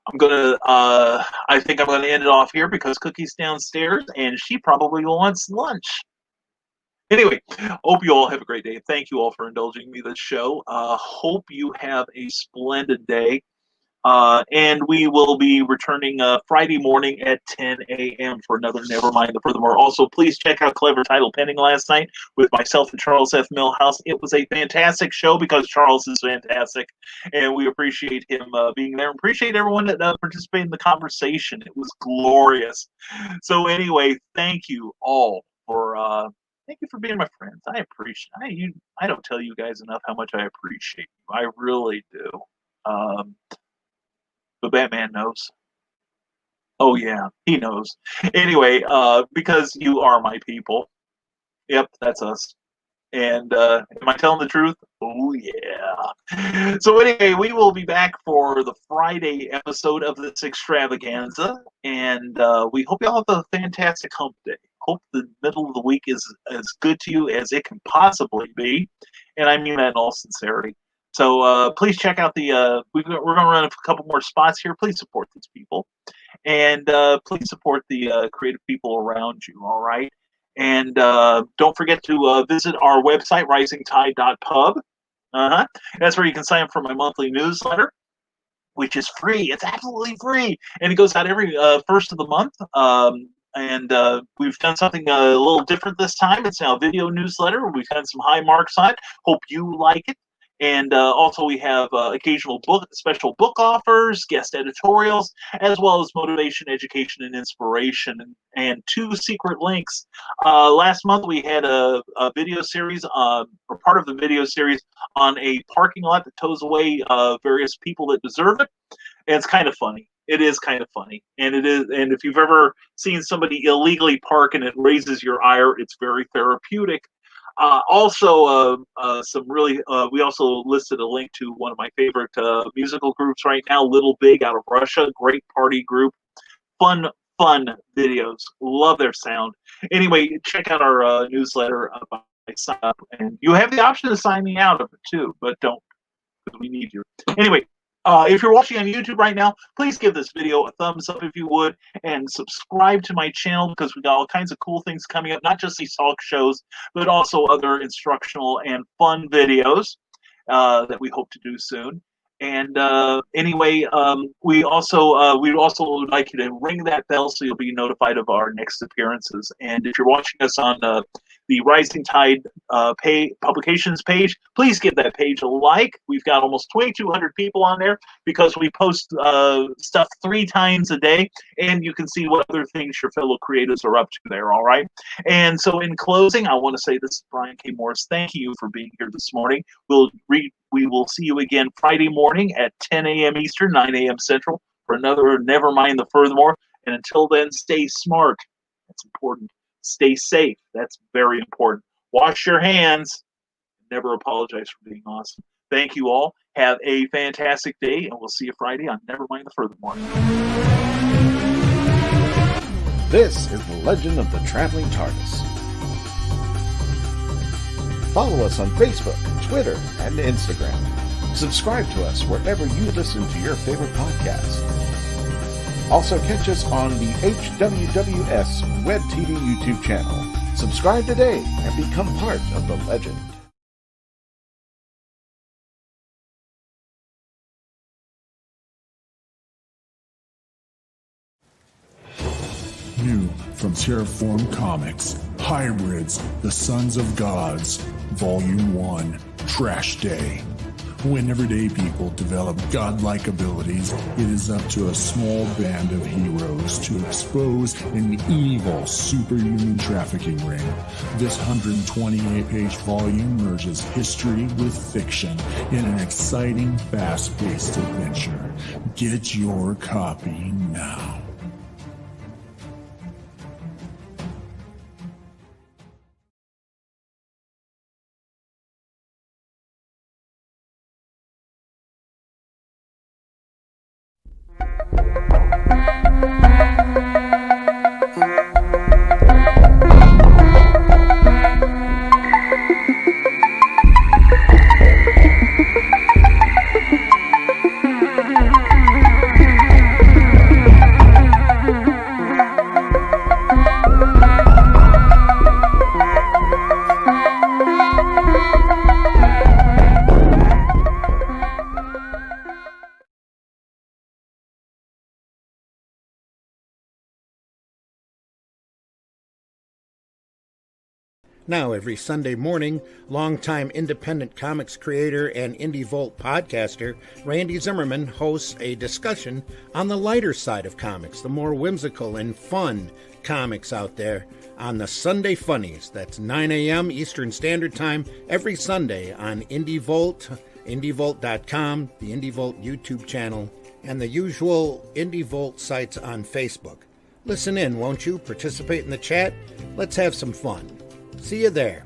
I think I'm gonna end it off here because Cookie's downstairs and she probably wants lunch. Anyway, hope you all have a great day. Thank you all for indulging me this show. Hope you have a splendid day. And we will be returning Friday morning at 10 a.m. for another Nevermind the Furthermore. Also, please check out Clever Title Pending last night with myself and Charles F. Millhouse. It was a fantastic show because Charles is fantastic, and we appreciate him being there. Appreciate everyone that participated in the conversation. It was glorious. So anyway, thank you all for thank you for being my friends. I appreciate I don't tell you guys enough how much I appreciate you. I really do. But Batman knows. Oh yeah, he knows. Anyway, because you are my people. Yep, that's us. And am I telling the truth? Oh yeah. So anyway, we will be back for the Friday episode of this extravaganza, and we hope you all have a fantastic hump day. Hope the middle of the week is as good to you as it can possibly be, and I mean that in all sincerity. So please check out we're going to run a couple more spots here. Please support these people, and please support the creative people around you. All right. And don't forget to visit our website, risingtide.pub. That's where you can sign up for my monthly newsletter, which is free. It's absolutely free. And it goes out every first of the month. And we've done something a little different this time. It's now a video newsletter. We've had some high marks on it. Hope you like it. And also we have occasional special book offers, guest editorials, as well as motivation, education, and inspiration, and 2 secret links. Last month we had a video series, or part of the video series, on a parking lot that tows away various people that deserve it. And it's kind of funny. It is kind of funny. And if you've ever seen somebody illegally park and it raises your ire, it's very therapeutic. Some really, we also listed a link to one of my favorite musical groups right now, Little Big out of Russia. Great party group. Fun videos. Love their sound. Anyway, check out our newsletter by sign up. And you have the option to sign me out of it too, but don't, because we need you. Anyway, if you're watching on YouTube right now, please give this video a thumbs up if you would, and subscribe to my channel because we got all kinds of cool things coming up, not just these talk shows, but also other instructional and fun videos that we hope to do soon. And anyway, we also would like you to ring that bell so you'll be notified of our next appearances. And if you're watching us on the Rising Tide publications page, please give that page a like. We've got almost 2,200 people on there because we post stuff 3 times a day, and you can see what other things your fellow creatives are up to there. All right. And so, in closing, I want to say this is Brian K. Morris. Thank you for being here this morning. We will see you again Friday morning at 10 a.m. Eastern, 9 a.m. Central for another Nevermind the Furthermore. And until then, stay smart. That's important. Stay safe. That's very important. Wash your hands. Never apologize for being awesome. Thank you all. Have a fantastic day, and we'll see you Friday on Nevermind the Furthermore. This is the Legend of the Traveling TARDIS. Follow us on Facebook, Twitter, and Instagram. Subscribe to us wherever you listen to your favorite podcast. Also catch us on the HWWS Web TV YouTube channel. Subscribe today and become part of the legend. New from Terraform Comics, Hybrids, the Sons of Gods, Volume 1, Trash Day. When everyday people develop godlike abilities, it is up to a small band of heroes to expose an evil superhuman trafficking ring. This 128-page volume merges history with fiction in an exciting, fast-paced adventure. Get your copy now. Now, every Sunday morning, longtime independent comics creator and Indie Volt podcaster Randy Zimmerman hosts a discussion on the lighter side of comics, the more whimsical and fun comics out there on the Sunday Funnies. That's 9 a.m. Eastern Standard Time every Sunday on Indie Volt, indievolt.com, the Indie Volt YouTube channel, and the usual Indie Volt sites on Facebook. Listen in, won't you? Participate in the chat. Let's have some fun. See you there.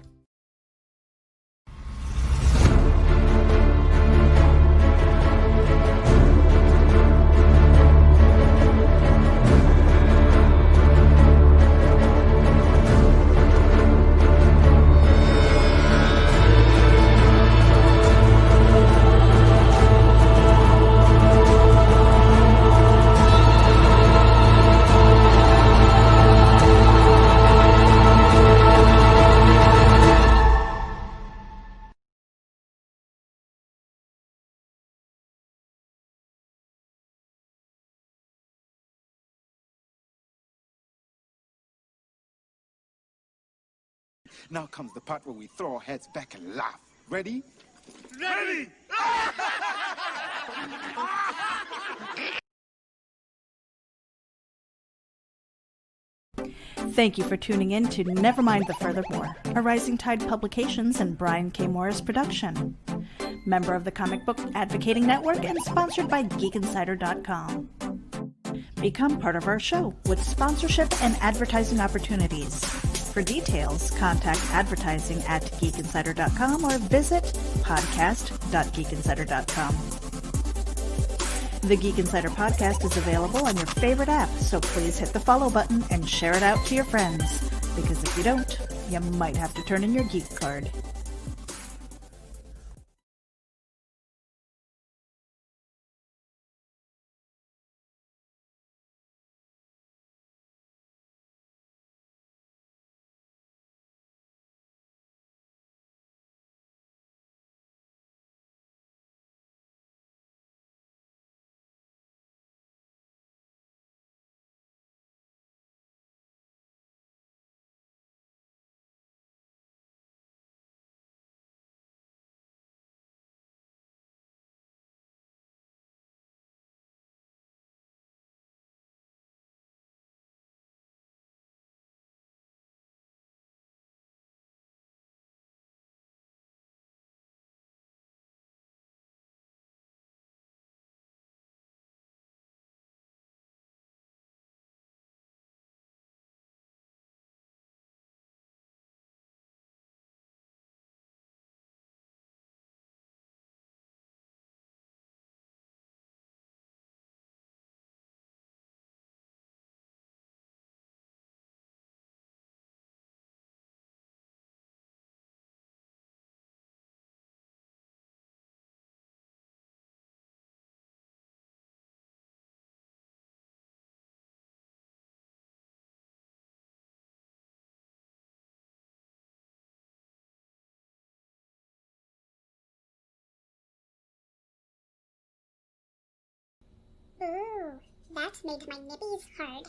Now comes the part where we throw our heads back and laugh. Ready? Ready! Thank you for tuning in to Nevermind the Furthermore, a Rising Tide Publications and Brian K. Morris production. Member of the Comic Book Advocating Network and sponsored by GeekInsider.com. Become part of our show with sponsorship and advertising opportunities. For details, contact advertising at geekinsider.com or visit podcast.geekinsider.com. The Geek Insider podcast is available on your favorite app, so please hit the follow button and share it out to your friends, because if you don't, you might have to turn in your geek card. Ooh, that made my nibbies hard.